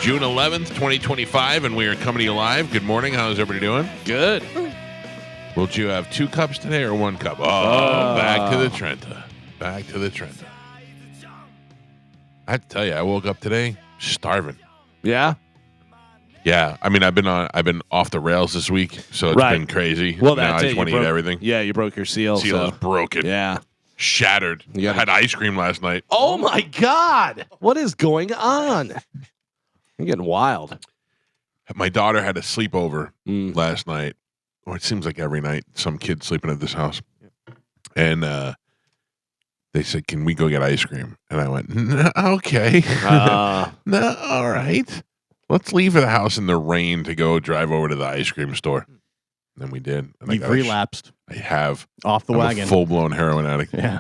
June 11th, 2025, and we are coming to you live. Good morning. How's everybody doing? Good. Will you have 2 cups today or 1 cup? Oh, back to the Trenta. Back to the Trenta. I have to tell you, I woke up today starving. Yeah? Yeah, I mean, I've been off the rails this week, so it's been crazy. Well, now that's I just want to eat everything. Yeah, you broke your seal. Seal is broken. Yeah. Shattered. I had ice cream last night. Oh, my God. What is going on? You're getting wild. My daughter had a sleepover last night. Or it seems like every night, some kid sleeping at this house. And they said, "Can we go get ice cream?" And I went, "No, okay. No, all right. Let's leave the house in the rain to go drive over to the ice cream store." And we did. And You've relapsed. I have. Off the wagon. A full-blown heroin addict. Yeah.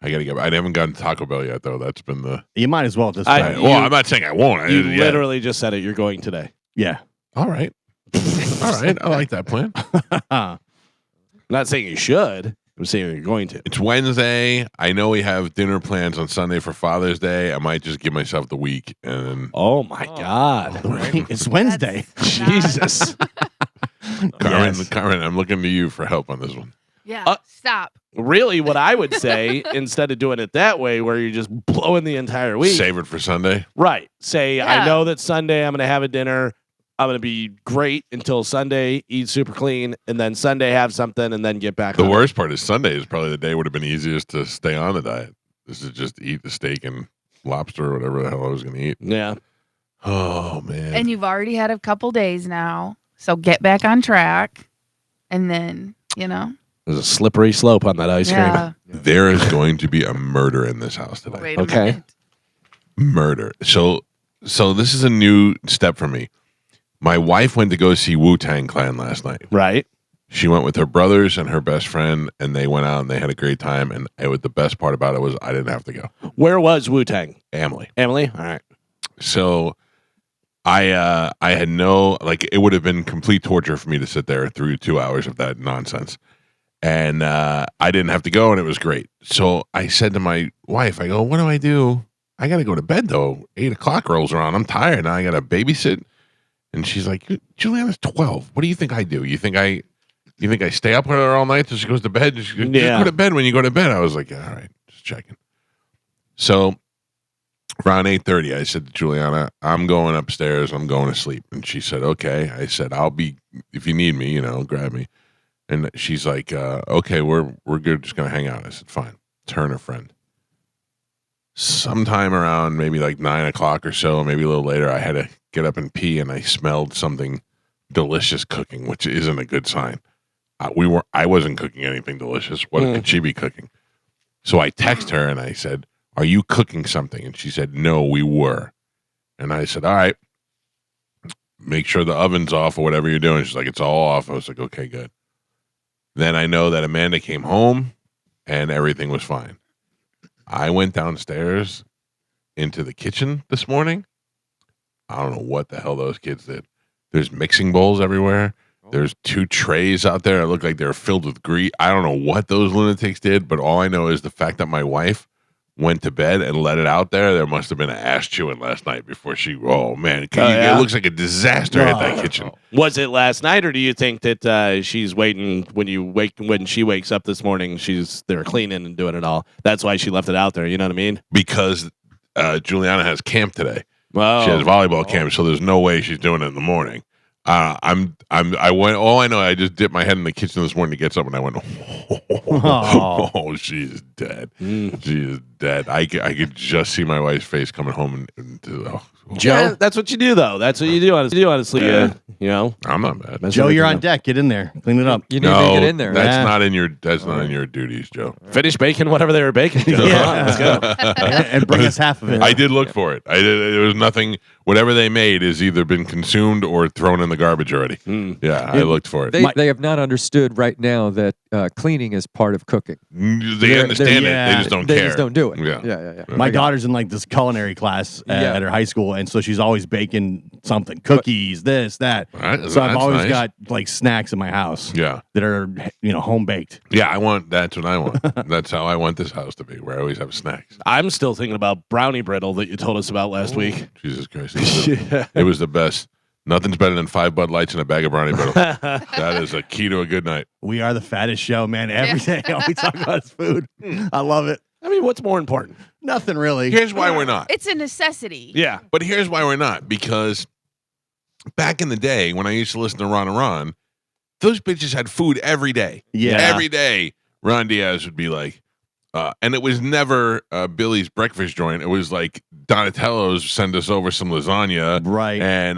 I haven't gotten Taco Bell yet, though. That's been the... You might as well just... I'm not saying I won't. You literally just said it. You're going today. Yeah. All right. All right. I like that plan. I'm not saying you should. I'm saying you're going to. It's Wednesday. I know we have dinner plans on Sunday for Father's Day. I might just give myself the week. And oh, my God. It's Wednesday. Jesus. Carmen, I'm looking to you for help on this one. Yeah, stop. Really, what I would say, instead of doing it that way, where you're just blowing the entire week. Save it for Sunday. Right. Say, Yeah. I know that Sunday I'm going to have a dinner. I'm going to be great until Sunday, eat super clean, and then Sunday have something, and then get back The on worst part is Sunday is probably the day would have been easiest to stay on the diet. This is just eat the steak and lobster or whatever the hell I was going to eat. Yeah. Oh, man. And you've already had a couple days now, so get back on track, and then, There's a slippery slope on that ice cream. There is going to be a murder in this house today. Wait a minute. Murder. So this is a new step for me. My wife went to go see Wu-Tang Clan last night. Right. She went with her brothers and her best friend, and they went out and they had a great time. And the best part about it was I didn't have to go. Where was Wu-Tang? Emily. Emily? All right. So I had it would have been complete torture for me to sit there through 2 hours of that nonsense. And I didn't have to go, and it was great. So I said to my wife, I go, "What do I do? I got to go to bed, though. 8 o'clock rolls around. I'm tired. Now I got to babysit." And she's like, "Juliana's 12. What do you think I do? You think I stay up with her all night till she goes to bed? Just go to bed when you go to bed." I was like, "All right, just checking." So around 8:30, I said to Juliana, "I'm going upstairs. I'm going to sleep." And she said, "Okay." I said, "I'll be, if you need me, grab me." And she's like, "Okay, we're good. Just gonna hang out." I said, "Fine." It's her and her friend. Sometime around maybe like 9 o'clock or so, maybe a little later, I had to get up and pee, and I smelled something delicious cooking, which isn't a good sign. I wasn't cooking anything delicious. What could she be cooking? So I text her and I said, "Are you cooking something?" And she said, "No, we were." And I said, "All right, make sure the oven's off or whatever you're doing." She's like, "It's all off." I was like, "Okay, good." Then I know that Amanda came home and everything was fine. I went downstairs into the kitchen this morning. I don't know what the hell those kids did. There's mixing bowls everywhere. There's 2 trays out there that look like they're filled with grease. I don't know what those lunatics did, but all I know is the fact that my wife went to bed and let it out there. There must have been an ass chewing last night before she. Oh man, it looks like a disaster at that kitchen. Was it last night, or do you think that she's waiting when she wakes up this morning? They're cleaning and doing it all. That's why she left it out there. You know what I mean? Because Juliana has camp today. Wow. She has volleyball camp, so there's no way she's doing it in the morning. I went. All I know, I just dipped my head in the kitchen this morning to get something. I went, "Oh, she's dead. She is dead." I could just see my wife's face coming home Joe, that's what you do, though. That's what you do, honestly. I'm not mad. Joe, you're on deck. Get in there. Clean it up. You need to get in there. That's not in your duties, Joe. Finish baking whatever they were baking. Yeah. Let's go. And bring us half of it. I did look for it. There was nothing. Whatever they made has either been consumed or thrown in the garbage already. Yeah, I looked for it. They have not understood right now that cleaning is part of cooking. They understand it. They just don't care. They just don't do it. Yeah. My daughter's in like this culinary class at her high school, and so she's always baking something, cookies, this, that. Right, so I've always nice. got like snacks in my house. Yeah. That are home baked. Yeah, that's what I want. That's how I want this house to be, where I always have snacks. I'm still thinking about brownie brittle that you told us about last week. Jesus Christ. It was the best. Nothing's better than 5 Bud Lights and a bag of brownie brittle. That is a key to a good night. We are the fattest show, man. Every day all we talk about is food. I love it. I mean, what's more important? Nothing really. Here's why we're not. It's a necessity. Yeah. But here's why we're not. Because back in the day when I used to listen to Ron and Ron, those bitches had food every day. Yeah. Every day, Ron Diaz would be like, and it was never Billy's breakfast joint. It was like Donatello's send us over some lasagna. Right. And,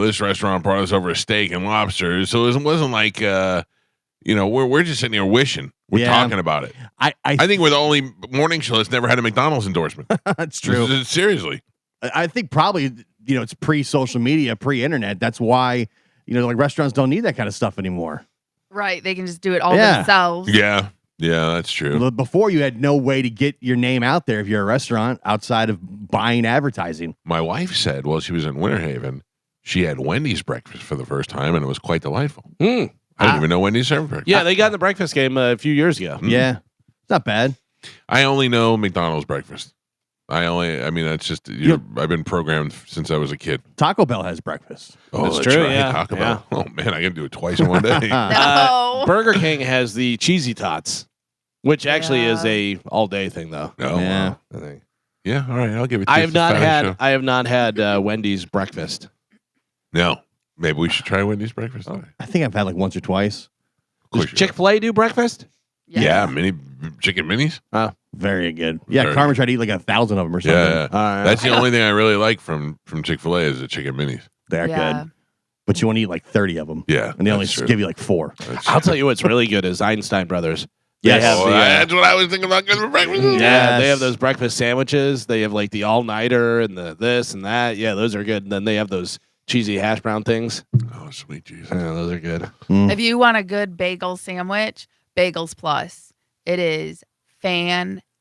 this restaurant brought us over a steak and lobsters. So it wasn't like, we're just sitting here wishing. We're talking about it. I think we're the only morning show that's never had a McDonald's endorsement. That's true. Seriously. I think probably, it's pre-social media, pre-internet. That's why, like restaurants don't need that kind of stuff anymore. Right. They can just do it all themselves. Yeah. Yeah, that's true. Before, you had no way to get your name out there if you're a restaurant outside of buying advertising. My wife said while she was in Winter Haven, she had Wendy's breakfast for the first time, and it was quite delightful. I didn't even know Wendy's served breakfast. Yeah, they got in the breakfast game a few years ago. Yeah. It's not bad. I only know McDonald's breakfast. That's just, I've been programmed since I was a kid. Taco Bell has breakfast. Oh, That's that's true, right. yeah. Taco Bell. Oh, man, I can do it twice in one day. No. Burger King has the cheesy tots, which actually Yeah. is a all-day thing, though. Oh, Yeah. wow. I think. Yeah, all right, I'll give it to I you. have It's the not fattest had. show. I have not had Wendy's breakfast. No. Maybe we should try Wendy's breakfast. Oh. I think I've had like once or twice. Of Does course you Chick-fil-A do breakfast? Yes. Yeah, mini chicken minis. Very good. Yeah, Very Carmen tried to eat like 1,000 of them or something. Yeah, All right. that's the only thing I really like from Chick-fil-A is the chicken minis. They're Yeah. good. But you want to eat like 30 of them. Yeah, And they only that's true. give you like 4. That's I'll true. tell you what's really good is Einstein Brothers. Yes. They have Oh, the, that's what I was thinking about getting for breakfast. yeah, Yes. they have those breakfast sandwiches. They have like the all-nighter and the this and that. Yeah, those are good. And then they have those cheesy hash brown things. Oh, sweet Jesus. Yeah, those are good. If you want a good bagel sandwich, Bagels Plus. It is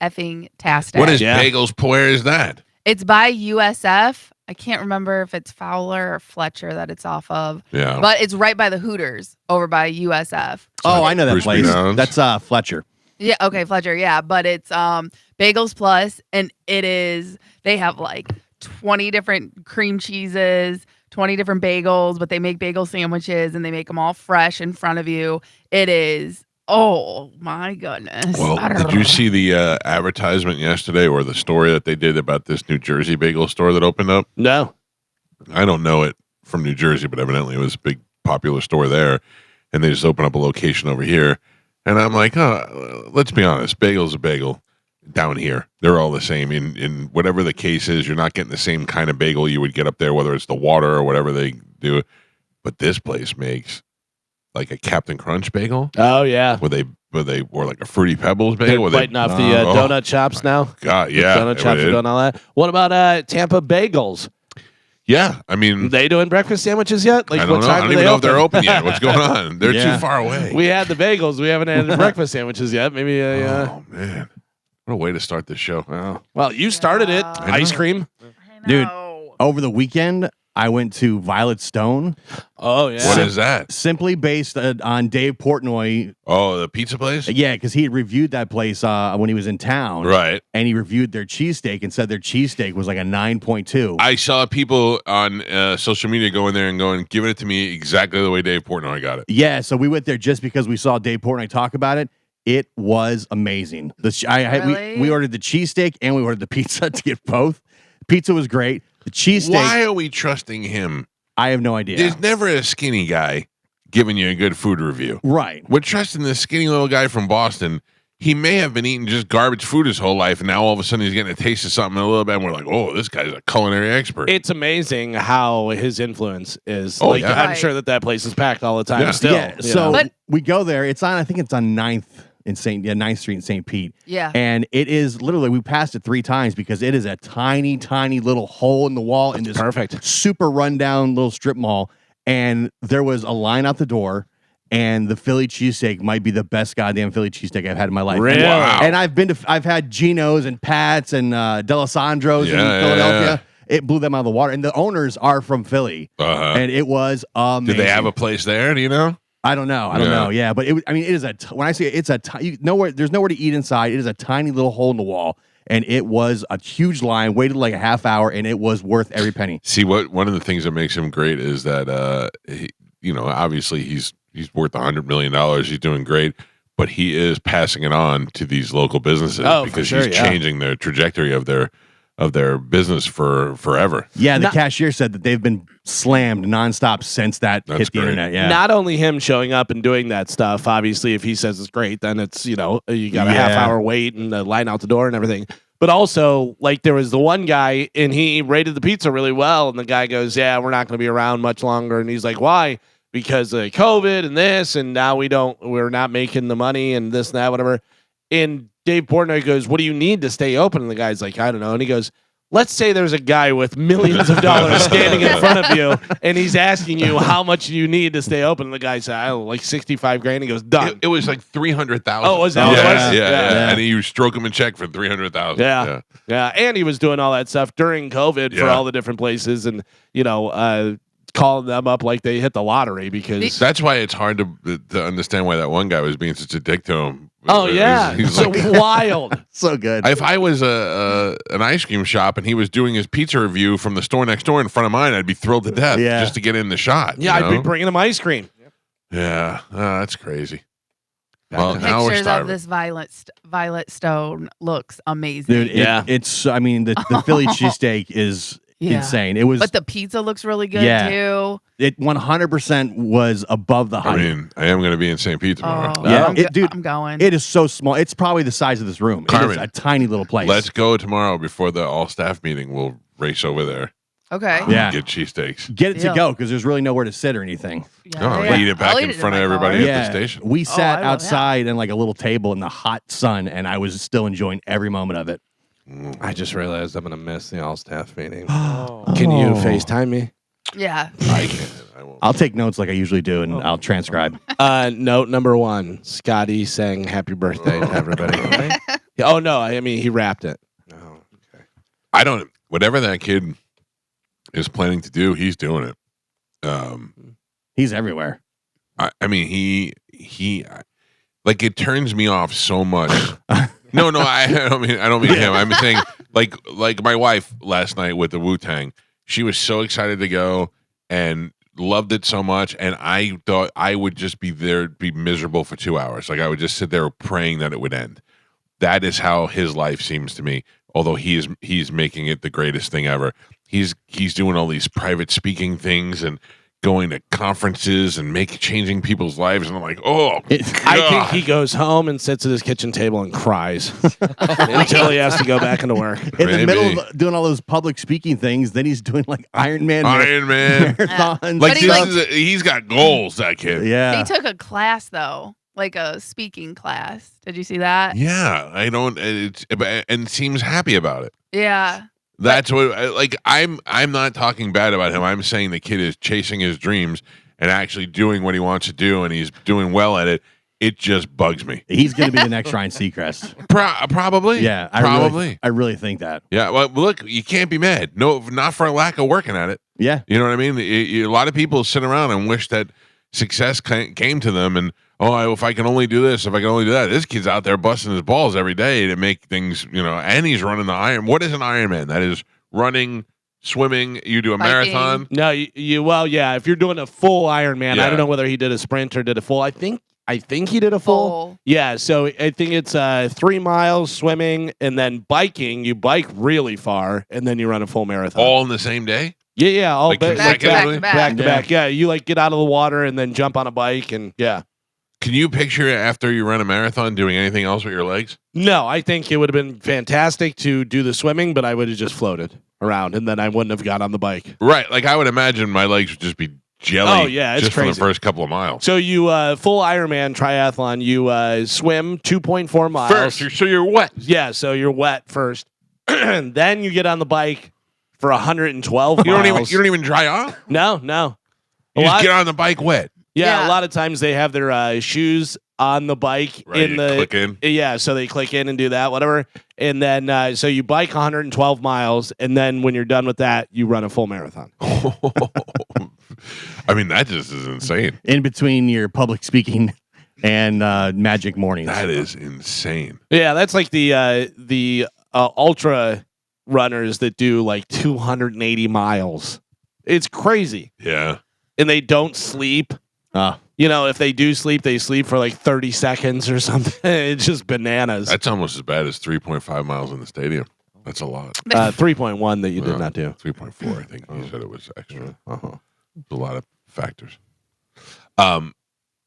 fan-effing-tastic. What is Yeah. Bagels? Where is that? It's by USF. I can't remember if it's Fowler or Fletcher that it's off of, Yeah. but it's right by the Hooters over by USF. Oh, I know that Bruce place. McDonald's? That's Fletcher. Yeah, okay, Fletcher, yeah, but it's Bagels Plus, and they have like 20 different cream cheeses, 20 different bagels, but they make bagel sandwiches and they make them all fresh in front of you. It is, oh my goodness. Well, did you see the advertisement yesterday or the story that they did about this New Jersey bagel store that opened up? No. I don't know it from New Jersey, but evidently it was a big popular store there, and they just opened up a location over here. And I'm like, let's be honest, bagel's a bagel down here. They're all the same. In whatever the case is, you're not getting the same kind of bagel you would get up there, whether it's the water or whatever they do. But this place makes like a Captain Crunch bagel, Oh, yeah. or like a Fruity Pebbles They're bagel. where they- biting off the Oh, donut shops now. God, yeah. Donut shops it- are doing all that. What about Tampa Bagels? Yeah, I mean, They doing breakfast sandwiches yet? Like I don't what know. time I don't do even they know if they're open yet. What's going on? They're Yeah. too far away. We had the bagels. We haven't had the breakfast sandwiches yet. Maybe. Oh man, what a way to start this show. Well, you started it. Yeah. Ice cream. I Dude. know. Over the weekend, I went to Violet Stone, Oh yeah. What is that? simply based on Dave Portnoy. Oh, the pizza place? Yeah, because he had reviewed that place when he was in town. Right. And he reviewed their cheesesteak and said their cheesesteak was like a 9.2. I saw people on social media going there and going, giving it to me exactly the way Dave Portnoy got it. Yeah, so we went there just because we saw Dave Portnoy talk about it. It was amazing. Really? We ordered the cheesesteak and we ordered the pizza to get both. Pizza was great. The cheesesteak, Why are we trusting him? I have no idea. There's never a skinny guy giving you a good food review. Right. We're trusting this skinny little guy from Boston. He may have been eating just garbage food his whole life, and now all of a sudden he's getting a taste of something a little bit, and we're like, oh, this guy's a culinary expert. It's amazing how his influence is. Oh, like, yeah. I'm Right. sure that place is packed all the time. Yeah. Still. Yeah. you So know. But- we go there. I think it's on 9th Street in St. Pete. Yeah. And it is literally, we passed it 3 times because it is a tiny, tiny little hole in the wall in this perfect. super rundown little strip mall. And there was a line out the door, and the Philly cheesesteak might be the best goddamn Philly cheesesteak I've had in my life. Really? Wow. And I've had Geno's and Pat's and D'Alessandro's in Yeah, Philadelphia. It blew them out of the water. And the owners are from Philly. Uh-huh. And it was amazing. Did they have a place there? Do you know? I don't know. Yeah, but it is when I say it's there's nowhere to eat inside. It is a tiny little hole in the wall, and it was a huge line. Waited like a half hour, and it was worth every penny. See, one of the things that makes him great is that obviously he's worth $100 million. He's doing great, but he is passing it on to these local businesses because he's changing the trajectory of their business for forever. Yeah, the cashier said that they've been slammed nonstop since that hit the internet. Yeah, not only him showing up and doing that stuff. Obviously, if he says it's great, then it's you got a half hour wait and the line out the door and everything. But also, like there was the one guy and he rated the pizza really well, and the guy goes, "Yeah, we're not going to be around much longer." And he's like, "Why?" Because of COVID and this, and now we're not making the money and this and that, whatever. And Dave Portnoy goes, "What do you need to stay open?" And the guy's like, "I don't know." And he goes, "Let's say there's a guy with millions of dollars standing in front of you, and he's asking you how much you need to stay open." And the guy said, "I don't know, like 65 grand." He goes, "Done." It was like 300,000. Oh, was that? Yeah. And you stroke him a check for 300,000. Yeah. And he was doing all that stuff during COVID for all the different places, and calling them up like they hit the lottery because that's why it's hard to understand why that one guy was being such a dick to him. Oh yeah, he's so wild, so good. If I was an ice cream shop and he was doing his pizza review from the store next door in front of mine, I'd be thrilled to death just to get in the shot. Yeah, I'd be bringing him ice cream. Yeah, that's crazy. Well, the pictures of this Violet Stone looks amazing. Dude, it's. I mean, the Philly cheesesteak is insane. It was, but the pizza looks really good too. It 100% was above the hype. I mean, I am going to be in St. Pete tomorrow. Dude, I'm going. It is so small. It's probably the size of this room. Carmen, it is a tiny little place. Let's go tomorrow before the all staff meeting. We'll race over there. Okay. Get cheesesteaks. Get it to go because there's really nowhere to sit or anything. Eat it back in front of everybody at the station. We sat outside in like a little table in the hot sun, and I was still enjoying every moment of it. I just realized I'm going to miss the all-staff meeting. Can you FaceTime me? Yeah. I can. I'll take notes like I usually do, and I'll transcribe. Note number 1, Scotty sang happy birthday to everybody. Oh, no. I mean, he rapped it. Oh, okay. Whatever that kid is planning to do, he's doing it. He's everywhere. I mean, he like it turns me off so much. No, I don't mean him. I'm saying like my wife last night with the Wu-Tang. She was so excited to go and loved it so much, and I thought I would just be there, be miserable for 2 hours. Like I would just sit there praying that it would end. That is how his life seems to me. Although he's making it the greatest thing ever. He's doing all these private speaking things and going to conferences and changing people's lives, and I'm like, oh, I think he goes home and sits at his kitchen table and cries until he has to go back into work. In the middle of doing all those public speaking things, then he's doing like Iron Man marathons. Like he's got goals, that kid. Yeah, he took a class though, like a speaking class. Did you see that? Yeah, I don't. And seems happy about it. Yeah. That's what I'm not talking bad about him. I'm saying the kid is chasing his dreams and actually doing what he wants to do, and he's doing well at it. It just bugs me. He's going to be the next Ryan Seacrest. Probably. Yeah, I really think that. Yeah, well, look, you can't be mad. No, not for a lack of working at it. Yeah. You know what I mean? A lot of people sit around and wish that success came to them, and if I can only do this, if I can only do that. This kid's out there busting his balls every day to make things, and he's running the Iron. What is an Ironman? That is running, swimming. You do a marathon. No, if you're doing a full Ironman, I don't know whether he did a sprint or did a full. I think he did a full. Yeah, so I think it's 3 miles swimming and then biking. You bike really far and then you run a full marathon. All in the same day? Yeah, all back to back. Yeah, you get out of the water and then jump on a bike and Can you picture after you run a marathon doing anything else with your legs? No, I think it would have been fantastic to do the swimming, but I would have just floated around and then I wouldn't have got on the bike. Right, like I would imagine my legs would just be jelly. Oh yeah, it's just crazy. For the first couple of miles. So you full Ironman triathlon, you swim 2.4 miles. First, so you're wet. Yeah, so you're wet first. Then you get on the bike for 112 miles. You don't even dry off? No. You just get on the bike wet. Yeah, a lot of times they have their shoes on the bike click in. Yeah, so they click in and do that, whatever. And then so you bike 112 miles, and then when you're done with that, you run a full marathon. I mean, that just is insane. In between your public speaking and magic mornings. That is insane. Yeah, that's like the ultra runners that do like 280 miles. It's crazy. Yeah. And they don't sleep. If they do sleep, they sleep for like 30 seconds or something. It's just bananas. That's almost as bad as 3.5 miles in the stadium. That's a lot. 3.1 that you did not do. 3.4, I think you said it was extra. Uh-huh. A lot of factors.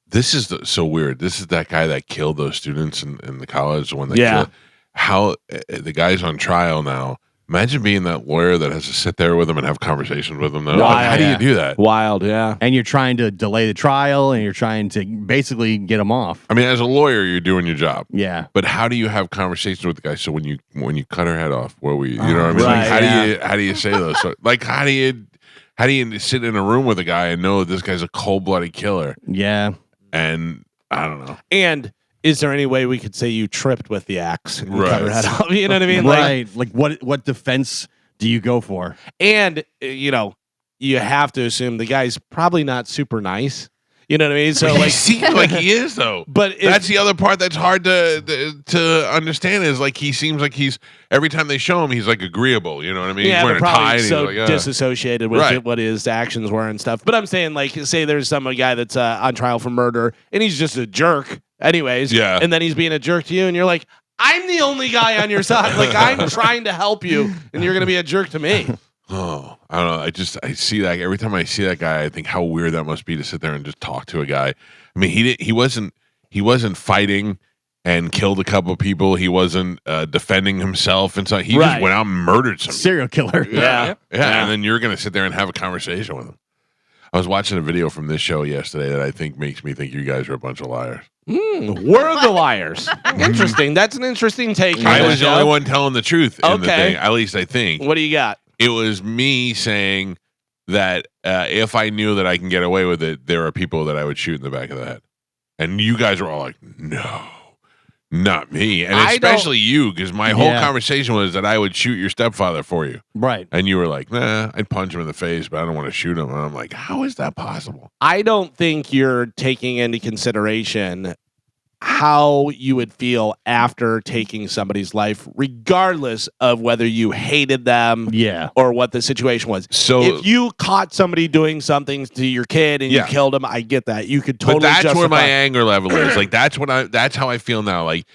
This is so weird. This is that guy that killed those students in the college. The one that killed. How the guy's on trial now. Imagine being that lawyer that has to sit there with him and have conversations with him. Though. How do you do that? Wild, yeah. And you're trying to delay the trial, and you're trying to basically get him off. I mean, as a lawyer, you're doing your job. Yeah. But how do you have conversations with the guy? So when you cut her head off, what were you? You know what I mean? Right, Like, how do you say those? So, like how do you sit in a room with a guy and know this guy's a cold-blooded killer? Yeah. And I don't know. And is there any way we could say you tripped with the axe and Right. cut her head off? You know what I mean? Right. Like what defense do you go for? And you have to assume the guy's probably not super nice. You know what I mean? So He seems like he is, though. But that's the other part that's hard to understand is like he seems like he's every time they show him he's like agreeable. You know what I mean? Yeah, he's wearing but a tie. probably And he's so like, disassociated with Right. what his actions were and stuff. But I'm saying, like, say there's some guy that's on trial for murder and he's just a jerk, anyways. Yeah. And then he's being a jerk to you, and you're like, I'm the only guy on your side. Like, I'm trying to help you, and you're gonna be a jerk to me. Oh, I don't know. I see that every time I see that guy, I think how weird that must be to sit there and just talk to a guy. I mean, he wasn't fighting and killed a couple of people. He wasn't defending himself and so he just went out and murdered some serial killer. Yeah. And then you're gonna sit there and have a conversation with him. I was watching a video from this show yesterday that I think makes me think you guys are a bunch of liars. We're the liars. Interesting. That's an interesting take. I was the only one telling the truth in the thing. At least I think. What do you got? It was me saying that if I knew that I can get away with it, there are people that I would shoot in the back of the head. And you guys were all like, no, not me. And especially you, because my whole conversation was that I would shoot your stepfather for you. Right. And you were like, nah, I'd punch him in the face, but I don't want to shoot him. And I'm like, how is that possible? I don't think you're taking into consideration how you would feel after taking somebody's life, regardless of whether you hated them or what the situation was. So if you caught somebody doing something to your kid and you killed him, I get that. You could totally But that's justify. where my anger level is. Like that's how I feel now. Like,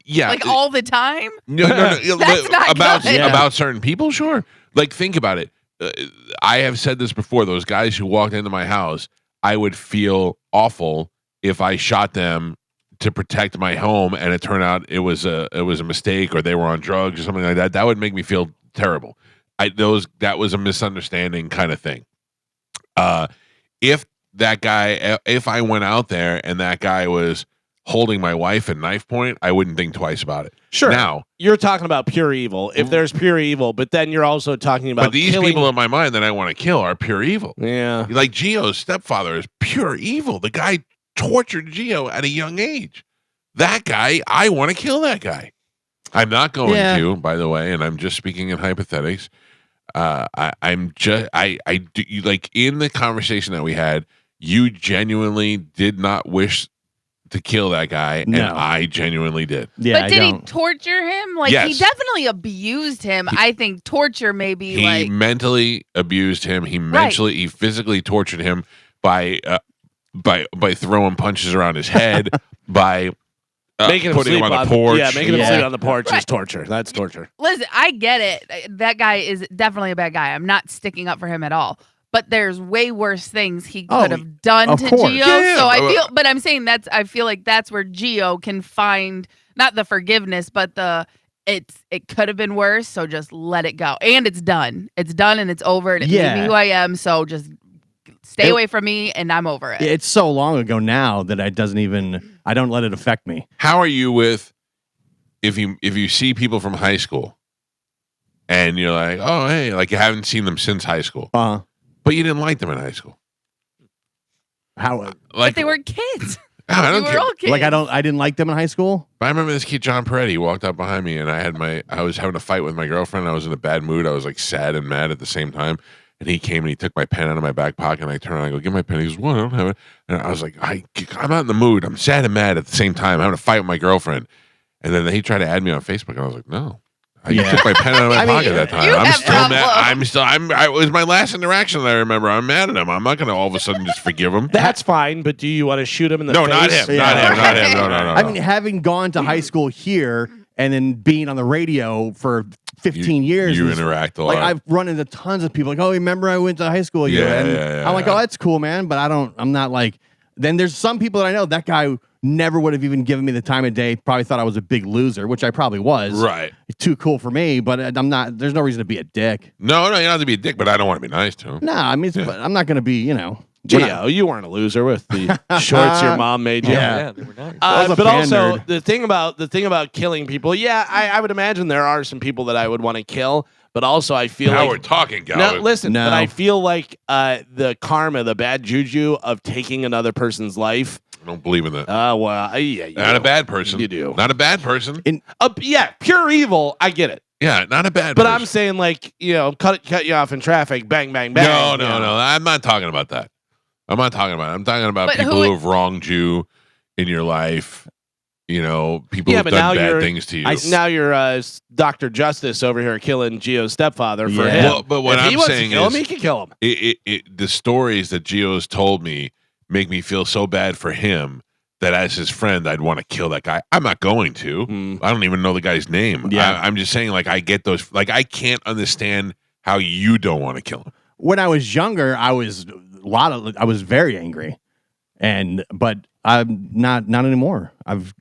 yeah. Like all the time? No. That's not good. About certain people, sure. Like, think about it. I have said this before. Those guys who walked into my house, I would feel awful if I shot them to protect my home, and it turned out it was a mistake, or they were on drugs or something like that. That would make me feel terrible. That was a misunderstanding kind of thing. If I went out there and that guy was holding my wife at knife point, I wouldn't think twice about it. Sure. Now you're talking about pure evil. If there's pure evil, but then you're also talking about but these people in my mind that I want to kill are pure evil. Yeah. Like Gio's stepfather is pure evil. The guy tortured Gio at a young age. That guy, I want to kill that guy. I'm not going to, by the way, and I'm just speaking in hypothetics. I'm just like in the conversation that we had, you genuinely did not wish to kill that guy, and I genuinely did. Yeah, but did he torture him? Like he definitely abused him. I think torture maybe he mentally abused him. He physically tortured him by throwing punches around his head, by making him putting sleep him on the porch. Yeah, making him sleep on the porch is torture. That's torture. Listen, I get it. That guy is definitely a bad guy. I'm not sticking up for him at all. But there's way worse things he could have done to Gio. Yeah. So I'm saying I feel like that's where Gio can find not the forgiveness, but it could have been worse. So just let it go. And it's done. It's done and it's over. And it made me who I am. So just stay away from me and I'm over it. It's so long ago now that I don't let it affect me. How are you with if you see people from high school and you're like, oh hey, like you haven't seen them since high school. But you didn't like them in high school. How? Like but they were kids. I don't care. All kids. Like I didn't like them in high school. But I remember this kid John Peretti walked up behind me, and I was having a fight with my girlfriend. I was in a bad mood. I was like sad and mad at the same time. And he came and he took my pen out of my back pocket, and I turned around and I go, give my pen. He goes, what? I don't have it. And I was like, I'm not in the mood. I'm sad and mad at the same time. I'm having a fight with my girlfriend. And then he tried to add me on Facebook, and I was like, no, I took my pen out of my pocket that time. You I'm have still mad. problems. It was my last interaction that I remember. I'm mad at him. I'm not going to all of a sudden just forgive him. That's fine, but do you want to shoot him in the No, face? not him. Yeah. Not him. No. I mean, having gone to high school here and then being on the radio for 15 years, You was- interact a lot. like I've run into tons of people like, oh, remember I went to high school with you? Yeah, And yeah, I'm like, yeah. oh, that's cool, man. But I'm not like, then there's some people that I know that guy never would have even given me the time of day. Probably thought I was a big loser, which I probably was. Right. Too cool for me, but I'm not, there's no reason to be a dick. No, you don't have to be a dick, but I don't want to be nice to him. No, I mean, but I'm not going to be, we're not- Gio, you weren't a loser with the shorts your mom made you. Yeah. They were nice. I was a But fan also nerd. the thing about killing people, I would imagine there are some people that I would want to kill, but also I feel Now like we're talking, no, Galvin. listen, No. but I feel like the karma, the bad juju of taking another person's life. I don't believe in that. Yeah, you Not do. a bad person. You do. Not a bad person. Yeah, pure evil. I get it, Yeah, not a bad but person. I'm saying like cut you off in traffic, bang, bang, bang. No. I'm not talking about that. I'm not talking about it. I'm talking about But people who have wronged you in your life. People Yeah, who've but done now bad you're- things to you. Now you're Dr. Justice over here killing Gio's stepfather for Yeah. him. Well, but what if he I'm wants to saying kill is, him, he can kill him. the stories that Gio's told me make me feel so bad for him that as his friend, I'd want to kill that guy. I'm not going to. Mm. I don't even know the guy's name. Yeah. I'm just saying, like, I get those. Like, I can't understand how you don't want to kill him. When I was younger, I was very angry, but I'm not anymore. I've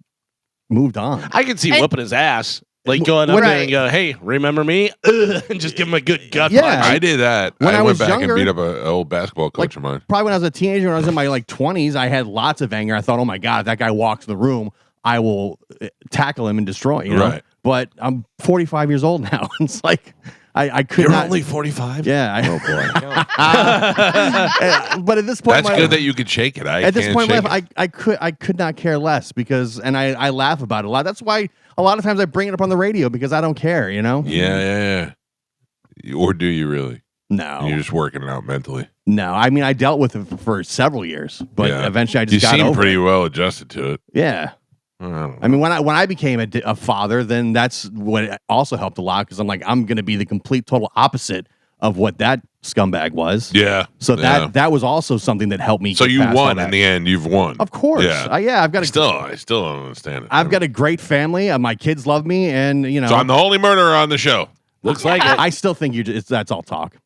moved on. I can see And- whooping his ass. Like going up there Right. and go, hey, remember me? And just give him a good gut Yeah. punch. I did that. When I went was back younger- and beat up an old basketball coach of mine. Probably when I was a teenager, when I was in my 20s, I had lots of anger. I thought, oh my God, if that guy walks in the room, I will tackle him and destroy him. Right. But I'm 45 years old now. It's like I could You're not. only 45? Yeah. Oh boy, But at this point, that's in my good life, that you could shake it. at this can't point in shake my life, I could not care less because, and I laugh about it a lot. That's why a lot of times I bring it up on the radio because I don't care. Yeah. Or do you really? No. You're just working it out mentally. No, I mean I dealt with it for several years, but Yeah. eventually I just You got seem over pretty it. well adjusted to it. Yeah, I don't know. I mean when I became a father, then that's what also helped a lot because I'm going to be the complete total opposite of what that scumbag was. Yeah. So yeah. that was also something that helped me. So get you past all won that. in the end. You've won. Of course. Yeah. I've got I still don't understand it. I've got a great family. My kids love me, and So I'm the only murderer on the show. Looks like it. I still think that's all talk.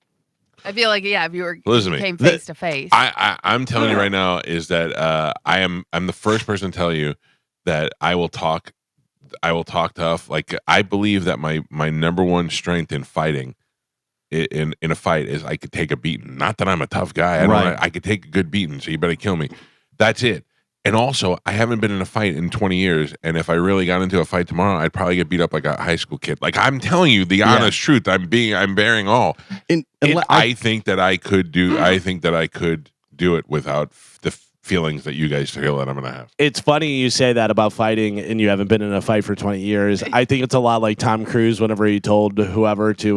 I feel like if you were Listen to me. came face to face. I'm telling you right now is that I'm the first person to tell you that I will talk tough. Like I believe that my number one strength in fighting in a fight is I could take a beating. Not that I'm a tough guy. Right. I could take a good beating, so you better kill me. That's it. And also, I haven't been in a fight in 20 years, and if I really got into a fight tomorrow, I'd probably get beat up like a high school kid. Like I'm telling you the honest truth. I'm bearing all. And I think that I could do. I think that I could do it without the feelings that you guys feel that I'm going to have. It's funny you say that about fighting and you haven't been in a fight for 20 years. I think it's a lot like Tom Cruise whenever he told whoever to,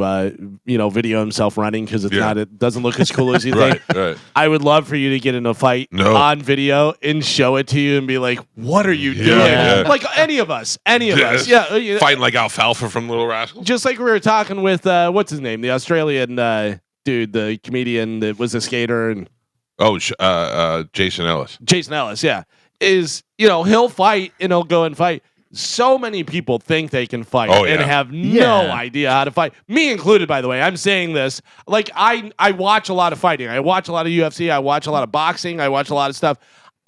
video himself running because it doesn't look as cool as you think. Right. I would love for you to get in a fight on video and show it to you and be like, what are you doing? Yeah. Like any of us. Yeah. Fighting like Alfalfa from Little Rascals. Just like we were talking with, what's his name? The Australian dude, the comedian that was a skater and Oh, Jason Ellis. Jason Ellis, yeah, is he'll fight and he'll go and fight. So many people think they can fight and have no idea how to fight. Me included, by the way. I'm saying this like I watch a lot of fighting. I watch a lot of UFC. I watch a lot of boxing. I watch a lot of stuff.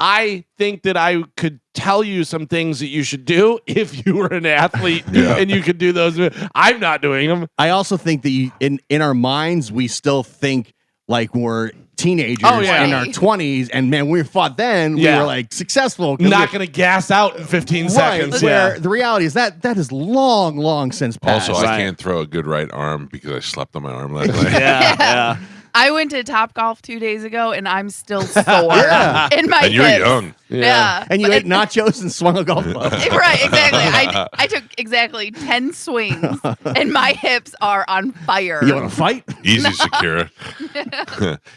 I think that I could tell you some things that you should do if you were an athlete and you could do those. I'm not doing them. I also think that in our minds we still think like we're teenagers Oh, yeah. in our 20s, and man, we fought then. We Yeah. were like successful. 'cause Not going to gas out in 15 right, seconds. where Yeah. the reality is that is long since passed. Also, Right. I can't throw a good right arm because I slept on my arm last night. Yeah. I went to Top Golf 2 days ago, and I'm still sore Yeah. in my And you're hips. young. Yeah. and you But ate nachos and swung a golf club. Right, exactly. I took exactly 10 swings, and my hips are on fire. You want to fight? Easy, Sakura.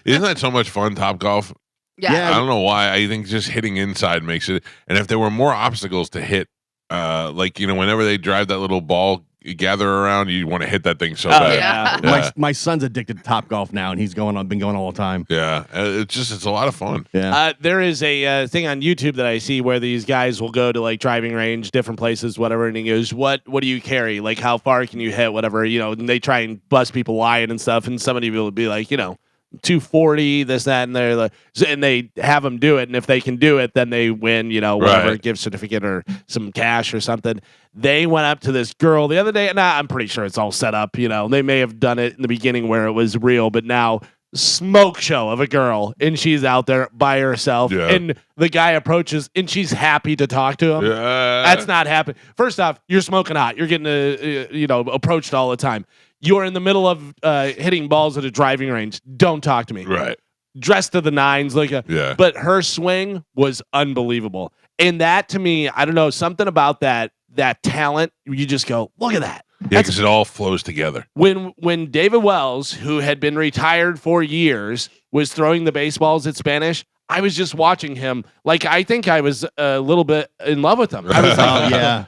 Isn't that so much fun, Top Golf? Yeah. I don't know why. I think just hitting inside makes it. And if there were more obstacles to hit, whenever they drive that little ball gather around, you want to hit that thing so Oh, bad. yeah. Yeah. My son's addicted to Topgolf now, and he's been going all the time. Yeah, it's a lot of fun. Yeah. There is a thing on YouTube that I see where these guys will go to like driving range, different places, whatever, and he goes, "What do you carry? Like, how far can you hit? Whatever, and they try and bust people lying and stuff, and somebody will be like, 240, this, that, and they're like, and they have them do it, and if they can do it, then they win, whatever, Right. gift certificate or some cash or something. They went up to this girl the other day, and I'm pretty sure it's all set up. They may have done it in the beginning where it was real, but now smoke show of a girl, and she's out there by herself, Yeah. and the guy approaches, and she's happy to talk to him. Yeah. That's not happening. First off, you're smoking hot. You're getting approached all the time. You're in the middle of hitting balls at a driving range. Don't talk to me. right. Dressed to the nines, Yeah. But her swing was unbelievable, and that to me, I don't know, something about that talent. You just go, look at that. Yeah, because it all flows together. When David Wells, who had been retired for years, was throwing the baseballs at Spanish, I was just watching him. Like, I think I was a little bit in love with him. I was like, yeah.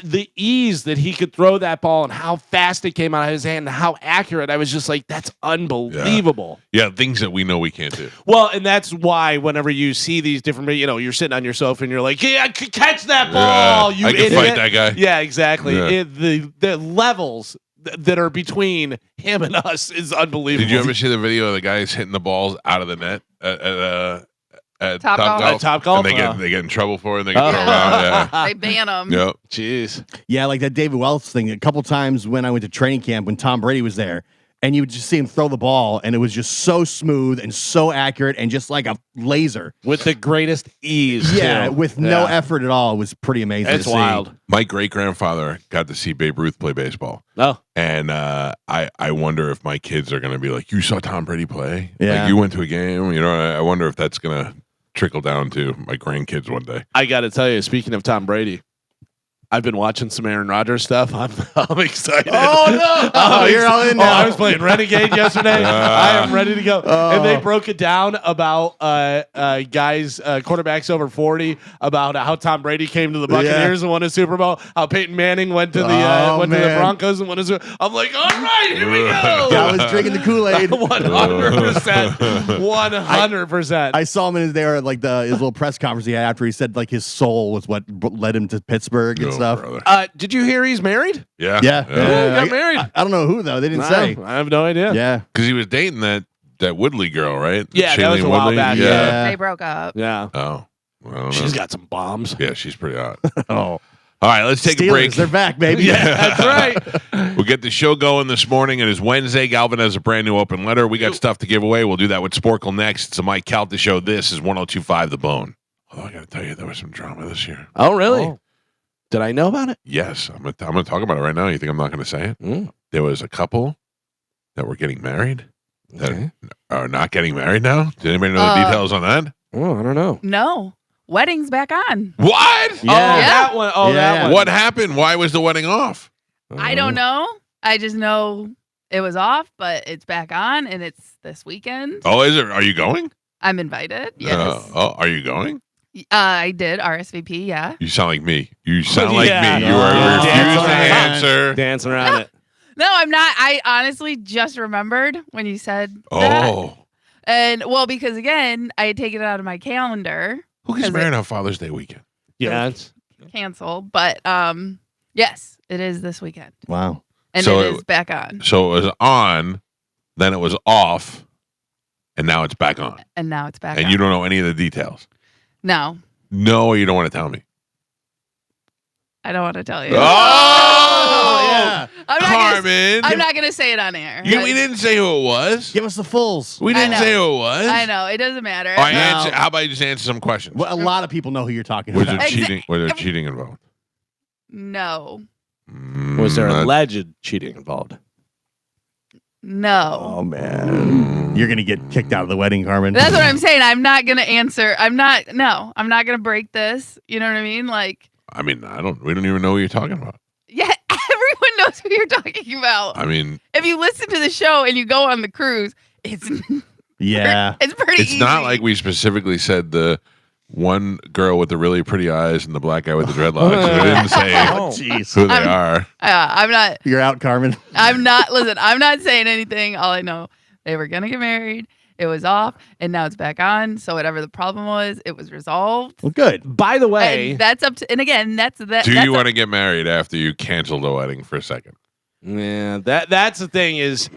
The ease that he could throw that ball and how fast it came out of his hand and how accurate. I was just like, that's unbelievable. Yeah, things that we know we can't do. Well, and that's why whenever you see these different, you're sitting on your sofa and you're like, yeah, I could catch that ball. You I can idiot. fight that guy. Yeah, exactly. Yeah. The levels that are between him and us is unbelievable. Did you ever see the video of the guys hitting the balls out of the net at Top Golf? At Topgolf? And they get in trouble for it. And they get thrown out. Yeah. They ban them. Yep. Jeez. Yeah, like that David Wells thing. A couple times when I went to training camp when Tom Brady was there, and you would just see him throw the ball, and it was just so smooth and so accurate and just like a laser. With the greatest ease. Yeah, too. with no Yeah. effort at all. It was pretty amazing. It's to see. wild. My great grandfather got to see Babe Ruth play baseball. Oh, And I wonder if my kids are going to be like, you saw Tom Brady play? Yeah. Like, you went to a game? I wonder if that's going to trickle down to my grandkids one day. I got to tell you, speaking of Tom Brady, I've been watching some Aaron Rodgers stuff. I'm excited. Oh, no. I'm You're all in Oh, now. I was playing Renegade yesterday. I am ready to go. And they broke it down about guys, quarterbacks over 40, about how Tom Brady came to the Buccaneers and won a Super Bowl. How Peyton Manning went to the to the man. Broncos and won a Super Bowl. I'm like, all right, here we go. I was drinking the Kool-Aid. 100%. 100%. I saw him in his little press conference he had after he said like his soul was what led him to Pittsburgh and Oh, stuff. brother. Did you hear he's married? Yeah. Yeah. He got married. I don't know who though. They didn't say. I have no idea. Yeah. Because he was dating that Woodley girl, right? Yeah, that was Shailene a while Woodley? back. Yeah. They broke up. Yeah. Oh. Well, I don't She's know. got some bombs. Yeah, she's pretty hot. Oh. All right, let's take Steelers, a break. they're back, baby. Yeah, that's right. We'll get the show going this morning. It is Wednesday. Galvin has a brand new open letter. We got stuff to give away. We'll do that with Sporkle next. It's a Mike Calta Show. This is 102.5 The Bone. Although I got to tell you, there was some drama this year. Oh, really? Oh. Did I know about it? Yes, I'm gonna talk about it right now. You think I'm not going to say it? Mm. There was a couple that were getting married that Okay. are not getting married now. Did anybody know the details on that? Oh, I don't know. No. Wedding's back on. What? Yeah. Oh, that one. Oh, Yeah. that one. What happened? Why was the wedding off? I don't know. I just know it was off, but it's back on and it's this weekend. Oh, is it? Are you going? I'm invited. Yes. Are you going? I did RSVP. Yeah. You sound like me. You sound like Yeah. me. You are Yeah. refusing Dance to around. answer. Dancing around it. No, I'm not. I honestly just remembered when you said that. Oh, And well, because again, I had taken it out of my calendar, who gets Is married on Father's Day weekend? Yeah. It's, canceled. But yes, it is this weekend. Wow. And So it is back on. So it was on, then it was off, and now it's back on. And now it's back And on. you don't know any of the details. No, No, you don't want to tell me. I don't want to tell you. Oh, yeah. Carmen. I'm not gonna say it on air. We didn't say who it was. Give us the fulls. We I didn't know. say who it was. I know. It doesn't matter. All right, No. how about you just answer some questions? Well, a lot of people know who you're talking Was there about. cheating? Was there cheating involved? No. was there Mm, alleged cheating involved? No. Oh man, you're gonna get kicked out of the wedding, Carmen. That's what I'm saying. I'm not gonna answer. I'm not gonna break this. You know what I mean? Like, I mean, we don't even know what you're talking about. yeah, everyone knows who you're talking about. I mean, If you listen to the show and you go on the cruise, it's Yeah. it's pretty it's easy. not like we specifically said the one girl with the really pretty eyes and the black guy with the dreadlocks. We didn't say Jeez. who they are. I'm not. You're out, Carmen. I'm not. Listen, I'm not saying anything. All I know, they were gonna get married. It was off, and now it's back on. So whatever the problem was, it was resolved. Well, good. By the way, And that's up to. And again, that's that. Do that's you want to get married after you cancel the wedding for a second? yeah, that's the thing is,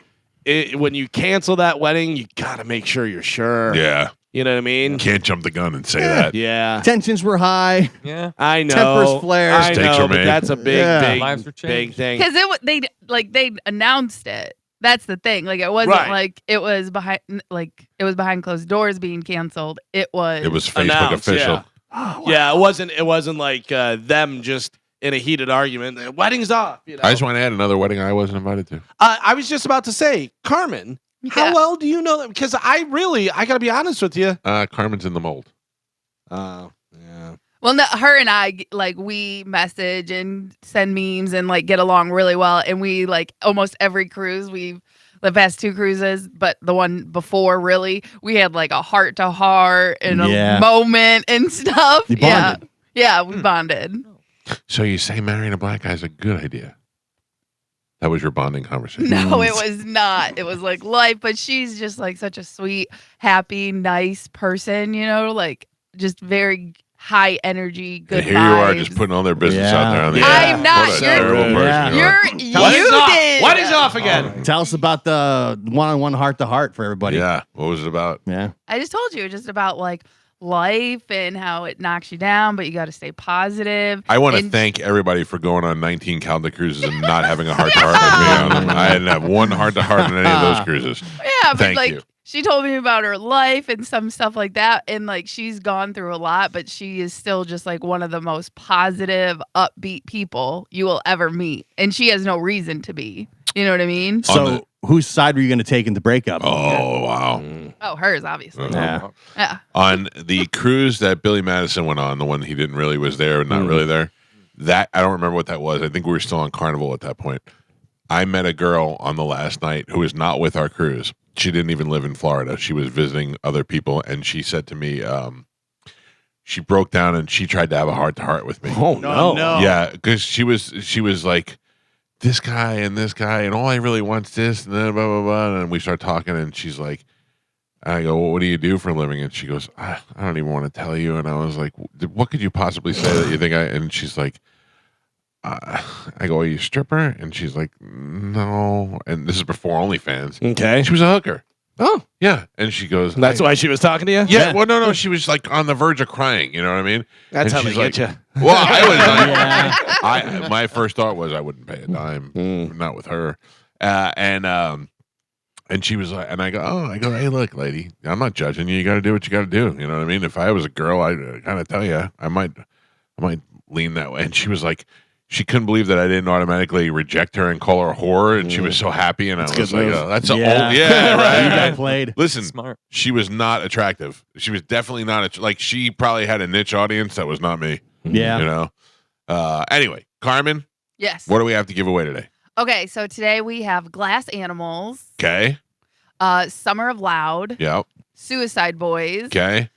when you cancel that wedding, you gotta make sure you're sure. Yeah. You know what I mean? Can't jump the gun and say that. Yeah. Tensions were high. Yeah. I know. Tempers flared. I Stakes know, were but made. that's a big, Yeah. Lives were big changed. thing. Because they announced it. That's the thing. Like it wasn't Right. like it was behind closed doors being canceled. It was. It was Facebook Announced, official. yeah. Oh, wow. Yeah, it wasn't like them just in a heated argument. The wedding's off. You know? I just want to add another wedding I wasn't invited to. I was just about to say, Carmen, how Yeah. well do you know them? Because I got to be honest with you. Carmen's in the mold. Oh, yeah. Well, no, her and I we message and send memes and get along really well. And we almost every cruise the past 2 cruises, but the one before really we had a heart to heart and Yeah. a moment and stuff. You Yeah, bonded. yeah, we bonded. So you say marrying a black guy is a good idea? That was your bonding conversation. No, it was not. It was life, but she's just such a sweet, happy, nice person. Just very high energy, good And here you are vibes. just putting all their business Yeah. out there on the Yeah. air. I'm not. What a You're- terrible person Yeah. you are. You did. What is off again? Tell us about the one-on-one heart-to-heart for everybody. Yeah. What was it about? Yeah. I just told you just about life and how it knocks you down, but you got to stay positive. I want to And- thank everybody for going on 19 Calta cruises and not having a heart-to-heart with me on them. I didn't have one heart-to-heart on any of those cruises. Yeah, but Thank you. she told me about her life and some stuff like that, and she's gone through a lot, but she is still just one of the most positive, upbeat people you will ever meet, and she has no reason to be. You know what I mean? So, whose side were you going to take in the breakup? Oh, wow. Oh, hers obviously. Yeah. Yeah. On the cruise that Billy Madison went on, the one he didn't really was there, not really there, that I don't remember what that was. I think we were still on Carnival at that point. I met a girl on the last night who was not with our cruise. She didn't even live in Florida. She was visiting other people, and she said to me, she broke down and she tried to have a heart-to-heart with me. Oh, no. Yeah, because she was like, this guy, and all I really want's this, and then blah, blah, blah. And we start talking, and she's like, I go, well, what do you do for a living? And she goes, I don't even want to tell you. And I was like, what could you possibly say that you think and she's like, I go, are you a stripper? And she's like, no. And this is before OnlyFans. Okay. She was a hooker. Oh, Yeah. And she goes, that's why she was talking to you? Yeah. Well, no. She was on the verge of crying. You know what I mean? That's And how they she's get you. Well, I was like, Yeah. my first thought was I wouldn't pay a dime, not with her. And she was like, and I go, hey, look, lady, I'm not judging you. You got to do what you got to do. You know what I mean? If I was a girl, I'd kind of tell you, I might lean that way. And she was like, she couldn't believe that I didn't automatically reject her and call her a whore. And she was so happy. And I was like, oh, that's Yeah. right. You got Right. played. Listen, Smart. she was not attractive. She was definitely not she probably had a niche audience that was not me. Yeah. You know. Anyway, Carmen, Yes. what do we have to give away today? Okay, so today we have Glass Animals, Okay. Summer of Loud, Yep. Suicide Boys, Okay.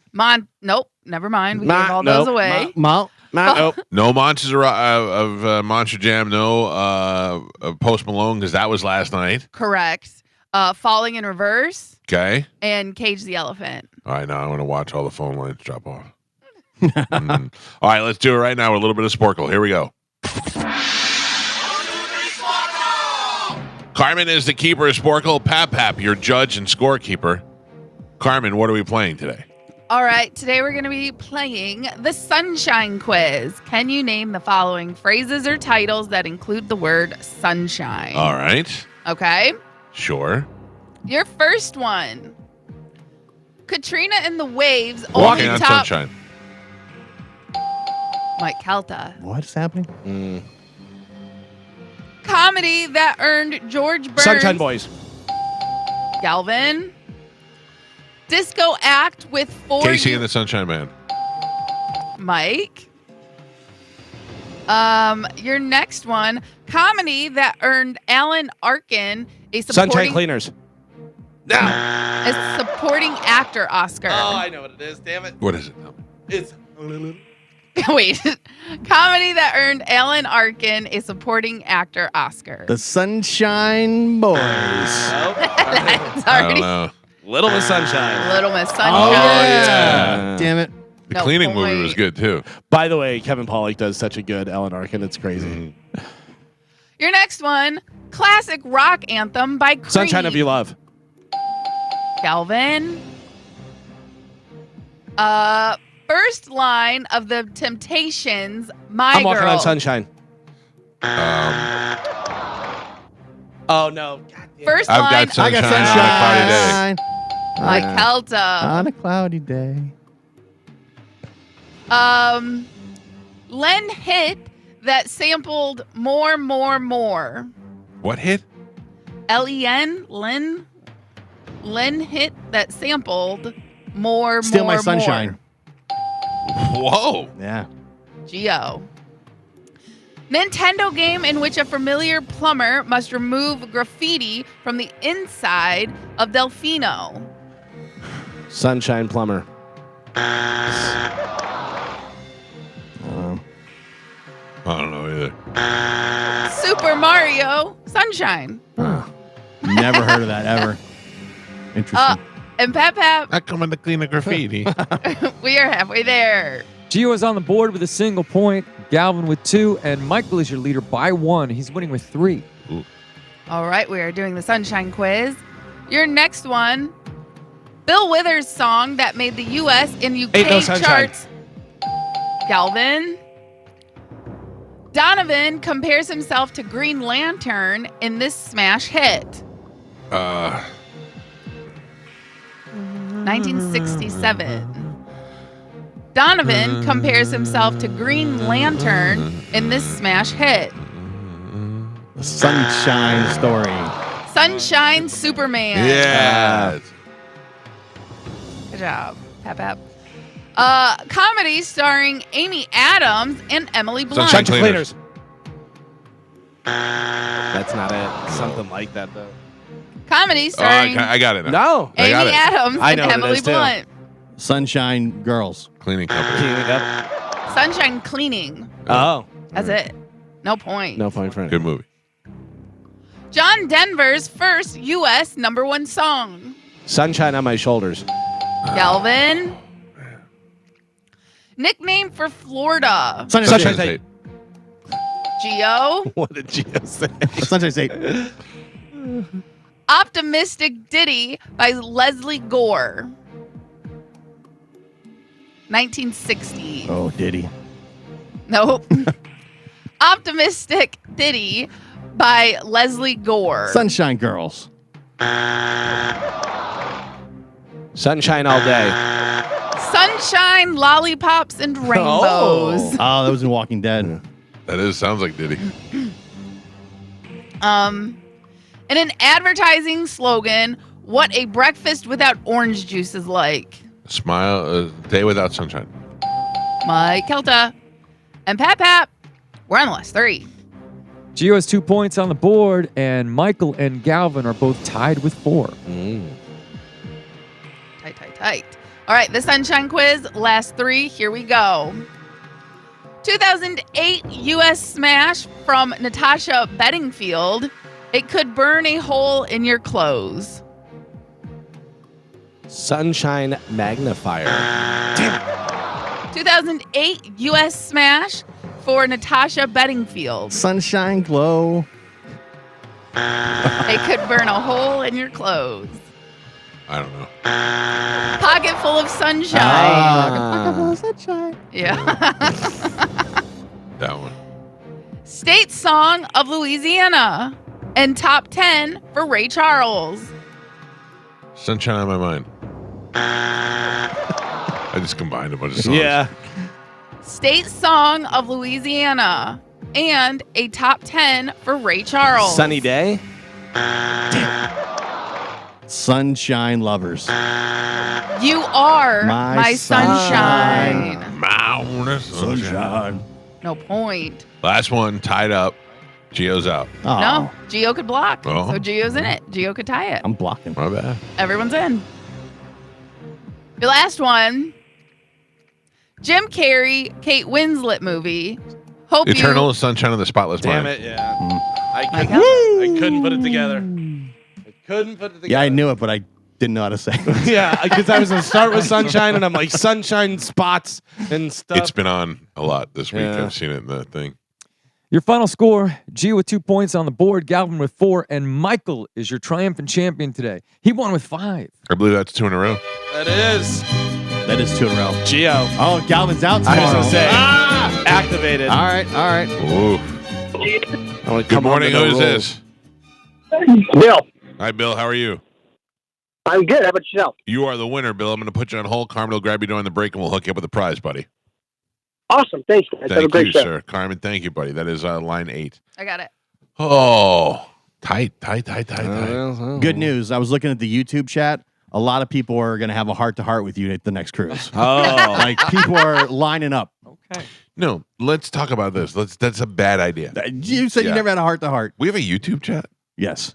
Nope, never mind. We gave all those away. Mal. Nope. No Monsters of Monster Jam. No Post Malone because that was last night. Correct. Falling in Reverse Okay. and Cage the Elephant. All right. Now I want to watch all the phone lines drop off. All right. Let's do it right now with a little bit of Sporkle. Here we go. Carmen is the keeper of Sporkle. Pap, your judge and scorekeeper. Carmen, what are we playing today? All right, today we're going to be playing the Sunshine Quiz. Can you name the following phrases or titles that include the word sunshine? All right. Okay. Sure. Your first one. Katrina and the Waves Walking only on top Sunshine. Mike Calta. What's happening? Comedy that earned George Burns Sunshine Boys. Galvin. Disco act with four Casey and the Sunshine Man. Mike. Your next one, comedy that earned Alan Arkin a Sunshine supporting Cleaners. a supporting actor Oscar. Oh, I know what it is. Damn it. What is it? It's Wait. Comedy that earned Alan Arkin a supporting actor Oscar. The Sunshine Boys. That's I don't already know. Little Miss Sunshine. Little Miss Sunshine. Oh, yeah. Damn it. The No cleaning movie point. was good too. By the way, Kevin Pollak does such a good Alan Arkin. It's crazy. Your next one, classic rock anthem by Creed. Sunshine of Your Love. Calvin. First line of the Temptations, My I'm walking Girl. on sunshine. Oh no. God damn. First I've line, got sunshine, I got on a cloudy day. sunshine Mike Calta. on a cloudy day. Len hit that sampled More, More, More. What hit? Len? Len hit that sampled More, Steal More, My Sunshine. Whoa. Yeah. More. Geo. Nintendo game in which a familiar plumber must remove graffiti from the inside of Delfino. Sunshine Plumber. I don't know either. Super Mario Sunshine. Never heard of that ever. Interesting. And Pap Pap, Not coming to clean the graffiti. we are halfway there. Gio is on the board with a single point, Galvin with 2, and Michael is your leader by 1. He's winning with 3. All right, we are doing the Sunshine Quiz. Your next one, Bill Withers' song that made the U.S. and Ain't No UK Sunshine. charts. Galvin. Donovan compares himself to Green Lantern in this smash hit. 1967. Donovan compares himself to Green Lantern in this smash hit. The Sunshine Story. Sunshine Superman. Yeah. Good job. Pap Pap. Comedy starring Amy Adams and Emily Blunt. Sunshine Sunshine Cleaners. Cleaners. That's not it. Something like that though. Comedy Oh, starring I got it now. No. I Amy got it. Adams I and know what it Emily is, too. Blunt. Sunshine Girls. Cleaning company. Cleaning up. Sunshine Cleaning. Oh. That's it. No point. No point for it. Good movie. John Denver's first U.S. #1 song. Sunshine on My Shoulders. Galvin. Nickname for Florida. Sunshine Sunshine State. State. Geo. What did Gio say? Sunshine State. Optimistic Ditty by Leslie Gore. 1960. Oh, Diddy. Nope. Optimistic Ditty by Leslie Gore. Sunshine Girls. Sunshine All Day. Sunshine, Lollipops, and Rainbows. Oh, that was in Walking Dead. That sounds like Diddy. In an advertising slogan, what a breakfast without orange juice is like. Smile, day without sunshine. Mike Calta and Pap Pap. We're on the last 3. Gio has 2 points on the board, and Michael and Galvin are both tied with 4. Tight. All right, the Sunshine Quiz, last 3. Here we go. 2008 U.S. smash from Natasha Bedingfield. It could burn a hole in your clothes. Sunshine Magnifier. 2008 U.S. smash for Natasha Bedingfield. Sunshine Glow. It could burn a hole in your clothes. I don't know. Pocket full of sunshine. Sunshine. Yeah. That one. State song of Louisiana. And top 10 for Ray Charles. Sunshine on my mind. I just combined a bunch of songs. Yeah. State song of Louisiana. And a top 10 for Ray Charles. Sunny Day. Sunshine Lovers. You are My my sunshine. Sunshine. No point. Last one, tied up. Gio's out. Oh, No, Gio could block. Oh. So Gio's in it. Gio could tie it. I'm blocking. My bad. Everyone's in. Your last one. Jim Carrey, Kate Winslet movie. Hope Eternal Sunshine of the Spotless Damn Mind. it, yeah. Mike I couldn't put it together. I couldn't put it together. Yeah, I knew it, but I didn't know how to say it. Yeah, because I was going to start with Sunshine, and I'm like, Sunshine spots and stuff. It's been on a lot this week. Yeah. I've seen it in the thing. Your final score, Gio with 2 points on the board, Galvin with 4, and Michael is your triumphant champion today. He won with 5. I believe that's 2 in a row. That is. That is 2 in a row. Gio. Oh, Galvin's out tomorrow. I was going to say, activated. All right, all right. Ooh. Good morning. Who is this? Bill, Hi, Bill. How are you? I'm good. How about yourself? You are the winner, Bill. I'm going to put you on hold. Carmen will grab you during the break, and we'll hook you up with a prize, buddy. Awesome. Thanks, guys. Have a Thank great you, show. sir. Carmen, thank you, buddy. That is line 8. I got it. Oh, tight. Good news. I was looking at the YouTube chat. A lot of people are going to have a heart-to-heart with you at the next cruise. Oh. Like, people are lining up. Okay. No, let's talk about this. That's a bad idea. You said Yeah. you never had a heart-to-heart. We have a YouTube chat. Yes.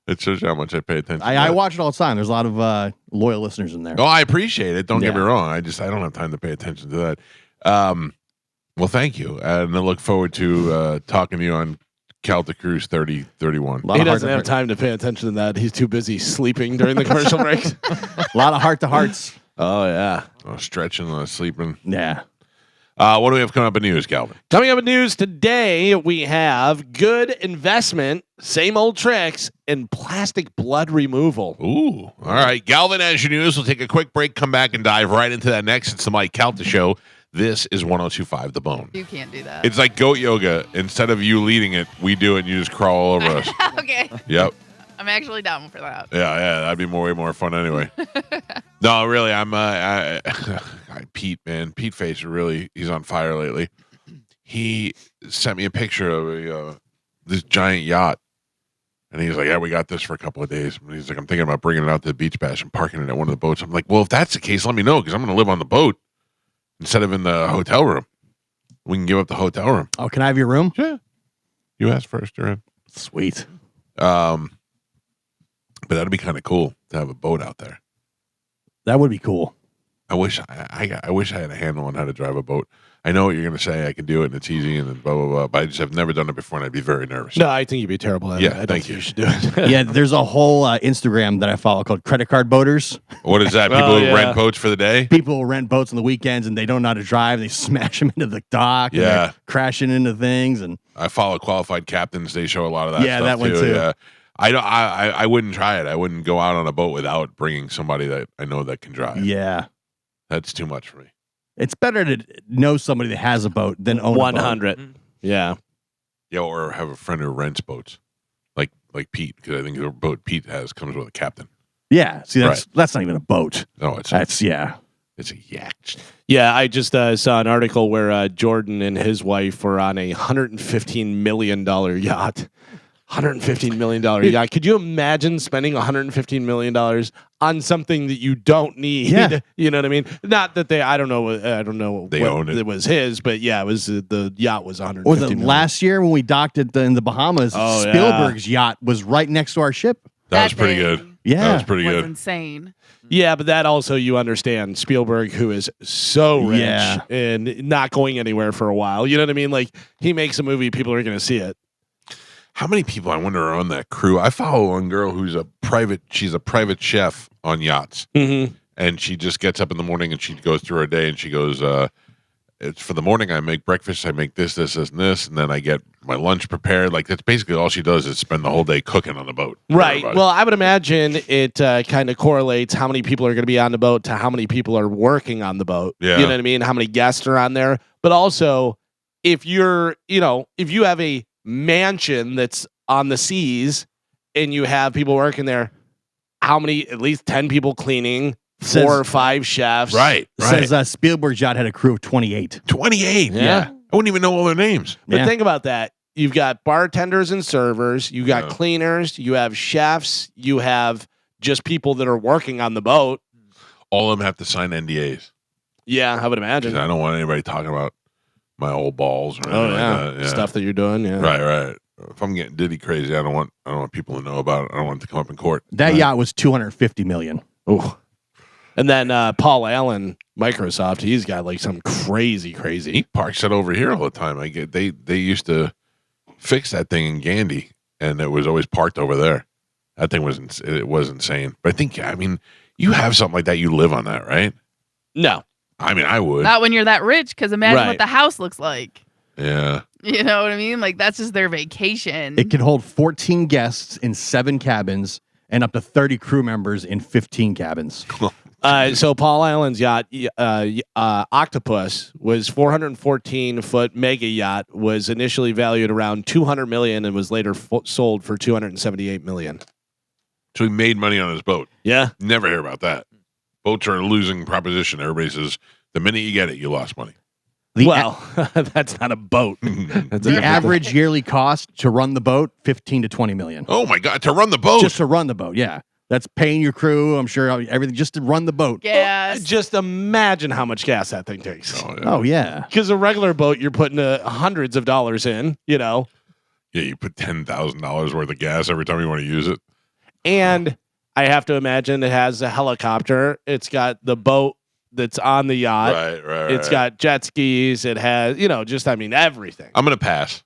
It shows you how much I pay attention. to I that. watch it all the time. There's a lot of loyal listeners in there. Oh, I appreciate it. Don't get me Yeah. wrong. I don't have time to pay attention to that. Well, thank you, and I look forward to talking to you on Calta Cruise 3031. A lot He of doesn't have heart-to-heart. time to pay attention to that. He's too busy sleeping during the commercial break. A lot of heart-to-hearts. Oh, yeah. Stretching, sleeping. Yeah. What do we have coming up in news, Calvin? Coming up in news today, we have good investment, same old tricks, and plastic blood removal. Ooh. All right. Galvin, as your news, we'll take a quick break, come back, and dive right into that next. It's the Mike Calta Show. This is 102.5 The Bone. You can't do that. It's like goat yoga. Instead of you leading it, we do it, and you just crawl all over us. Okay. Yep. I'm actually down for that. Yeah, that'd be way more fun anyway. No, really, I'm Pete, man. Pete Face, really, he's on fire lately. He sent me a picture of this giant yacht, and he's like, "Yeah, we got this for a couple of days." And he's like, "I'm thinking about bringing it out to the beach bash and parking it at one of the boats." I'm like, "Well, if that's the case, let me know because I'm going to live on the boat instead of in the hotel room. We can give up the hotel room." Oh, can I have your room? Yeah, you asked first, you're in. Sweet. But that'd be kind of cool to have a boat out there. That would be cool. I wish I wish I had a handle on how to drive a boat. I know what you're going to say. I can do it and it's easy and then blah, blah, blah. But I just have never done it before and I'd be very nervous. No, I think you'd be terrible at it. Yeah, I don't thank think you. you should do it. Yeah, there's a whole Instagram that I follow called Credit Card Boaters. What is that? People Oh, who yeah. rent boats for the day? People will rent boats on the weekends and they don't know how to drive. They smash them into the dock. And Yeah. they're crashing into things. And I follow Qualified Captains. They show a lot of that Yeah, stuff that one too. Yeah. I wouldn't try it. I wouldn't go out on a boat without bringing somebody that I know that can drive. yeah, That's too much for me. it's better to know somebody that has a boat than own a boat. 100. Yeah. Yeah, or have a friend who rents boats, like Pete, because I think the boat Pete has comes with a captain. Yeah, see, that's not even a boat. No, it's That's, it's a yacht. Yeah, I just saw an article where Jordan and his wife were on a $115 million yacht. $115 million yacht. Could you imagine spending $115 million on something that you don't need? Yeah. You know what I mean? Not that I don't know. They what own it. It was his, but yeah, it was the yacht was $150 Was it million. last year when we docked in the Bahamas? Oh, yeah. Spielberg's yacht was right next to our ship. That was pretty thing good. Yeah. That was pretty was good. insane. Yeah, but that also you understand Spielberg, who is so rich Yeah. and not going anywhere for a while. You know what I mean? Like he makes a movie, people are going to see it. How many people I wonder are on that crew? I follow one girl who's she's a private chef on yachts. Mm-hmm. And she just gets up in the morning and she goes through her day and she goes, it's for the morning. I make breakfast. I make this, and this. And then I get my lunch prepared. Like that's basically all she does is spend the whole day cooking on the boat. for Right. everybody. Well, I would imagine it kind of correlates how many people are going to be on the boat to how many people are working on the boat. Yeah. You know what I mean? How many guests are on there. But also, if you have a mansion that's on the seas and you have people working there, how many, at least 10 people cleaning, Says- 4 or 5 chefs. right. Says Spielberg's yacht had a crew of 28. 28. Yeah. I wouldn't even know all their names. But Yeah. think about that. You've got bartenders and servers, you got Yeah. cleaners, you have chefs, you have just people that are working on the boat. All of them have to sign NDAs. Yeah, I would 'Cause imagine. I don't want anybody talking about my old balls or anything Oh yeah. like that. Yeah. Stuff that you're doing. Yeah. Right. If I'm getting Diddy crazy, I don't want people to know about it. I don't want it to come up in court. That yacht was $250 million. Ooh. And then Paul Allen Microsoft, he's got like some crazy. He parks it over here all the time. They used to fix that thing in Gandy, and it was always parked over there. That thing was insane. But I mean, you have something like that, you live on that, right? No. I mean, I would. Not when you're that rich, because imagine Right. what the house looks like. Yeah. You know what I mean? Like, that's just their vacation. It can hold 14 guests in 7 cabins and up to 30 crew members in 15 cabins. So Paul Allen's yacht, Octopus, was 414-foot mega yacht, was initially valued around $200 million and was later sold for $278 million. So he made money on his boat. Yeah. Never hear about that. Boats are a losing proposition. Everybody says the minute you get it, you lost money. That's not a boat. That's The average yearly cost to run the boat, 15 to 20 million. Oh my God, to run the boat. Just to run the boat, yeah. That's paying your crew, I'm sure, everything, just to run the boat. Gas. Just imagine how much gas that thing takes. Oh, yeah. Because a regular boat, you're putting hundreds of dollars in, Yeah, you put $10,000 worth of gas every time you want to use it. And I have to imagine it has a helicopter. It's got the boat that's on the yacht. Right. It's got jet skis. It has, everything. I'm going to pass.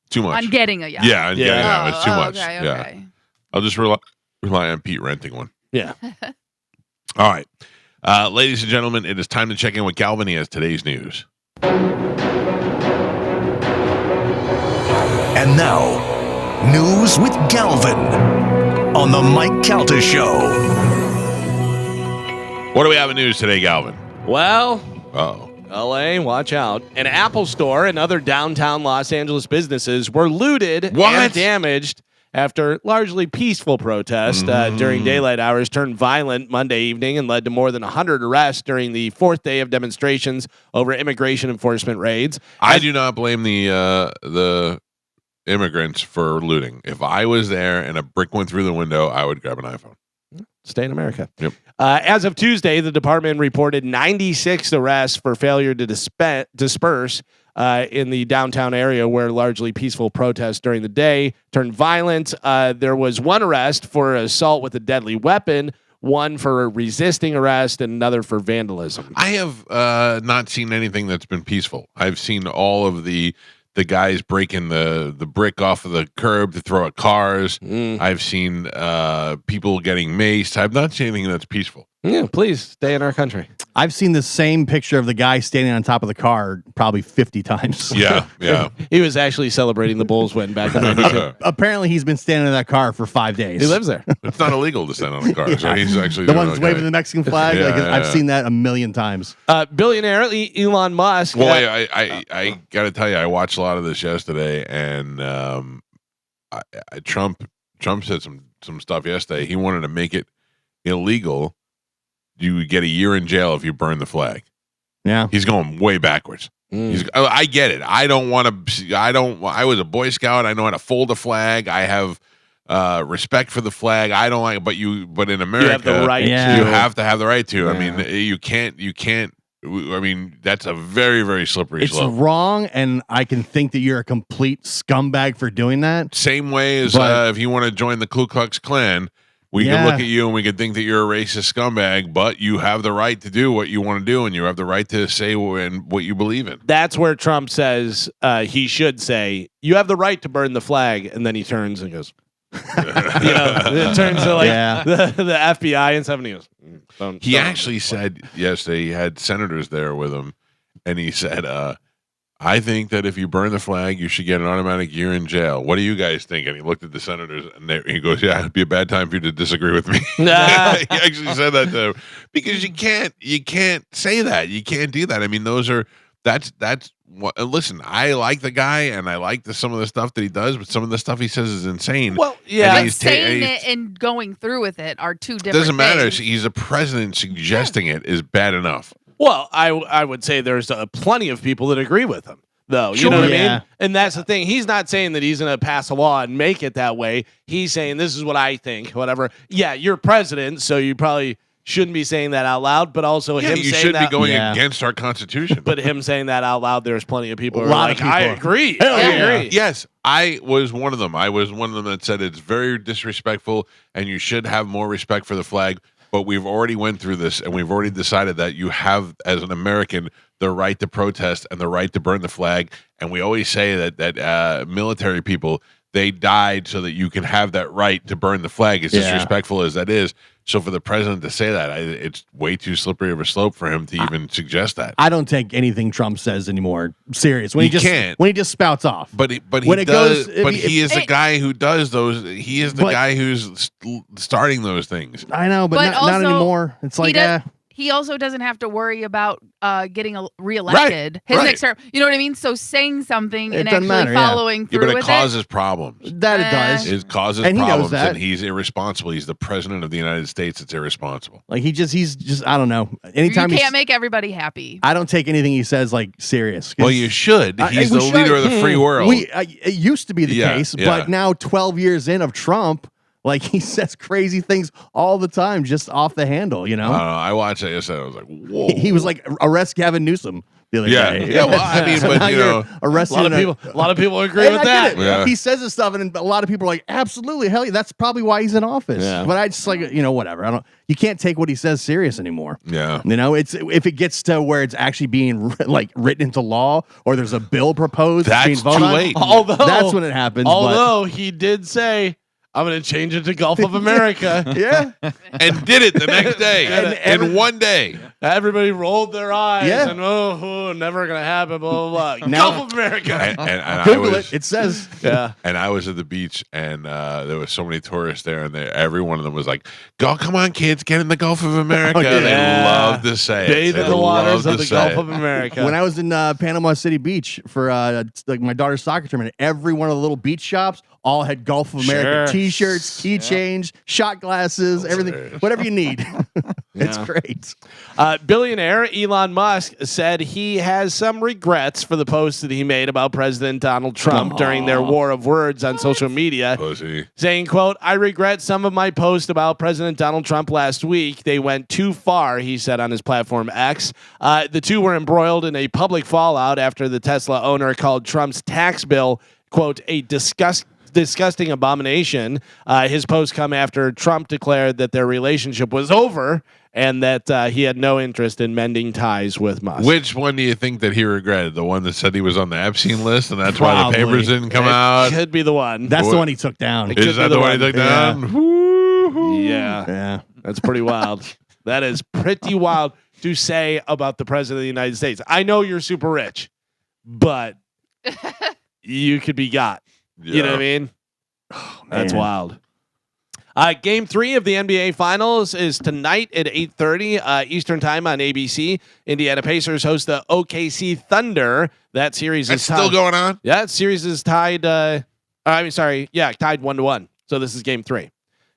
Too much. On getting a yacht. Yeah, on getting it. It's too much. Okay. Yeah. I'll just rely on Pete renting one. Yeah. All right. Ladies and gentlemen, it is time to check in with Galvin. He has today's news. And now, news with Galvin on the Mike Calta Show. What do we have in news today, Galvin? Well, Uh-oh. LA, watch out. An Apple store and other downtown Los Angeles businesses were looted and damaged after largely peaceful protests during daylight hours turned violent Monday evening and led to more than 100 arrests during the 4th day of demonstrations over immigration enforcement raids. I do not blame the immigrants for looting. If I was there and a brick went through the window, I would grab an iPhone. Stay in America. Yep. As of Tuesday, the department reported 96 arrests for failure to disperse in the downtown area where largely peaceful protests during the day turned violent. There was one arrest for assault with a deadly weapon, one for resisting arrest, and another for vandalism. I have not seen anything that's been peaceful. I've seen all of the guys breaking the brick off of the curb to throw at cars. I've seen people getting maced. I've not seen anything that's peaceful. Yeah, please stay in our country. I've seen the same picture of the guy standing on top of the car probably 50 times. Yeah. He was actually celebrating the Bulls win back in 92. Apparently, he's been standing in that car for 5 days. He lives there. It's not illegal to stand on a car, so he's actually The doing one's okay. waving the Mexican flag. I've seen that a million times. Billionaire Elon Musk. Well, I got to tell you, I watched a lot of this yesterday, and Trump said some stuff yesterday. He wanted to make it illegal. You would get a year in jail if you burn the flag. Yeah, he's going way backwards. I get it. I was a Boy Scout. I know how to fold a flag. I have respect for the flag. I don't like, but in America, you have the right. You have to have the right to. I mean, you can't. I mean, that's a very, very slippery slope. It's wrong, and I can think that you're a complete scumbag for doing that. Same way as if you want to join the Ku Klux Klan, we can look at you and we can think that you're a racist scumbag, but you have the right to do what you want to do, and you have the right to say what you believe in. That's where Trump says he should say, "You have the right to burn the flag," and then he turns and goes, it turns to like the FBI and stuff, and he goes. He actually said yesterday, he had senators there with him, and he said, I think that if you burn the flag, you should get an automatic year in jail. What do you guys think? And he looked at the senators, and he goes, yeah, it'd be a bad time for you to disagree with me. He actually said that to him. Because you can't say that. You can't do that. I mean, that's what, listen, I like the guy, and I like some of the stuff that he does, but some of the stuff he says is insane. Well, but saying it and going through with it are two different doesn't matter. things. He's a president. Suggesting it is bad enough. Well, I would say there's plenty of people that agree with him, though. You know what I mean? And that's the thing. He's not saying that he's going to pass a law and make it that way. He's saying this is what I think, whatever. Yeah, you're president, so you probably shouldn't be saying that out loud, but also him you saying should that, be going against our Constitution. But him saying that out loud, there's plenty of people who are like, I agree. I agree. Yes, I was one of them. I was one of them that said it's very disrespectful, and you should have more respect for the flag. but we've already went through this, and we've already decided that you have, as an American, the right to protest and the right to burn the flag. And we always say that military people, they died so that you can have that right to burn the flag, as disrespectful as that is. So for the president to say that, it's way too slippery of a slope for him to even suggest that. I don't take anything Trump says anymore serious. When he just spouts off. But he is the guy who does those. He is the guy who's starting those things. I know, but not anymore. It's like he also doesn't have to worry about getting reelected. His next term. You know what I mean? So saying something and actually following through but with it causes problems. That it does. It causes and problems, he knows that. And he's irresponsible. He's the president of the United States. It's irresponsible. Like he's just I don't know. Anytime you can't make everybody happy. I don't take anything he says like serious. Well, you should. He's the leader of the free world. It used to be the case, but now 12 years in of Trump. Like he says crazy things all the time, just off the handle, you know. I watched it yesterday. I was like, "Whoa!" He was like, "Arrest Gavin Newsom." The other day. Yeah. Well, I mean, so but you know, arresting a lot of people agree with that. Yeah. He says this stuff, and a lot of people are like, "Absolutely, hell, yeah, that's probably why he's in office." Yeah. But I just like, whatever. You can't take what he says serious anymore. Yeah. You know, it's if it gets to where it's actually being like written into law, or there's a bill proposed, that's too late. Although that's when it happens. Although he did say, I'm going to change it to Gulf of America. Yeah. And did it the next day. In one day. Everybody rolled their eyes Yeah. and never going to happen, blah, blah, blah. Now- Gulf of America. And Google it. It says. Yeah. And I was at the beach, and there was so many tourists there, and every one of them was like, "Go, come on, kids, get in the Gulf of America." yeah. They love to say Bathe it. in the waters of the Gulf it. of America. When I was in Panama City Beach for like my daughter's soccer tournament, every one of the little beach shops all had Gulf of America Sure. T-shirts, keychains, shot glasses, everything, whatever you need. It's great. Billionaire Elon Musk said he has some regrets for the post that he made about President Donald Trump during their war of words on social media. Pussy. Saying, quote, "I regret some of my posts about President Donald Trump last week. They went too far," he said on his platform X. The two were embroiled in a public fallout after the Tesla owner called Trump's tax bill, quote, "a disgusting abomination." His posts come after Trump declared that their relationship was over and that he had no interest in mending ties with Musk. Which one do you think that he regretted? The one that said he was on the Epstein list, and that's why the Probably. papers didn't come out? Could be the one. That's the one he took down. Is that the one he took down? Woo-hoo. Yeah. That's pretty wild. That is pretty wild to say about the president of the United States. I know you're super rich, but you could be got. You know what I mean? That's man. wild. Game 3 of the NBA Finals is tonight at 8:30 Eastern Time on ABC. Indiana Pacers host the OKC Thunder. That series It's is still going on? Yeah, that series is tied. Tied 1-1. So this is Game 3.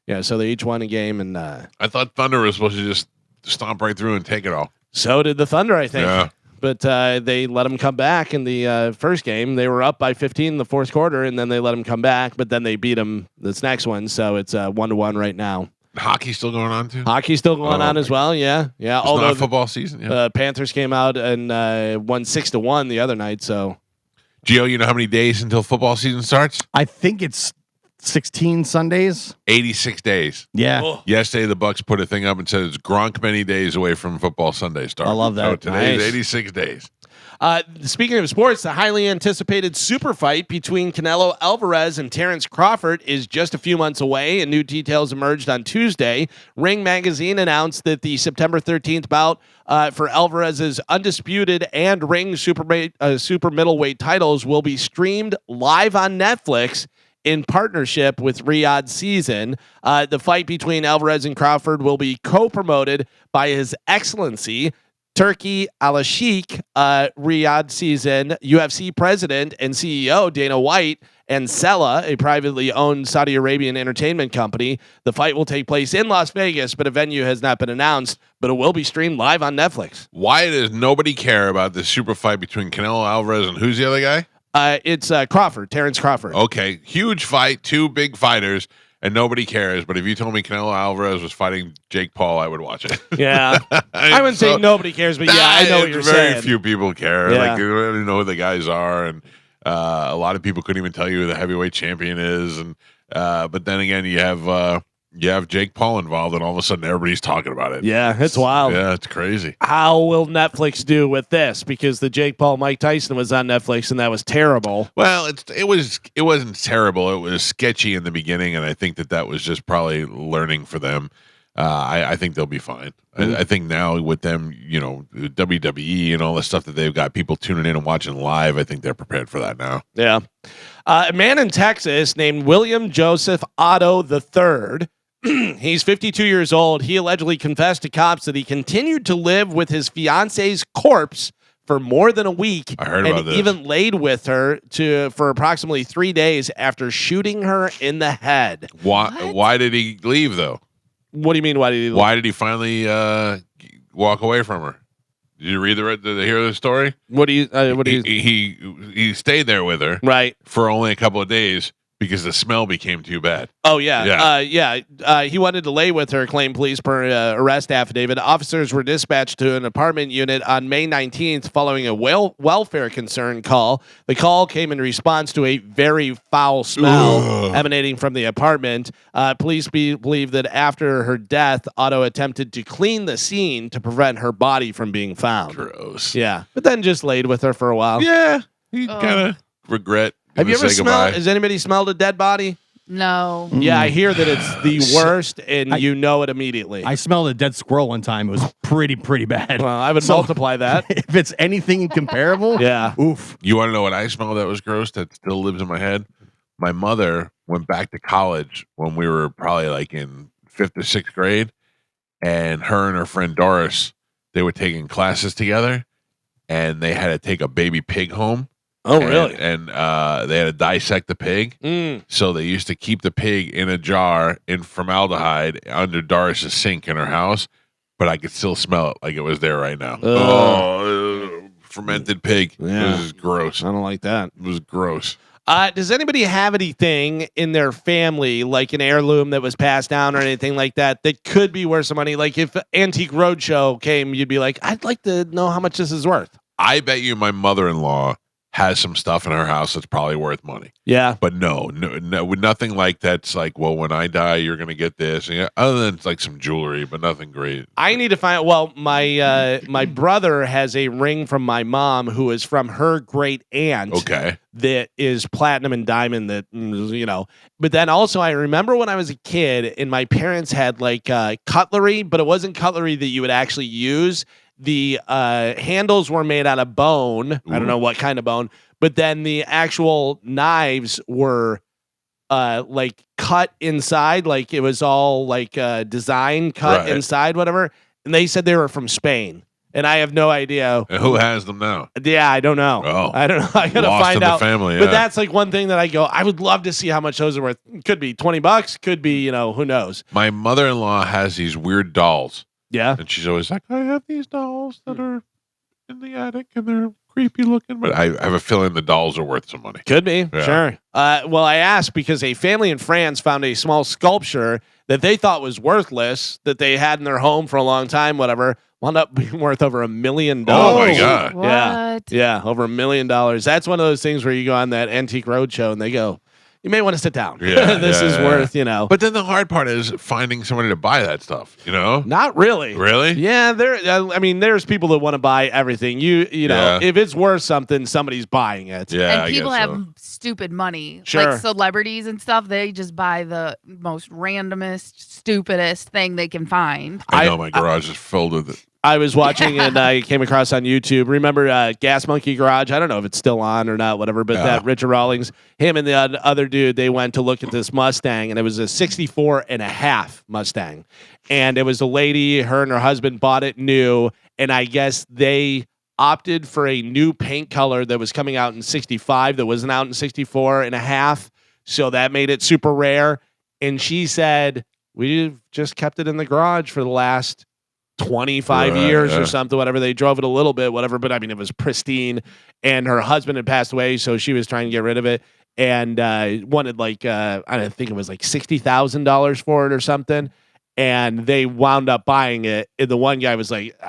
Yeah, so they each won a game, and I thought Thunder was supposed to just stomp right through and take it all. so did the Thunder, I think. Yeah. But they let them come back in the first game. They were up by 15 in the fourth quarter, and then they let them come back. But then they beat them this next one, so it's 1-1 right now. Hockey's still going on, too? Hockey's still going on as well, yeah. It's Although not football season. Yeah. Panthers came out and won 6-1 the other night. So Gio, you know how many days until football season starts? I think it's 16 Sundays. 86 days. Yeah. Oh. Yesterday, the Bucks put a thing up and said it's Gronk many days away from football Sunday start. I love that. So today's Nice. 86 days. Speaking of sports, the highly anticipated super fight between Canelo Alvarez and Terrence Crawford is just a few months away, and new details emerged on Tuesday. Ring Magazine announced that the September 13th bout for Alvarez's undisputed and Ring super middleweight titles will be streamed live on Netflix in partnership with Riyadh Season. The fight between Alvarez and Crawford will be co-promoted by His Excellency Turki Al-Sheikh, Riyadh Season, UFC president and CEO Dana White, and Sella, a privately owned Saudi Arabian entertainment company. The fight will take place in Las Vegas, but a venue has not been announced, but it will be streamed live on Netflix. Why does nobody care about this super fight between Canelo Alvarez and who's the other guy? It's Crawford, Terrence Crawford. Okay, huge fight, two big fighters, and nobody cares. But if you told me Canelo Alvarez was fighting Jake Paul, I would watch it. Yeah. I wouldn't say nobody cares, but yeah, I know what you're very saying. few people care. Yeah. Like, they don't even know who the guys are, and a lot of people couldn't even tell you who the heavyweight champion is. And but then again, you have You have Jake Paul involved, and all of a sudden everybody's talking about it. Yeah, it's wild. Yeah, it's crazy. How will Netflix do with this? Because the Jake Paul Mike Tyson was on Netflix, and that was terrible. Well, it wasn't terrible. It was sketchy in the beginning, and I think that was just probably learning for them. I think they'll be fine. I think now with them, WWE and all the stuff that they've got, people tuning in and watching live, I think they're prepared for that now. Yeah. A man in Texas named William Joseph Otto III. He's 52 years old. He allegedly confessed to cops that he continued to live with his fiance's corpse for more than a week. I heard about and this. even laid with her for approximately 3 days after shooting her in the head. Why did he leave though? What do you mean? Why did he leave? Why did he finally walk away from her? Did you hear the story? What do you? He stayed there with her Right. for only a couple of days because the smell became too bad. Oh, yeah. He wanted to lay with her, claimed police per arrest affidavit. Officers were dispatched to an apartment unit on May 19th following a welfare concern call. The call came in response to a very foul smell emanating from the apartment. Police believe that after her death, Otto attempted to clean the scene to prevent her body from being found. Gross. Yeah. But then just laid with her for a while. Yeah. He kind of regret. Have you ever say smelled? goodbye. Has anybody smelled a dead body? No. Yeah, I hear that it's the worst, and you know it immediately. I smelled a dead squirrel one time. It was pretty bad. Well, I would multiply that. If it's anything comparable, Yeah. oof. You want to know what I smelled that was gross that still lives in my head? My mother went back to college when we were probably like in 5th or 6th grade, and her friend Doris, they were taking classes together, and they had to take a baby pig home. Oh, really? And they had to dissect the pig. So they used to keep the pig in a jar in formaldehyde under Doris's sink in her house, but I could still smell it like it was there right now. Fermented pig. Yeah. This is gross. I don't like that. It was gross. Does anybody have anything in their family, like an heirloom that was passed down or anything like that could be worth some money? Like if Antique Roadshow came, you'd be like, I'd like to know how much this is worth. I bet you my mother-in-law has some stuff in her house that's probably worth money. Yeah. But no, nothing like that's like, well, when I die, you're going to get this. And other than like some jewelry, but nothing great. I need to find. Well, my brother has a ring from my mom who is from her great aunt. Okay. That is platinum and diamond. But then also I remember when I was a kid and my parents had like cutlery, but it wasn't cutlery that you would actually use. The handles were made out of bone. Ooh. I don't know what kind of bone, but then the actual knives were like cut inside, like it was all like design cut inside, whatever. And they said they were from Spain, and I have no idea. And who has them now? Yeah, I don't know. Oh, I don't know. I gotta lost find in the out. family, But yeah. that's like one thing that I go, I would love to see how much those are worth. Could be $20. Could be, who knows? My mother-in-law has these weird dolls. Yeah. And she's always like, I have these dolls that are in the attic and they're creepy looking. But I have a feeling the dolls are worth some money. Could be. Yeah. Sure. Well, I asked because a family in France found a small sculpture that they thought was worthless, that they had in their home for a long time, whatever, wound up being worth over $1 million. Oh, my God. What? Yeah, over $1 million. That's one of those things where you go on that Antique Roadshow and they go, you may want to sit down. Yeah, this is worth, But then the hard part is finding somebody to buy that stuff, Not really. Really? Yeah, there's people that want to buy everything. You know, if it's worth something, somebody's buying it. Yeah, And people I guess have stupid money. Sure. Like celebrities and stuff, they just buy the most randomest, stupidest thing they can find. I know my garage is filled with it. I was watching and I came across on YouTube. Remember Gas Monkey Garage? I don't know if it's still on or not, whatever. But that Richard Rawlings, him and the other dude, they went to look at this Mustang, and it was a 64 and a half Mustang. And it was a lady, her and her husband bought it new, and I guess they opted for a new paint color that was coming out in 65 that wasn't out in 64 and a half. So that made it super rare. And she said, we've just kept it in the garage for the last 25 years or something, whatever. They drove it a little bit, whatever, but I mean, it was pristine, and her husband had passed away, so she was trying to get rid of it, and wanted like, I think it was like $60,000 for it or something, and they wound up buying it. And the one guy was like,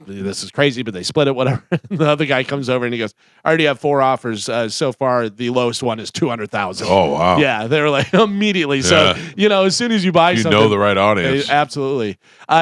this is crazy, but they split it, whatever. The other guy comes over and he goes, I already have 4 offers so far. The lowest one is 200,000. Oh, wow. Yeah, they were like immediately. Yeah. So, as soon as you buy You something, know the right audience. absolutely.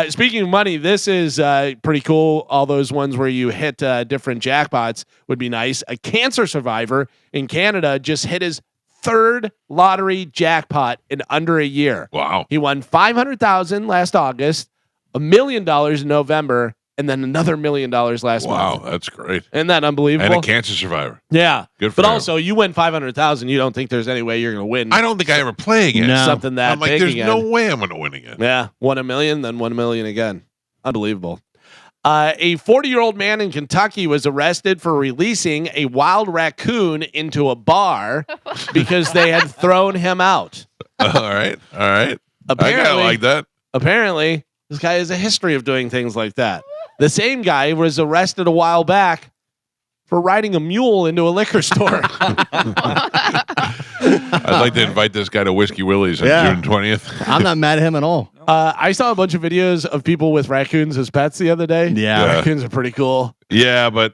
Speaking of money, this is pretty cool. All those ones where you hit different jackpots would be nice. A cancer survivor in Canada just hit his 3rd lottery jackpot in under a year. Wow. He won $500,000 last August, $1 million in November, and then another $1 million last month. Wow, that's great. Isn't that unbelievable? And a cancer survivor. Yeah. Good for But him. also, you win $500,000, you don't think there's any way you're going to win. I don't think I ever play again. No. Something that I'm like, big there's again. no way I'm going to win again. Yeah, won $1 million, then $1 million again. Unbelievable. A 40-year-old man in Kentucky was arrested for releasing a wild raccoon into a bar because they had thrown him out. All right. I Apparently, kind of like that. Apparently, this guy has a history of doing things like that. The same guy was arrested a while back for riding a mule into a liquor store. I'd like to invite this guy to Whiskey Willie's on Yeah. June 20th. I'm not mad at him at all. I saw a bunch of videos of people with raccoons as pets the other day. Yeah. Raccoons are pretty cool. Yeah, but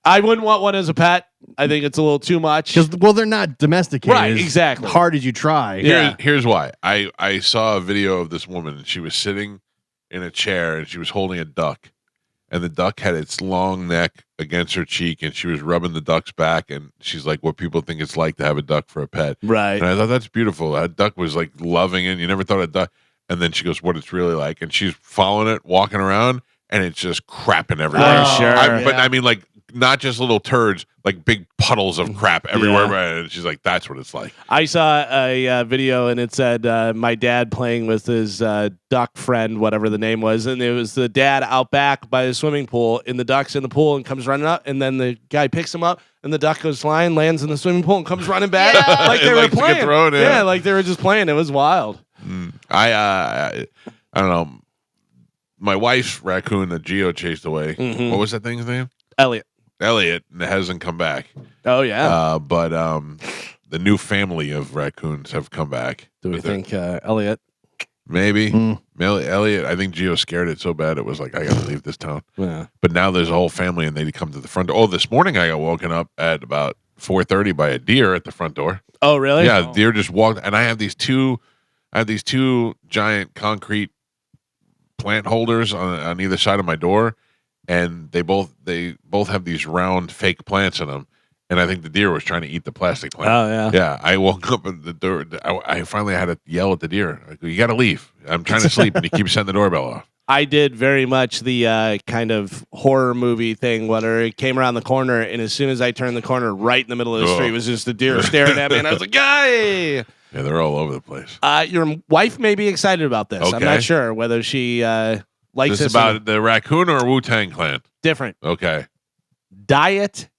I wouldn't want one as a pet. I think it's a little too much. Because they're not domesticated. Right, as exactly. Hard as you try. Yeah. here's why. I saw a video of this woman, and she was sitting in a chair, and she was holding a duck. And the duck had its long neck against her cheek, and she was rubbing the duck's back. And she's like, what people think it's like to have a duck for a pet. Right. And I thought, that's beautiful. That duck was like loving it. You never thought a duck. And then she goes, what it's really like. And she's following it, walking around, and it's just crapping everywhere. Oh, sure. But I mean, like, not just little turds, like big puddles of crap everywhere. And she's like, that's what it's like. I saw a video and it said my dad playing with his duck friend, whatever the name was, and it was the dad out back by the swimming pool, and the duck's in the pool and comes running up, and then the guy picks him up, and the duck goes flying, lands in the swimming pool, and comes running back Yeah. like they It were likes to get playing. thrown, yeah. Yeah, like they were just playing. It was wild. I don't know. My wife's raccoon that Geo chased away. Mhm. What was that thing's name? Elliot. Elliot hasn't come back. Oh yeah. But the new family of raccoons have come back. Do we with it. think Elliot? Maybe. Mm. Elliot, I think Geo scared it so bad it was like, I got to leave this town. Yeah. But now there's a whole family and they come to the front door. Oh, this morning I got woken up at about 4:30 by a deer at the front door. Oh really? Yeah, the deer just walked, and I have these two giant concrete plant holders on either side of my door, and they both have these round fake plants in them. And I think the deer was trying to eat the plastic plant. Oh yeah. Yeah, I woke up at the door. I finally had to yell at the deer. I go, you got to leave. I'm trying to sleep, and he keeps setting the doorbell off. I did very much the kind of horror movie thing where it came around the corner, and as soon as I turned the corner, right in the middle of the Oh. street was just a deer staring at me, and I was like, "Yay!" Yeah, they're all over the place. Your wife may be excited about this. I'm Okay. not sure whether she likes Is this this about the raccoon or Wu-Tang Clan? different. Okay. Diet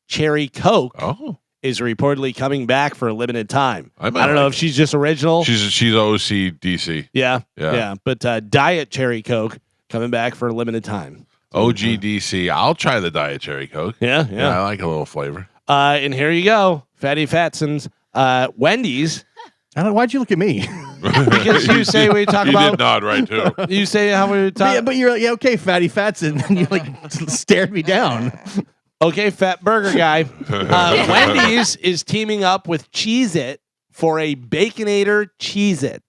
Cherry Coke Oh, is reportedly coming back for a limited time. I I might don't know like if she's just original. she's OCDC. yeah, Yeah. but Diet Cherry Coke coming back for a limited time. OGDC. I'll try the Diet Cherry Coke. Yeah, Yeah, I like a little flavor. And here you go, Fatty Fatsons. Wendy's. I don't, why'd you look at me? Because you say we talk You about. did nod right too. You say how we But, talk. but you're like, yeah, okay, fatty fats, and you like stared me down. Okay, fat burger guy. Wendy's is teaming up with Cheez-It for a Baconator Cheez-It.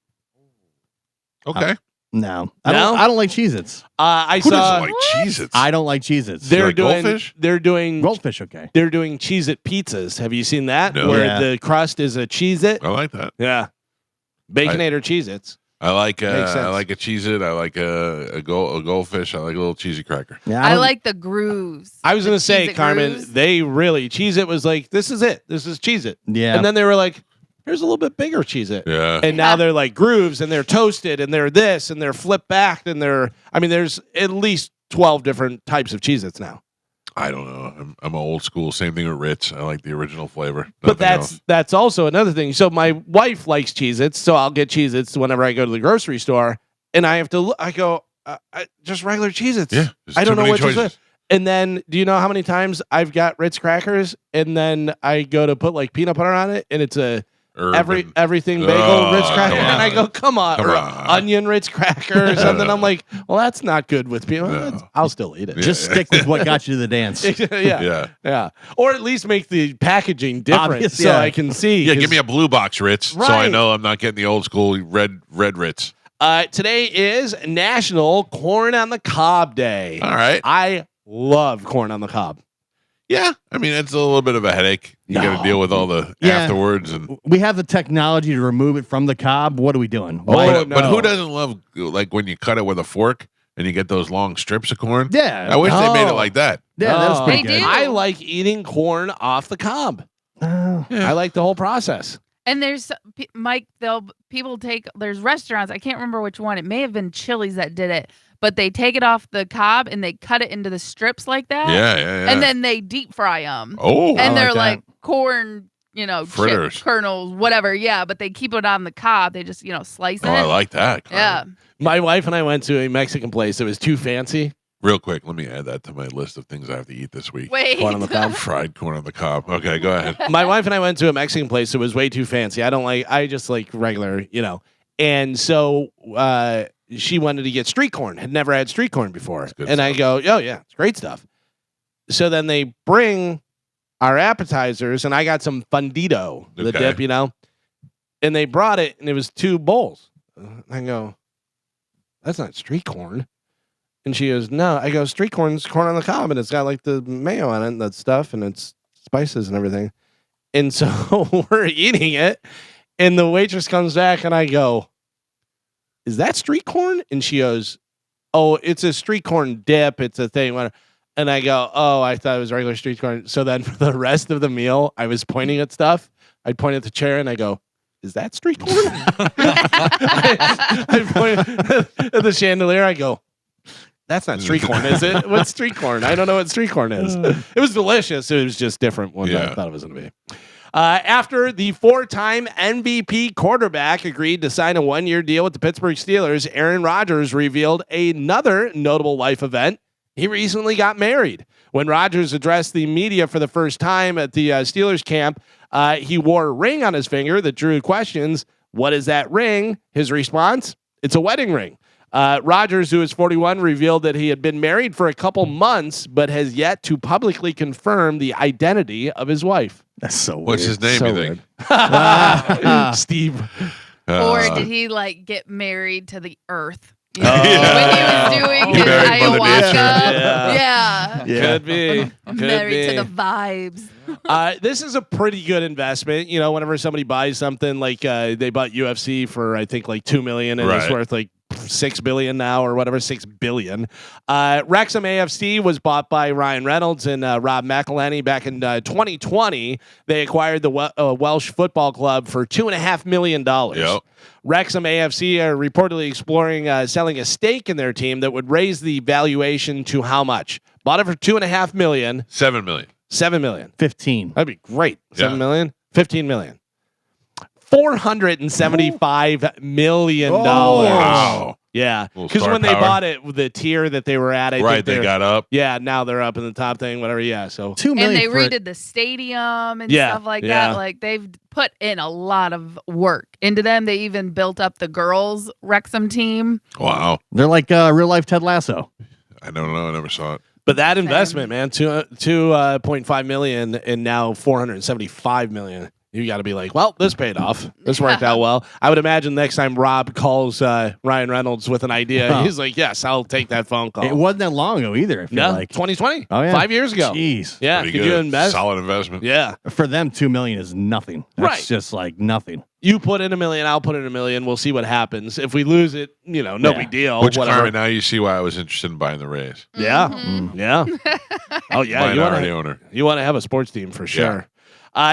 Okay. No, No? I don't like Cheez-Its. I Who saw doesn't like Cheez-Its? I don't like Cheez-Its. they're like doing. goldfish? They're doing. Goldfish, okay. They're doing Cheez-It pizzas. Have you seen that? No. Where Yeah. the crust is a Cheez-It. I like that. Yeah, Baconator Cheez-Its. I like Makes sense. I like a Cheez-It. I like a goldfish. I like a little cheesy cracker. Yeah, I don't- like the grooves. I was The gonna say, Cheez-It Carmen, grooves. they really Cheez-It was like, this is it. This is Cheez-It. Yeah, And then they were like, here's a little bit bigger Cheez-It. Yeah. And now they're like grooves, and they're toasted, and they're this, and they're flip backed, and they're. I mean, there's at least 12 different types of Cheez-Its now. I don't know. I'm old school. Same thing with Ritz. I like the original flavor. But Nothing else. that's also another thing. So my wife likes Cheez-Its, so I'll get Cheez-Its whenever I go to the grocery store, and I have to. I go just regular Cheez-Its. Yeah. there's I too don't know many what to say. choices. And then, do you know how many times I've got Ritz crackers, and then I go to put like peanut butter on it, and it's a Urban. everything bagel Oh, Ritz cracker, come and I on. go, come on, Come or on. onion Ritz cracker or something. I'm like, well, that's not good with people. No. I'll still eat it. Yeah. Just stick with what got you to the dance. yeah, or at least make the packaging different Obvious, so yeah. I can see. Yeah, 'cause, give me a blue box Ritz, so I Right. know I'm not getting the old school red Ritz. Today is National Corn on the Cob Day. All right. I love corn on the cob. Yeah, I mean it's a little bit of a headache. You got No. to deal with all the Yeah. afterwards, and We have the technology to remove it from the cob. What are we doing? Oh, Why? but no. who doesn't love like when you cut it with a fork and you get those long strips of corn? Yeah. I wish they made it Oh. like that. Yeah, that was pretty They good. do. I like eating corn off the cob. I like the whole process. And there's Mike. People take. There's restaurants. I can't remember which one. It may have been Chili's that did it, but they take it off the cob and they cut it into the strips like that. Yeah. And then they deep fry them. oh, And I they're like like corn, Fritters. chip kernels, whatever. Yeah, but they keep it on the cob. They just, slice it. oh, I like that. Yeah. My wife and I went to a Mexican place. It was too fancy. Real quick, let me add that to my list of things I have to eat this week. Wait. Corn on the cob. Fried corn on the cob. Okay, go ahead. My wife and I went to a Mexican place. It was way too fancy. I just like regular, And so she wanted to get street corn. Had never had street corn before. good And I go, oh yeah, it's great stuff. So then they bring our appetizers, and I got some fundido, the Okay. dip, and they brought it, and it was 2 bowls. I go, that's not street corn. And she goes, no. I go, street corn's corn on the cob, and it's got like the mayo on it and that stuff, and it's spices and everything. And so we're eating it, and the waitress comes back, and I go, is that street corn? And she goes, oh, it's a street corn dip. It's a thing. And I go, oh, I thought it was regular street corn. So then for the rest of the meal, I was pointing at stuff. I'd point at the chair, and I go, is that street corn? I point at the chandelier. I go, that's not street corn, is it? What's street corn? I don't know what street corn is. It was delicious. It was just different than I thought it was going to be. After the 4-time MVP quarterback agreed to sign a 1-year deal with the Pittsburgh Steelers, Aaron Rodgers revealed another notable life event. He recently got married. When Rodgers addressed the media for the first time at the Steelers camp, he wore a ring on his finger that drew questions. What is that ring? His response? It's a wedding ring. Rodgers, who is 41, revealed that he had been married for a couple months, but has yet to publicly confirm the identity of his wife. That's so weird. What's his name, So you think? Steve. Or did he get married to the earth? Yeah. When he was doing his married Mother ayahuasca. Nature. Yeah. Could be. Married to the vibes. This is a pretty good investment. Whenever somebody buys something like they bought UFC for I think like $2 million and it's Right. worth like $6 billion now or whatever, $6 billion. Wrexham AFC was bought by Ryan Reynolds and Rob McElhenney back in 2020. They acquired the Welsh Football Club for $2.5 million. Yep. Wrexham AFC are reportedly exploring selling a stake in their team that would raise the valuation to how much? Bought it for $2.5 million. $7 million. $7 million. 15. That'd be great. Yeah. $7 million? $15 million. $475 million. Wow. Yeah. Little Because star when they power. bought it, the tier that they were at, I Right, think they they're- got up. Yeah, now they're up in the top thing, whatever. Yeah. So $2 And million they for redid the stadium and Yeah, stuff like yeah. that. Like they've put in a lot of work into them. They even built up the girls Wrexham team. Wow. They're like real life Ted Lasso. I don't know. I never saw it. but that investment, man, 2.5 million and now 475 million. You got to be like, well, this paid off. This worked out well. I would imagine next time Rob calls Ryan Reynolds with an idea, Huh. he's like, yes, I'll take that phone call. It wasn't that long ago either. I feel Yeah, like 2020. Oh, yeah. 5 years ago. Jeez. Yeah, Pretty could good. you invest? Solid investment. Yeah. For them, $2 million is nothing. That's Right. just like nothing. You put in $1 million, I'll put in $1 million. We'll see what happens. If we lose it, no Yeah. big deal. Which whatever. Carmen, now you see why I was interested in buying the Rays. Yeah. Mhm. Yeah. Oh, yeah. Minority owner. You want to have a sports team for sure.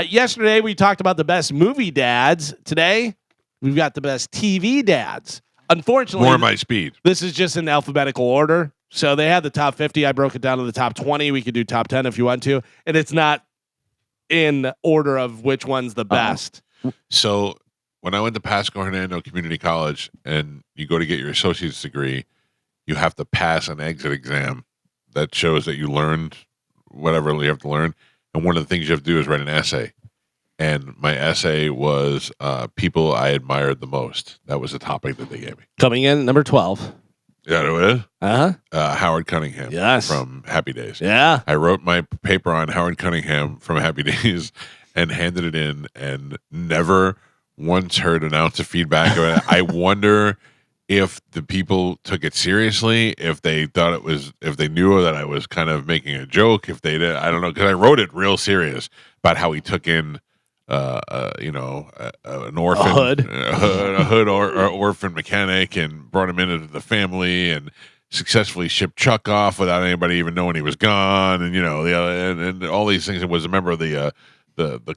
Yesterday, we talked about the best movie dads. Today, we've got the best TV dads. Unfortunately, More my speed. this is just in alphabetical order. So they had the top 50. I broke it down to the top 20. We could do top 10 if you want to. And it's not in order of which one's the best. So when I went to Pasco Hernando Community College and you go to get your associate's degree, you have to pass an exit exam that shows that you learned whatever you have to learn. And one of the things you have to do is write an essay. and my essay was people I admired the most. That was the topic that they gave me. Coming in at number 12. Is that who it is? Uh-huh. Howard Cunningham. Yes. From Happy Days. Yeah. I wrote my paper on Howard Cunningham from Happy Days and handed it in, and never once heard an ounce of feedback of it. I wonder if the people took it seriously, if they thought it was, if they knew that I was kind of making a joke, if they did, I don't know, because I wrote it real serious about how he took in, an orphan, a hood or orphan mechanic, and brought him into the family and successfully shipped Chuck off without anybody even knowing he was gone, and and all these things. It was a member of the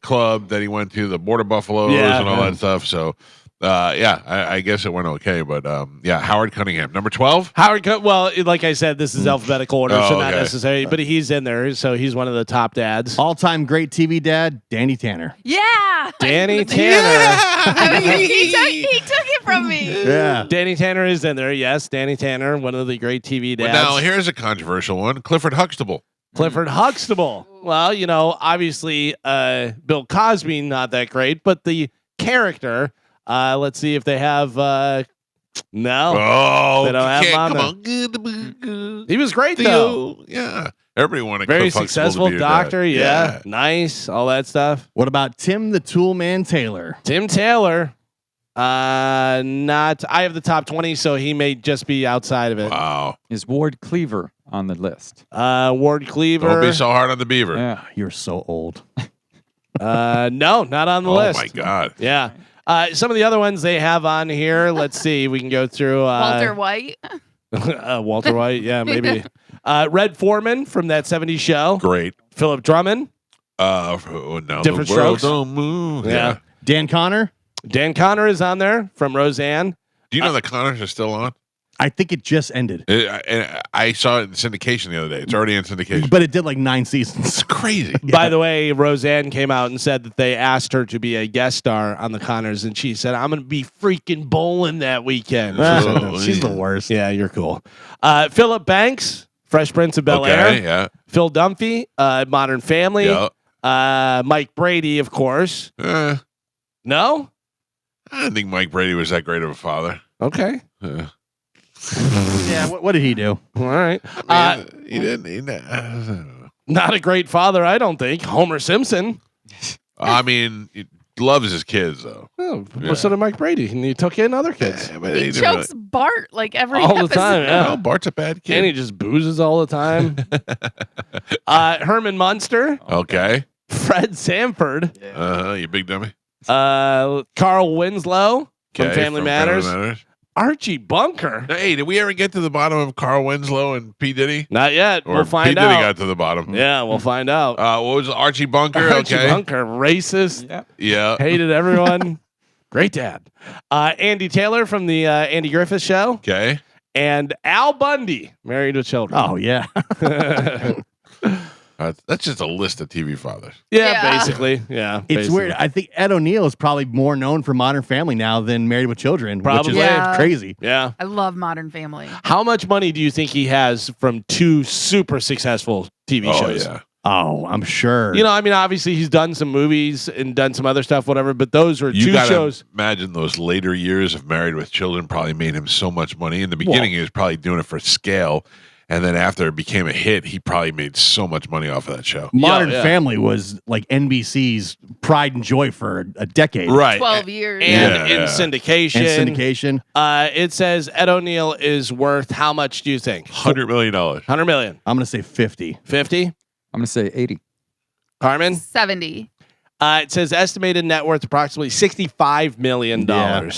club that he went to, the Border Buffaloes, and all that stuff. So. I guess it went okay, but Howard Cunningham, number 12. Well, like I said, this is alphabetical order, so not okay. necessary, but he's in there, so he's one of the top dads. All-time great TV dad, Danny Tanner. Yeah. Danny Tanner. I mean, he took it from me. Yeah. Danny Tanner is in there. Yes, Danny Tanner, one of the great TV dads. Well, now here's a controversial one: Clifford Huxtable. Clifford Huxtable. Well, obviously, Bill Cosby, not that great, but the character. Let's see if they have. No, they don't have him on. He was great though. Yeah, everybody wanted Very Cliff Huxtable successful to be your doctor. dad. Yeah, nice, all that stuff. What about Tim the Toolman Taylor? Tim Taylor. Not. I have the top 20, so he may just be outside of it. Wow. Is Ward Cleaver on the list? Ward Cleaver. Don't be so hard on the beaver. Yeah. You're so old. No, not on the list. Oh my God. Yeah. Some of the other ones they have on here. Let's see. We can go through. Walter White. Walter White. Yeah, maybe. Red Foreman from that 70s show. Great. Philip Drummond. Now Different the world Strokes. don't move. Yeah. Dan Connor? Dan Connor is on there from Roseanne. Do you know the Connors are still on? I think it just ended. I saw it in syndication the other day. It's already in syndication. But it did like 9 seasons. It's crazy. By the way, Roseanne came out and said that they asked her to be a guest star on the Connors, and she said, "I'm going to be freaking bowling that weekend." She's the worst. Yeah, you're cool. Philip Banks, Fresh Prince of Bel-Air. Okay, yeah. Phil Dunphy, Modern Family. Yeah. Mike Brady, of course. No? I don't think Mike Brady was that great of a father. Okay. Yeah, what did he do? All right. He didn't. Not a great father, I don't think. Homer Simpson. I mean, he loves his kids, though. Oh, well, so did Mike Brady, and he took in other kids. Yeah, but He didn't chokes Bart like every All the episode. time, yeah. No, Bart's a bad kid. And he just boozes all the time. Herman Munster, Okay. Fred Sanford, You big dummy. Carl Winslow from Okay, Family Matters, Archie Bunker. Hey, did we ever get to the bottom of Carl Winslow and P. Diddy? Not yet. Or We'll find P. Diddy out. got to the bottom. Yeah, we'll find out. What was it? Archie Bunker? Archie Okay. Bunker, racist, Yeah. hated everyone. Great dad. Andy Taylor from the Andy Griffith Show, Okay. and Al Bundy, Married with Children. Oh, yeah. That's just a list of TV fathers. Yeah. Basically. Yeah. It's basically. weird. I think Ed O'Neill is probably more known for Modern Family now than Married with Children, Probably. which is Yeah. crazy. Yeah. I love Modern Family. How much money do you think he has from 2 super successful TV shows? Yeah. Oh, I'm sure. You know, I mean, obviously he's done some movies and done some other stuff, whatever, but those are You 2 gotta shows. imagine those later years of Married with Children probably made him so much money. In the beginning, he was probably doing it for scale. And then after it became a hit, he probably made so much money off of that show. Modern Yeah. Family was like NBC's pride and joy for a decade. Right. 12 years. And Yeah. in syndication. And syndication. It says Ed O'Neill is worth how much do you think? $100 million. 100 million. I'm going to say 50. 50? I'm going to say 80. Carmen? 70. It says estimated net worth approximately $65 million.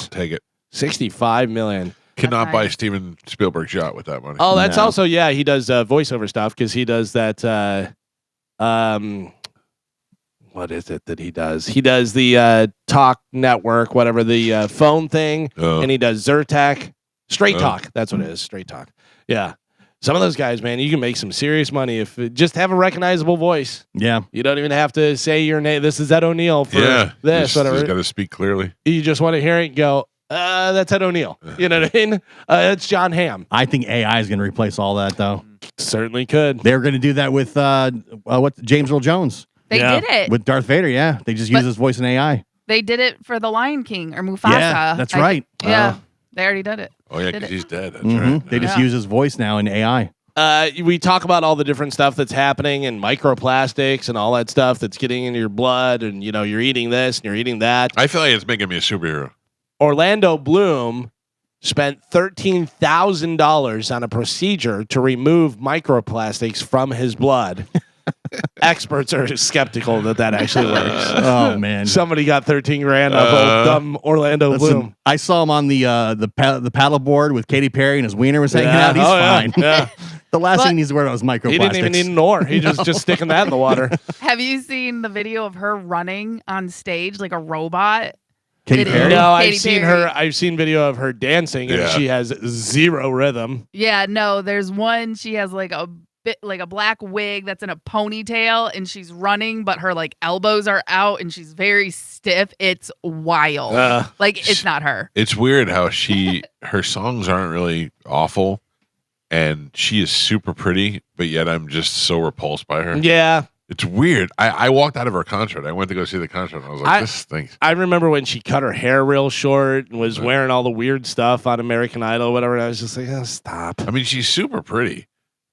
Take it. 65 million. Cannot That's buy nice. Steven Spielberg shot with that money. Oh, that's No. also, yeah, he does voiceover stuff because he does that. What is it that he does? He does the Talk Network, whatever, the phone thing, Oh. and he does Zyrtec. Straight Oh. Talk. That's what it is. Straight Talk. Yeah. Some of those guys, man, you can make some serious money if just have a recognizable voice. Yeah. You don't even have to say your name. This is Ed O'Neill for Yeah. this, whatever. Just got to speak clearly. You just want to hear it and go, that's Ed O'Neill. You know what I mean? That's John Hamm. I think AI is going to replace all that, though. Certainly could. They're going to do that with what James Earl Jones. They Yeah. did it. with Darth Vader. Yeah, they just use his voice in AI. They did it for the Lion King or Mufasa. Yeah, that's right. Yeah, they already did it. Oh, yeah, Did because it. he's dead. That's Mhm. right. They just Yeah. use his voice now in AI. We talk about all the different stuff that's happening and microplastics and all that stuff that's getting into your blood, and you're eating this and you're eating that. I feel like it's making me a superhero. Orlando Bloom spent $13,000 on a procedure to remove microplastics from his blood. Experts are skeptical that actually works. Oh man. Somebody got 13 grand off old dumb Orlando Listen, Bloom. I saw him on the paddle board with Katy Perry, and his wiener was hanging Yeah. out. He's Oh, yeah. fine. Yeah. The last But- thing he needs to wear was microplastics. He didn't even need an oar. He just sticking that in the water. Have you seen the video of her running on stage like a robot? Katy It is. Perry. No, Katy I've seen Perry. her. I've seen video of her dancing, and Yeah. she has zero rhythm. Yeah, no, there's one. She has like a bit like a black wig that's in a ponytail, and she's running, but her like elbows are out, and she's very stiff. It's wild. Like it's not her. It's weird how her songs aren't really awful, and she is super pretty, but yet I'm just so repulsed by her. Yeah, It's weird. I walked out of her concert. I went to go see the concert, and I was like, this stinks. I remember when she cut her hair real short and was wearing all the weird stuff on American Idol, whatever. And I was just like, oh, stop. I mean, she's super pretty,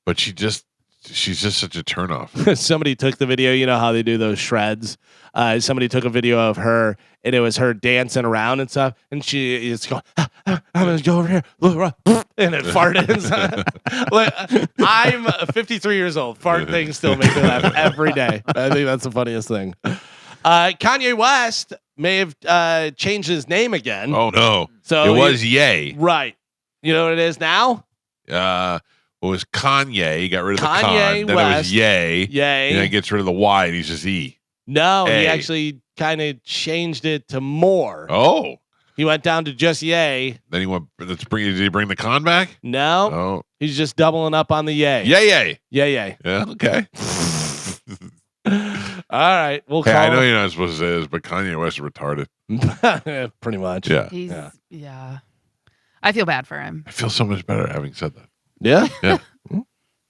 but she's just such a turnoff. Somebody took the video. You know how they do those shreds. Somebody took a video of her, and it was her dancing around and stuff. And she is going, I'm gonna go over here, look around, and it farted. Like, I'm 53 years old. Fart things still make me laugh every day. I think that's the funniest thing. Kanye West may have changed his name again. Oh no! So it was Ye. right. You know what it is now? It was Kanye. He got rid of the Kanye con. Then it West. was Ye. Yay. And then he gets rid of the Y, and he's just E. No, he A. actually kind of changed it to more. Oh. He went down to just yay. Then he went. Did he bring the con back? No, Oh. he's just doubling up on the yay. Yay. Yay. Yeah. Okay. All right, we'll Hey, call. I know you're not supposed to say this, but Kanye West is retarded. Pretty much. Yeah. He's Yeah. yeah. I feel bad for him. I feel so much better having said that. Yeah. Yeah.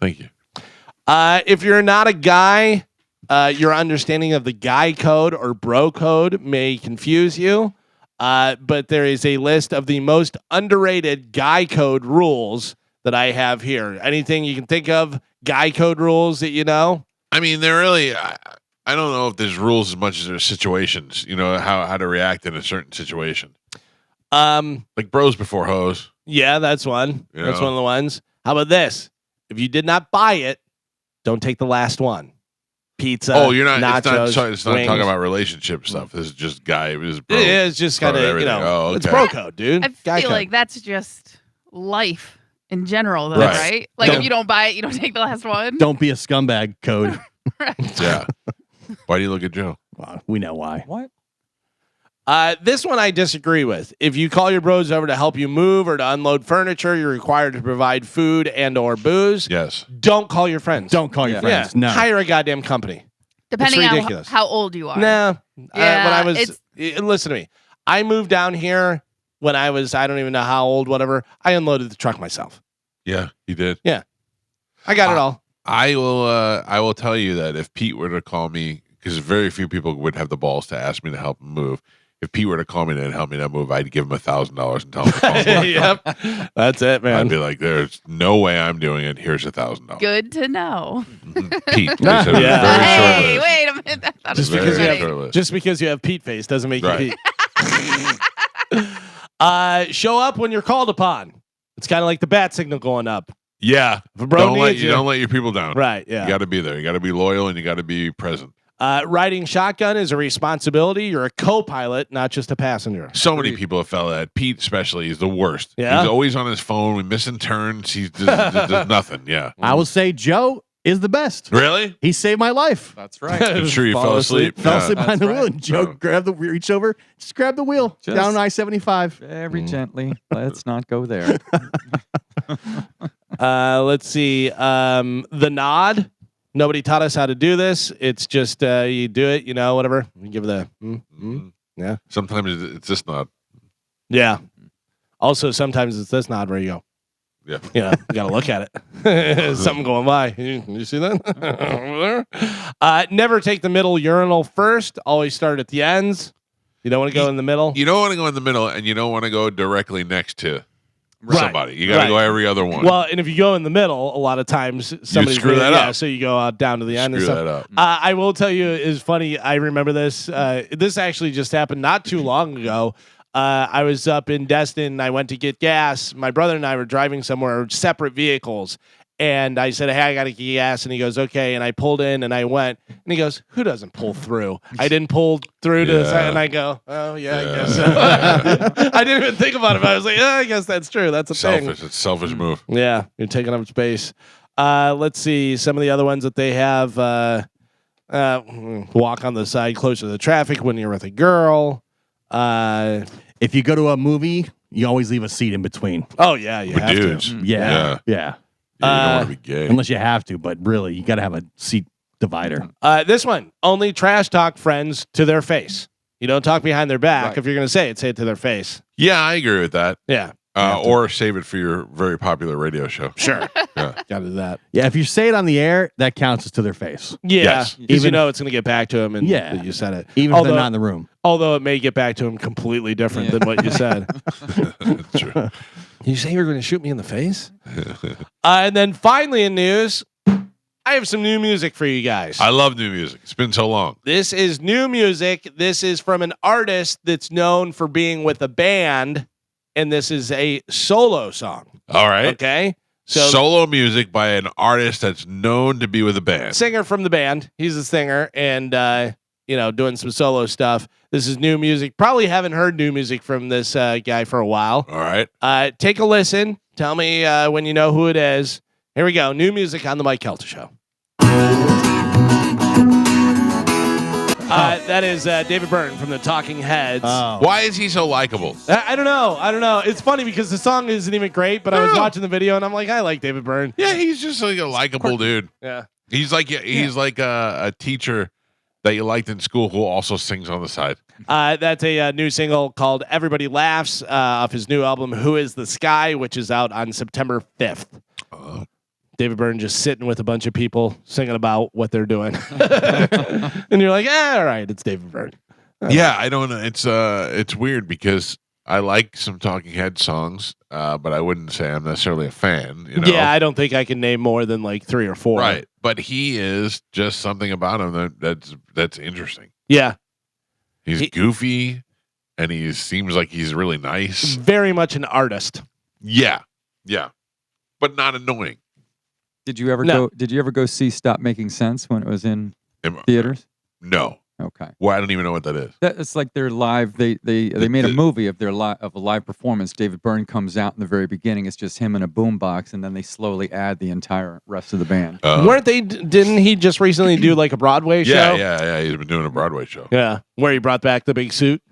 Thank you. If you're not a guy, your understanding of the guy code or bro code may confuse you. But there is a list of the most underrated guy code rules that I have here. Anything you can think of, guy code rules that you know? I mean, they're really. I don't know if there's rules as much as there's situations. You know how to react in a certain situation. Like bros before hoes. Yeah, that's one. You That's know? one of the ones. How about this? If you did not buy it, don't take the last one. Pizza. Oh, you're not. Nachos, It's not wings. talking about relationship stuff. This is just guy. It is bro. It is just kind of, everything. Oh, it's okay. bro code, dude. I Guy feel code. like that's just life in general, though, Right. right? Like Don't- if you don't buy it, you don't take the last one. Don't be a scumbag code. Yeah. Why do you look at Joe? Well, we know why. What? This one I disagree with. If you call your bros over to help you move or to unload furniture, you're required to provide food and or booze. Yes. Don't call your friends. Don't call your Yeah. friends. No. Hire a goddamn company. Depending It's on ridiculous. how old you are. No. When I was, it's- listen to me. I moved down here when I was, I don't even know how old, whatever. I unloaded the truck myself. Yeah, he did. I got it all. I will tell you that if Pete were to call me, because very few people would have the balls to ask me to help him move. If Pete were to call me and help me to move, I'd give him $1,000 and tell him to call me. Yep. That's it, I'd man. be like, "There's no way I'm doing it. Here's $1,000." Good to know. Pete, they said it was Yeah. very short Hey, list. wait a minute. I thought Just it was because you Very have- funny. short list. Just because you have Pete face doesn't make Right. you Pete. Show up when you're called upon. It's kind of like the bat signal going up. Yeah, If a bro don't let needs you, don't let your people down. right? You Yeah. got to be there. You got to be loyal and you got to be present. Riding shotgun is a responsibility. You're a co-pilot, not just a passenger. So many people have felt that. Pete, especially, is the worst. Yeah? He's always on his phone. We missing turns. He does nothing. Yeah. I will say Joe is the best. Really? He saved my life. That's right. I'm sure you Fall fell asleep. Fell Yeah. asleep behind the That's wheel, right. and Joe No. grabbed the reach over, just grab the wheel Just- down I-75. Very Mm. gently. Let's not go there. Let's see. The nod. Nobody taught us how to do this. It's just you do it, whatever. You give the Mhm. Yeah. Sometimes it's just not. yeah. Also, sometimes it's this nod where you go. Yeah. You got to look at it. Something going by. You see that over there? Never take the middle urinal first. Always start at the ends. You don't want to go in the middle. You don't want to go in the middle, and you don't want to go directly next to Right. somebody. You got to go every other one. Well, and if you go in the middle, a lot of times somebody screw that up. So you go down to the end. Screw and that stuff. up. I will tell you is funny. I remember this. This actually just happened not too long ago. I was up in Destin. I went to get gas. My brother and I were driving somewhere, separate vehicles. And I said, hey, I got to get gas. And he goes, okay. And I pulled in and I went. And he goes, who doesn't pull through? I didn't pull through to the side. And I go, oh, yeah, I guess. I didn't even think about it. But I was like, I guess that's true. That's a thing. It's a selfish move. Yeah, you're taking up space. Let's see. Some of the other ones that they have walk on the side closer to the traffic when you're with a girl. If you go to a movie, you always leave a seat in between. Oh, yeah, you With have dudes. to. Yeah. Yeah, you don't want to be gay. Unless you have to, but really, you got to have a seat divider. This one, only trash talk friends to their face. You don't talk behind their back. Right. If you're going to say it to their face. Yeah, I agree with that. Yeah, Or save it for your very popular radio show. sure. Yeah. Got to do that. Yeah, if you say it on the air, that counts as to their face. Yeah, Yes. because you Even- know it's going to get back to them and Yeah. that you said it. Even if they're not in the room. Although it may get back to him completely different than what you said. That's true. You say you're going to shoot me in the face? And then finally in news, I have some new music for you guys. I love new music. It's been so long. This is new music. This is from an artist that's known for being with a band, and this is a solo song. All right. Okay? So Solo music by an artist that's known to be with a band. singer from the band. He's a singer and doing some solo stuff. This is new music. Probably haven't heard new music from this guy for a while. All right. Take a listen. Tell me when you know who it is. Here we go. New music on the Mike Calta Show. That is David Byrne from the Talking Heads. Oh. Why is he so likable? I don't know. It's funny because the song isn't even great, but I was watching the video and I'm like, I like David Byrne. Yeah, he's just like a likable dude. Yeah. He's like a teacher that you liked in school who also sings on the side. That's a new single called Everybody Laughs off his new album, Who Is the Sky, which is out on September 5th. David Byrne just sitting with a bunch of people singing about what they're doing. And you're like, all right, it's David Byrne. Yeah, I don't know. It's weird because I like some Talking Head songs, but I wouldn't say I'm necessarily a fan. You know? Yeah, I don't think I can name more than like 3 or 4. Right. But he is just something about him that's interesting. Yeah. He's goofy and he seems like he's really nice. Very much an artist. Yeah. Yeah. But not annoying. Did you ever No. go see Stop Making Sense when it was in Am- theaters? No. Okay. Well, I don't even know what that is. It's like their live. They made a movie of their of a live performance. David Byrne comes out in the very beginning. It's just him in a boombox, and then they slowly add the entire rest of the band. Weren't they? Didn't he just recently do like a Broadway show? Yeah. He's been doing a Broadway show. Yeah, where he brought back the big suit.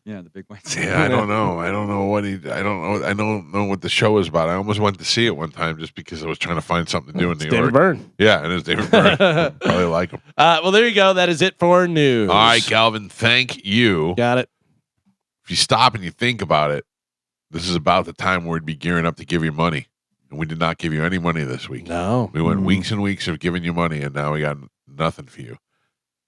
Yeah, the big one. Yeah, I don't know. I don't know what the show is about. I almost went to see it one time just because I was trying to find something to do in New David York. Byrne. Yeah, it is David Byrne. Probably like him. Well, there you go. That is it for news. All right, Calvin, thank you. Got it. If you stop and you think about it, this is about the time where we'd be gearing up to give you money. And we did not give you any money this week. No. We went weeks and weeks of giving you money, and now we got nothing for you.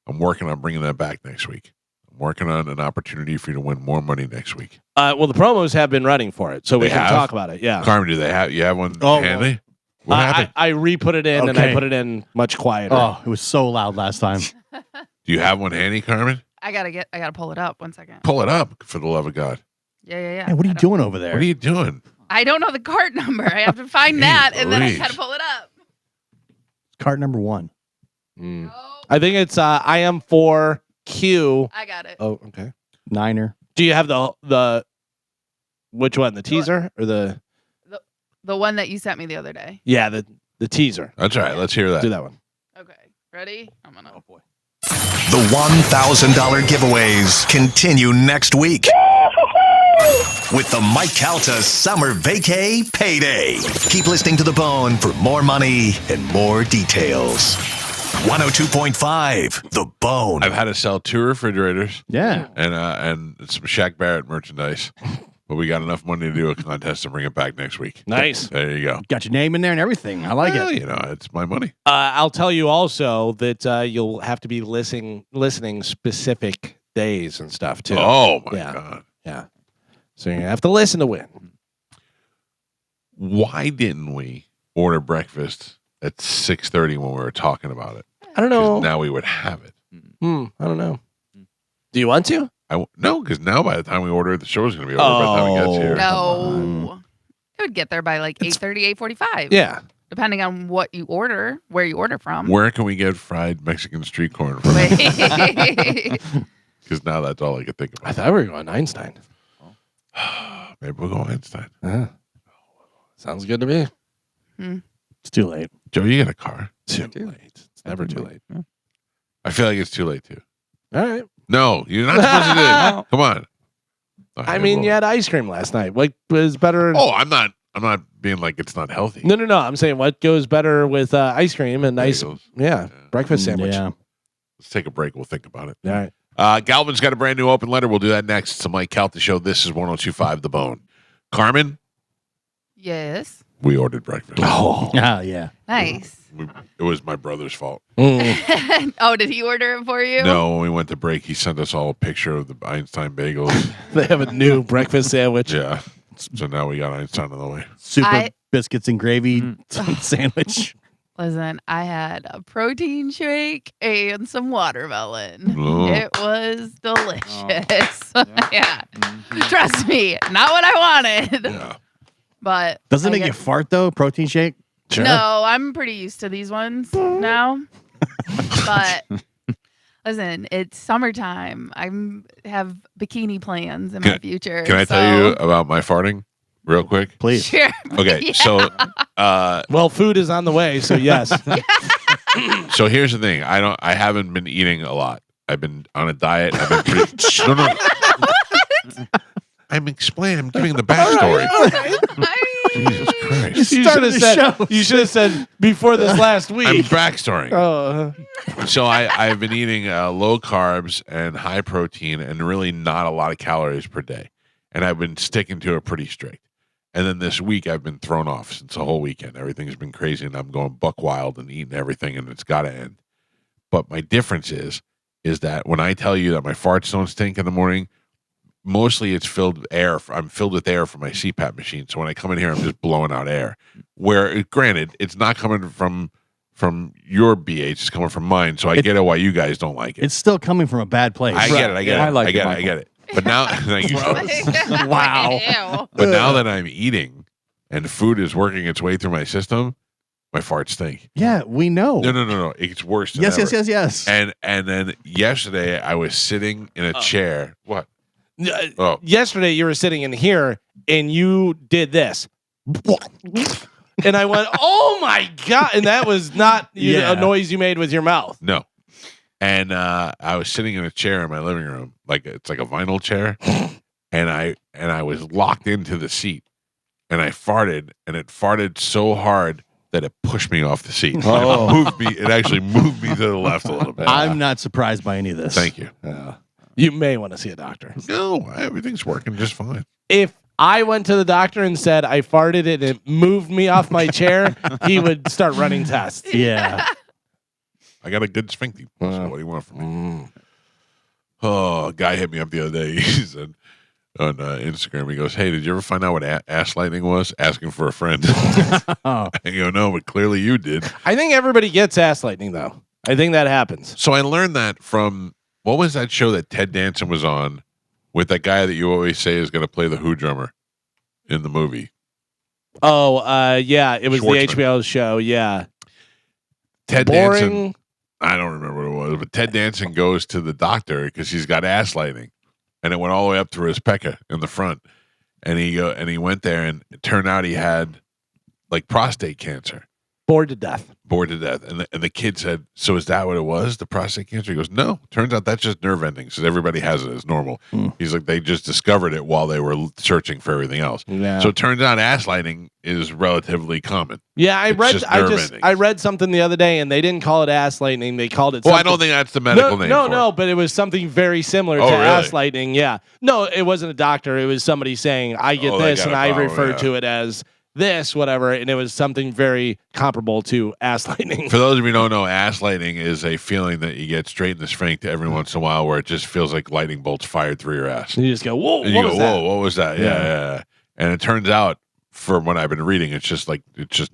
I'm working on bringing that back next week. I'm working on an opportunity for you to win more money next week. Well, the promos have been running for it, so we They can have? talk about it. Yeah. Carmen, do you have one Oh, handy? What happened? I re-put it in, and I Okay. put it in much quieter. Oh, it was so loud last time. Do you have one handy, Carmen? I gotta pull it up. 1 second. Pull it up, for the love of God. Yeah. Hey, what are you I don't- doing over there? What are you doing? I don't know the cart number. I have to find that, and then I Louise. gotta pull it up. Cart number 1. Mm. Oh, I think it's I am for Q. I got it. Oh, okay. Niner. Do you have the which one? The teaser or the The one that you sent me the other day. yeah the teaser? That's all right. Let's hear that. Do that one. Okay. Ready? I'm gonna. Oh boy. The $1,000 giveaways continue next week with the Mike Calta Summer Vacay Payday. Keep listening to The Bone for more money and more details. 102.5 The Bone. I've had to sell 2 refrigerators Yeah. and some Shaq Barrett merchandise. but we got enough money to do a contest to bring it back next week. Nice. There you go. Got your name in there and everything. I like Well, it. you know, it's my money. I'll tell you also that you'll have to be listening specific days and stuff too. Oh my Yeah. God. Yeah. So you're gonna have to listen to win. Why didn't we order breakfast at 6:30 when we were talking about it? I don't 'Cause know. now we would have it. I don't know. Do you want to? No, because now by the time we order it, the show's going to be over by the time it gets here. No. It would get there by like 8:30, 8:45. Yeah. Depending on what you order, where you order from. Where can we get fried Mexican street corn from? Wait. Because now that's all I could think I about. thought we were going Einstein. Maybe we'll go Einstein. Sounds good to me. It's too late. Joe, you get a car. Too late. It's never too late. Yeah. I feel like it's too late too. All right. No, you're not supposed to do it. Come on. I mean, you had ice cream last night. What was better? Oh, I'm not being like it's not healthy. No. I'm saying what goes better with ice cream and nice, Bagels. breakfast sandwich. Yeah. Let's take a break. We'll think about it. All right. Galvin's got a brand new open letter. We'll do that next. It's the Mike Calta Show. This is 102.5 The Bone. Carmen, Yes. we ordered breakfast. Oh. Yeah. Nice. It was my brother's fault. Oh, did he order it for you? No, when we went to break, he sent us all a picture of the Einstein bagels. They have a new breakfast sandwich. Yeah. So now we got Einstein on the way. Super biscuits and gravy sandwich. Listen, I had a protein shake and some watermelon. Oh. It was delicious. yeah. Yeah. Trust me, not what I wanted. Yeah. But Doesn't I it make you guess- fart though? Protein shake? Sure. No, I'm pretty used to these ones now. But listen, it's summertime. I have bikini plans in my future. Can I tell you about my farting real quick? Please. Sure. Okay. Yeah. So, Well, food is on the way, so yes. so here's the thing. I haven't been eating a lot. I've been on a diet. I've been no. I'm explaining. I'm giving the backstory. Jesus Christ. You should have said before this last I'm week. backstorying. Oh, So I've been eating low carbs and high protein and really not a lot of calories per day. And I've been sticking to it pretty strict. And then this week I've been thrown off since the whole weekend. Everything's been crazy and I'm going buck wild and eating everything and it's got to end. But my difference is that when I tell you that my farts don't stink in the morning, mostly it's filled with air. I'm filled with air from my CPAP machine. So when I come in here, I'm just blowing out air. Where, granted, it's not coming from your BH, it's coming from mine. So I get it why you guys don't like it. It's still coming from a bad place. I get it. I like it, I get it. But now, thank you. Wow. Ew. But now that I'm eating and food is working its way through my system, my farts stink. Yeah, we know. No. It's worse than Yes, ever. yes. And then yesterday I was sitting in a chair. What? Oh. yesterday you were sitting in here and you did this. And I went, oh my God. And that was not a noise you made with your mouth. No. And I was sitting in a chair in my living room, like it's like a vinyl chair, and I was locked into the seat, and I farted, and it farted so hard that it pushed me off the seat. Oh. It actually moved me to the left a little bit. I'm not surprised by any of this. Thank you. You may want to see a doctor. No, everything's working just fine. If I went to the doctor and said I farted and it moved me off my chair, he would start running tests. Yeah. I got a good sphincter. So what do you want from me? Oh, a guy hit me up the other day. He said on Instagram, he goes, "Hey, did you ever find out what ass lightning was?" Asking for a friend. Oh. I go, "No, but clearly you did." I think everybody gets ass lightning, though. I think that happens. So I learned that from, what was that show that Ted Danson was on with that guy that you always say is going to play the Who drummer in the movie? Oh, yeah. It was the Schwartzman. HBO show. Yeah. Ted Boring. Danson. I don't remember what it was, but Ted Danson goes to the doctor because he's got ass lightning, and it went all the way up through his pecker in the front. And he went there, and it turned out he had like prostate cancer. Bored to death. bored to death. And the kid said, "So is that what it was? The prostate cancer?" He goes, "No. Turns out that's just nerve endings. Everybody has it. It's normal." He's like, they just discovered it while they were searching for everything else. Yeah. So it turns out ass lighting is relatively common. Yeah, It's I read something the other day, and they didn't call it ass lightning. They called it. Well, I don't think that's the medical name. No, but it was something very similar to really? ass lightning. Yeah, no, it wasn't a doctor. It was somebody saying, "I get they this," got and a I problem, refer yeah. to it as this, whatever, and it was something very comparable to ass lightning. For those of you who don't know, ass lighting is a feeling that you get straight in the sphincter every once in a while, where it just feels like lightning bolts fired through your ass. And you just go, "Whoa, And what you was go, that?" "Whoa, what was that?" Yeah. And it turns out, from what I've been reading, it's just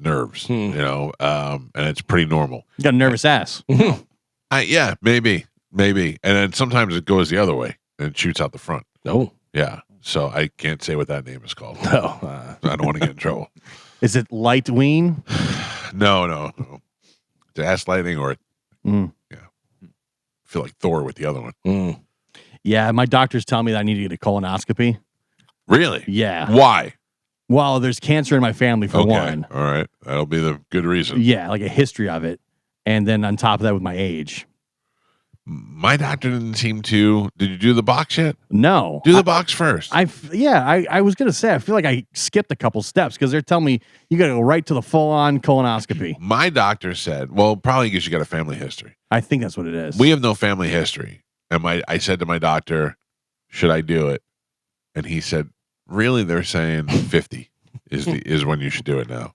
nerves, you know, and it's pretty normal. You got a nervous ass. Yeah, maybe, and then sometimes it goes the other way and it shoots out the front. No, Yeah, so I can't say what that name is called. no. I don't want to get in trouble. Is it light ween? No. It's ass lighting or yeah. I feel like Thor with the other one. Yeah, my doctors tell me that I need to get a colonoscopy. Really? Yeah. Why? Well, there's cancer in my family for one. All right. That'll be the good reason. Yeah, like a history of it. And then on top of that with my age. My doctor didn't seem to. Did you do the box yet? No. Do the box first. I was going to say, I feel like I skipped a couple steps because they're telling me you got to go right to the full-on colonoscopy. My doctor said, well, probably because you got a family history. I think that's what it is. We have no family history. And I said to my doctor, should I do it? And he said, really, they're saying 50 is when you should do it now.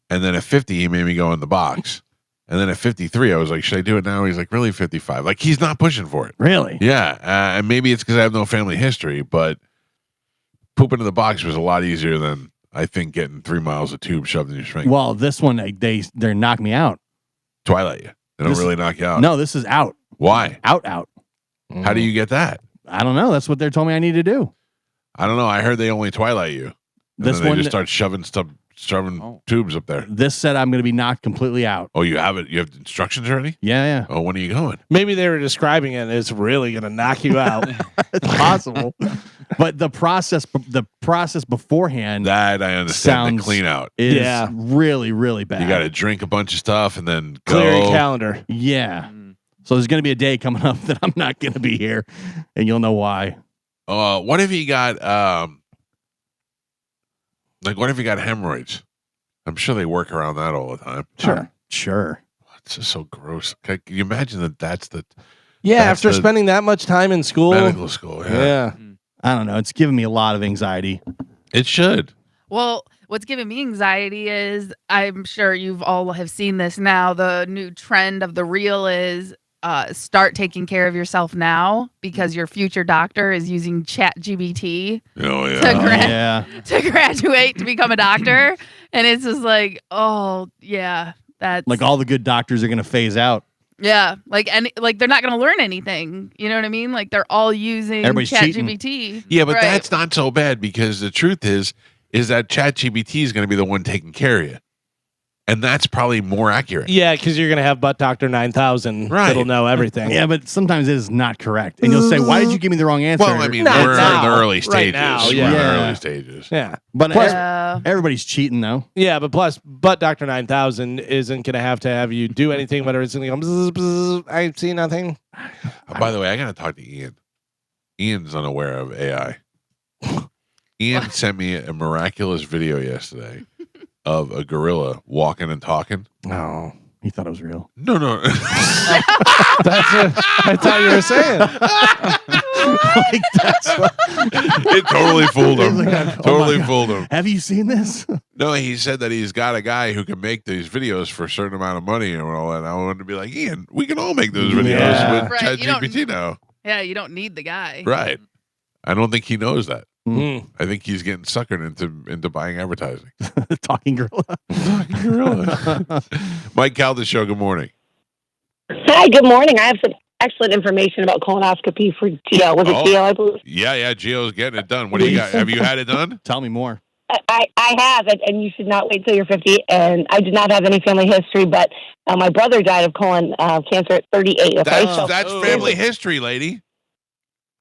And then at 50, he made me go in the box. And then at 53, I was like, should I do it now? He's like, really, 55? Like, he's not pushing for it. Really? Yeah. And maybe it's because I have no family history, but pooping in the box was a lot easier than, I think, getting 3 miles of tube shoved in your sphincter. Well, this one, they're knock me out. Twilight you. They don't really knock you out. No, this is out. Why? Out. How do you get that? I don't know. That's what they're telling me I need to do. I don't know. I heard they only Twilight you. And This then they one- just start shoving tubes up there. This said I'm going to be knocked completely out. Oh, you have it? You have instructions already? Yeah. Oh, when are you going? Maybe they were describing it as really going to knock you out. It's possible. But the process beforehand That I understand. The Sounds- clean out. is Yeah. really, really bad. You got to drink a bunch of stuff and then go. Clear your calendar. Yeah. So there's going to be a day coming up that I'm not going to be here, and you'll know why. What if you got what if you got hemorrhoids? I'm sure they work around that all the time. Sure. It's just so gross. Can you imagine that's the Yeah, That's after the spending that much time in school. medical school? Yeah. I don't know. It's giving me a lot of anxiety. It should. Well, what's giving me anxiety is I'm sure you've all have seen this now. The new trend of the reel is start taking care of yourself now because your future doctor is using ChatGPT Oh yeah. to graduate to become a doctor. And it's just like, oh yeah, that's Like all the good doctors are going to phase out. yeah, like they're not going to learn anything. You know what I mean? Like they're all using Everybody's ChatGPT. Yeah, but Right. that's not so bad because the truth is that ChatGPT is going to be the one taking care of you. And that's probably more accurate. Yeah, because you're going to have Butt Doctor 9000 Right. that'll know everything. Yeah, but sometimes it is not correct. And you'll say, why did you give me the wrong answer? Well, I mean, Not we're in now. the early Right stages. now, We're yeah. in the Yeah. early stages. Yeah. but Yeah. everybody's cheating, though. Yeah, but plus, Butt Doctor 9000 isn't going to have you do anything, whether it's going to go, bzz, bzz, I see nothing. By the way, I got to talk to Ian. Ian's unaware of AI. Ian sent me a miraculous video yesterday of a gorilla walking and talking. No. He thought it was real. No. That's what I thought you were saying. Like, that's It totally fooled him. He's like, oh Totally my God. fooled him. Have you seen this? No, he said that he's got a guy who can make these videos for a certain amount of money and all that. And I wanted to be like, Ian, we can all make those videos Yeah. with Right, you don't- ChatGPT now. Yeah, you don't need the guy. Right. I don't think he knows that. Mm. I think he's getting suckered into buying advertising. The talking gorilla. Gorilla. Mike Calta Show, good morning. Hi, good morning. I have some excellent information about colonoscopy for Gio. Was it Oh. Gio, I believe? Yeah, Gio's getting it done. What do you got? Have you had it done? Tell me more. I have it, and you should not wait till you're 50. And I did not have any family history, but my brother died of colon cancer at 38. Okay, That's so family history, lady.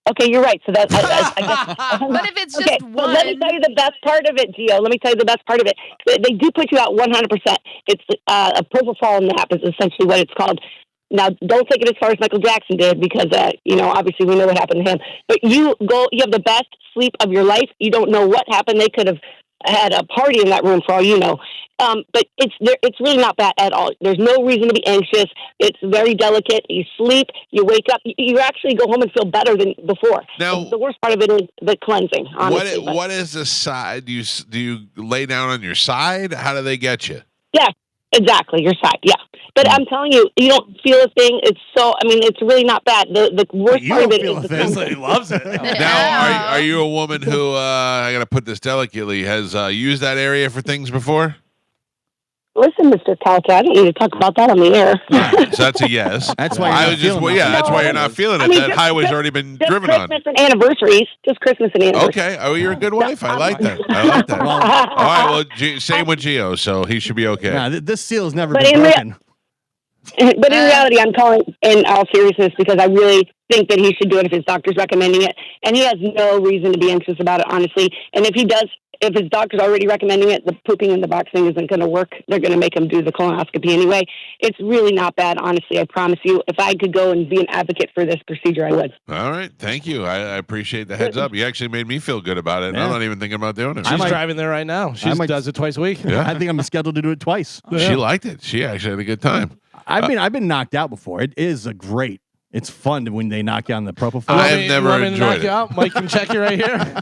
Okay, you're right. So that I guess. But if it's just Okay, one, but let me tell you the best part of it, Gio. Let me tell you the best part of it. They do put you out 100%. It's a propofol nap is essentially what it's called. Now, don't take it as far as Michael Jackson did because, obviously we know what happened to him. But you have the best sleep of your life. You don't know what happened. They could have had a party in that room for all you know. But it's really not bad at all. There's no reason to be anxious. It's very delicate. You sleep, you wake up, you actually go home and feel better than before. Now, the worst part of it is the cleansing, honestly. What is the side? Do you lay down on your side? How do they get you? Yeah, exactly. Your side, yeah. But I'm telling you, you don't feel a thing. It's really not bad. The worst part of it is the cleansing. He loves it. Now, are you a woman who I got to put this delicately has used that area for things before? Listen, Mr. Calta, I don't need to talk about that on the air. So that's a yes. That's why I was just that's why you're not feeling it. I mean, That highway's already been Just driven on. Christmas and anniversaries. Just Christmas and anniversaries. Okay. Oh, you're a good wife. I like that. I like that. All right. Well, same with Gio, so he should be okay. Nah, this seal has never But been in broken. But in reality, I'm calling in all seriousness because I really think that he should do it if his doctor's recommending it. And he has no reason to be anxious about it, honestly. And if his doctor's already recommending it, the pooping in the box thing isn't going to work. They're going to make him do the colonoscopy anyway. It's really not bad, honestly. I promise you. If I could go and be an advocate for this procedure, I would. All right. Thank you. I appreciate the heads up. You actually made me feel good about it. And I'm not even thinking about doing it. She's driving there right now. She does it twice a week. Yeah. I think I'm scheduled to do it twice. She liked it. She actually had a good time. I've been knocked out before. It is it's fun when they knock you on the propofol. I have never enjoyed it. Out? Mike can check you right here.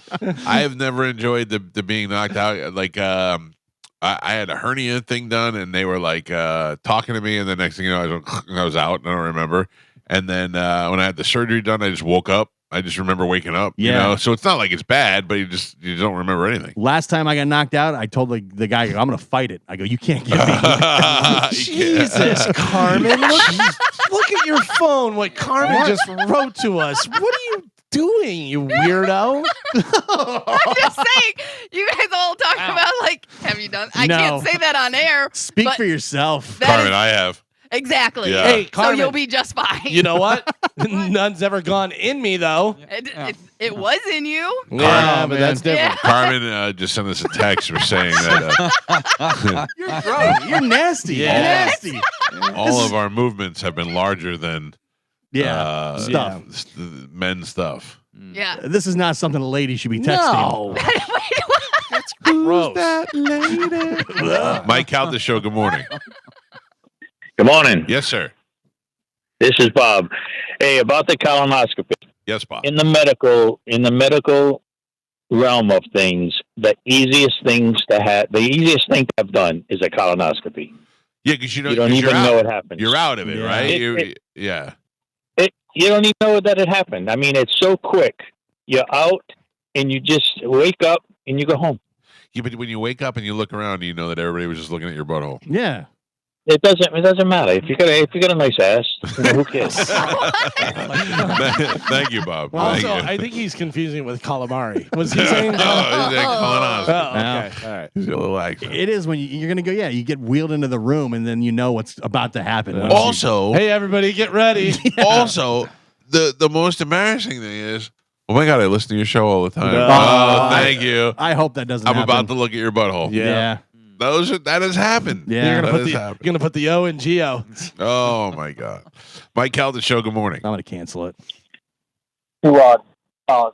I have never enjoyed the being knocked out. Like I had a hernia thing done, and they were like talking to me, and the next thing you know, I was out, and I don't remember. And then when I had the surgery done, I just woke up. I just remember waking up. Yeah. You know, so it's not like it's bad, but you don't remember anything. Last time I got knocked out, I told the guy, I'm going to fight it. I go, you can't get me. Jesus, Carmen. Look at your phone. What Carmen just wrote to us. What are you doing, you weirdo? I'm just saying, you guys all talk about have you done? I can't say that on air. Speak for yourself. Carmen, I have. Exactly. Yeah. Hey, Carmen, so you'll be just fine. You know what? None's ever gone in me, though. It was in you. Yeah, but that's different. Yeah. Carmen just sent us a text for saying that You're gross. You're nasty. Yeah. Nasty. all of our movements have been larger than Stuff. men's stuff. Yeah. This is not something a lady should be texting. No. That's gross. Mike Calta Show, good morning. Good morning. Yes, sir. This is Bob. Hey, about the colonoscopy. Yes, Bob. In the medical realm of things, the easiest thing to have done is a colonoscopy. Yeah, because you don't even know what happened. You're out of it, Yeah. right? You don't even know that it happened. I mean, it's so quick. You're out, and you just wake up and you go home. Yeah, but when you wake up and you look around, you know that everybody was just looking at your butthole. Yeah. It doesn't matter if you got a nice ass. Who cares? Thank you, Bob. Well, Thank also, you. I think he's confusing it with calamari. Was he saying No, that? he's like colonoscopy. Oh, okay. All right. He's a little accent. It is when you're going to go, you get wheeled into the room and then you know what's about to happen. Also, Hey, everybody, get ready. also, the most embarrassing thing is, oh my God, I listen to your show all the time. No. Oh, thank you. I hope that doesn't I'm happen. about to look at your butthole. Yeah. That has happened. Yeah. That You're gonna put the O in Geo. Oh my God. Mike Calta Show, good morning. I'm going to cancel it. Yeah. Oh,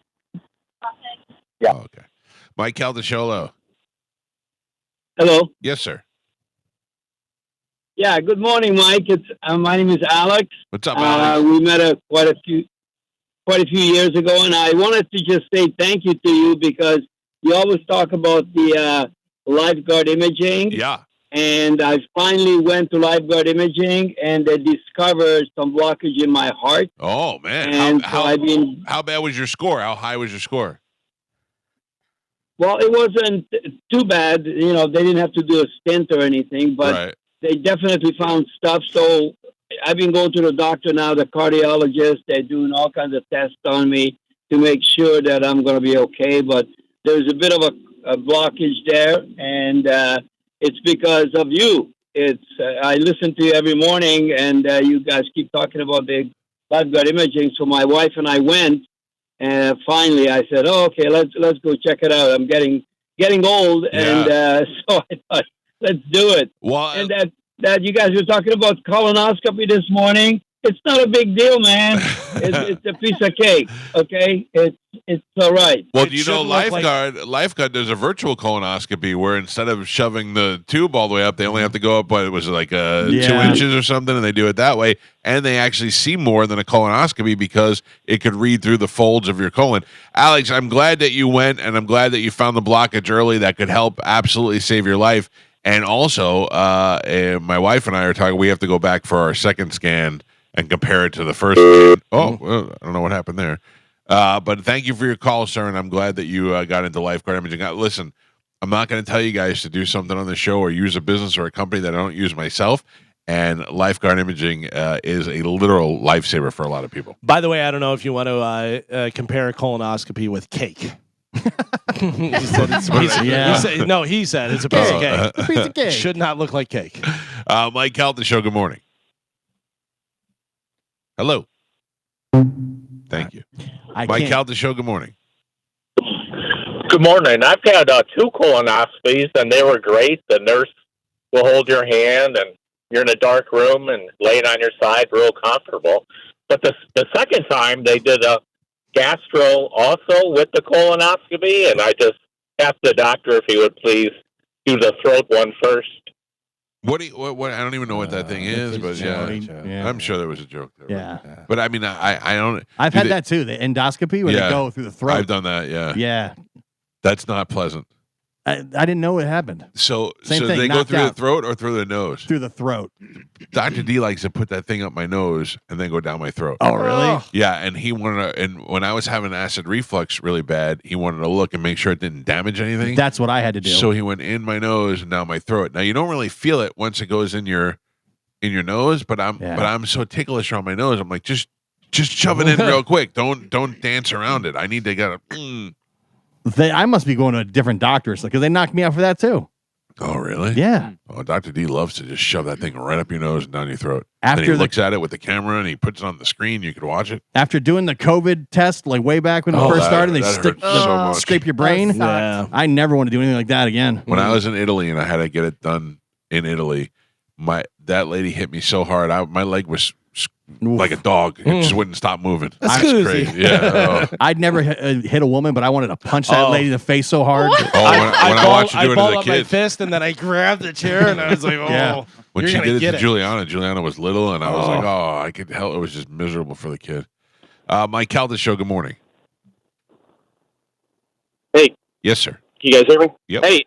okay. Mike Calta Show, hello. Hello. Yes, sir. Yeah. Good morning, Mike. It's my name is Alex. What's up, Alex? We met quite a few years ago, and I wanted to just say thank you to you because you always talk about the lifeguard imaging. Yeah. And I finally went to lifeguard imaging, and they discovered some blockage in my heart. Oh man. And How bad was your score? How high was your score? Well, it wasn't too bad. You know, they didn't have to do a stent or anything, but Right. they definitely found stuff. So I've been going to the doctor now, the cardiologist. They're doing all kinds of tests on me to make sure that I'm going to be okay. But there's a bit of a blockage there, and it's because of you. It's I listen to you every morning, and you guys keep talking about the lifeguard imaging. So my wife and I went, And finally, I said, "Oh, okay, let's go check it out. I'm getting old, and so I thought, let's do it." Well, And that you guys were talking about colonoscopy this morning. It's not a big deal, man. It's a piece of cake. Okay, it's all right. well, It do you know shouldn't look like- Lifeguard does a virtual colonoscopy where instead of shoving the tube all the way up, they only have to go up, but it was like 2 inches or something, and they do it that way. And they actually see more than a colonoscopy because it could read through the folds of your colon. Alex, I'm glad that you went, and I'm glad that you found the blockage early. That could help absolutely save your life. And also, my wife and I are talking, we have to go back for our second scan and compare it to the first scan. Oh, well, I don't know what happened there. But thank you for your call, sir, and I'm glad that you got into lifeguard imaging. Listen, I'm not going to tell you guys to do something on the show or use a business or a company that I don't use myself, and lifeguard imaging is a literal lifesaver for a lot of people. By the way, I don't know if you want to compare a colonoscopy with cake. He said it's a piece of, he said it's a piece of cake. A piece of cake. Should not look like cake. Mike Calta Show, good morning. Hello. Thank you. Mike Calta Show, good morning. Good morning. I've had 2 colonoscopies, and they were great. The nurse will hold your hand, and you're in a dark room and laying on your side, real comfortable. But the second time, they did a gastro also with the colonoscopy, and I just asked the doctor if he would please do the throat one first. What I don't even know what that thing is, but yeah, I'm sure there was a joke there. Yeah. But I mean, I don't. I've had that too. The endoscopy where they go through the throat. I've done that. Yeah. Yeah. That's not pleasant. I didn't know it happened. So Same thing, they go knocked through out. the throat or through the nose? Through the throat. Dr. D likes to put that thing up my nose and then go down my throat. Oh, really? Yeah, and he wanted to, and when I was having acid reflux really bad, he wanted to look and make sure it didn't damage anything. That's what I had to do. So he went in my nose and down my throat. Now you don't really feel it once it goes in your nose, but I'm so ticklish around my nose. I'm like, just shove it in real quick. Don't dance around it. I need to get a. I must be going to a different doctor because they knocked me out for that too. Oh, really? Yeah. Oh, Dr. D loves to just shove that thing right up your nose and down your throat. After then he looks at it with the camera and he puts it on the screen. You could watch it. After doing the COVID test, like way back when it first started, they scrape your brain. Yeah. I never want to do anything like that again. When I was in Italy and I had to get it done in Italy, that lady hit me so hard. My leg was like a dog. It just wouldn't stop moving. That's crazy. Yeah. I'd never hit a woman, but I wanted to punch that lady in the face so hard. When I watched you do it balled as a up my kid. fist and then I grabbed the chair and I was like, oh. When you're she gonna did it get to Juliana was little, and I was like, oh, I could help. It was just miserable for the kid. Mike Calta Show, good morning. Hey. Yes, sir. Can you guys hear me? Yep. Hey,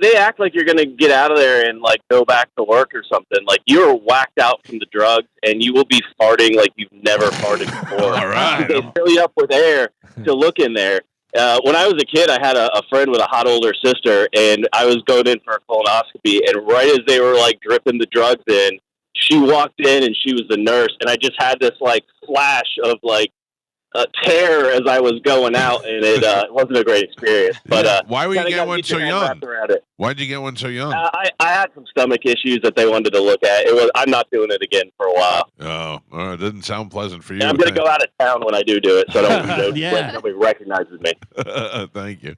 they act like you're going to get out of there and, like, go back to work or something. Like, you're whacked out from the drugs, and you will be farting like you've never farted before. All right. They fill you up with air to look in there. When I was a kid, I had a friend with a hot older sister, and I was going in for a colonoscopy, and right as they were, like, dripping the drugs in, she walked in, and she was the nurse, and I just had this, like, flash of, like, terror as I was going out, and it wasn't a great experience. But why would you get one so young? Why'd you get one so young? I had some stomach issues that they wanted to look at. I'm not doing it again for a while. Oh, it doesn't sound pleasant for you. And I'm going to go out of town when I do it, so nobody recognizes me. Thank you.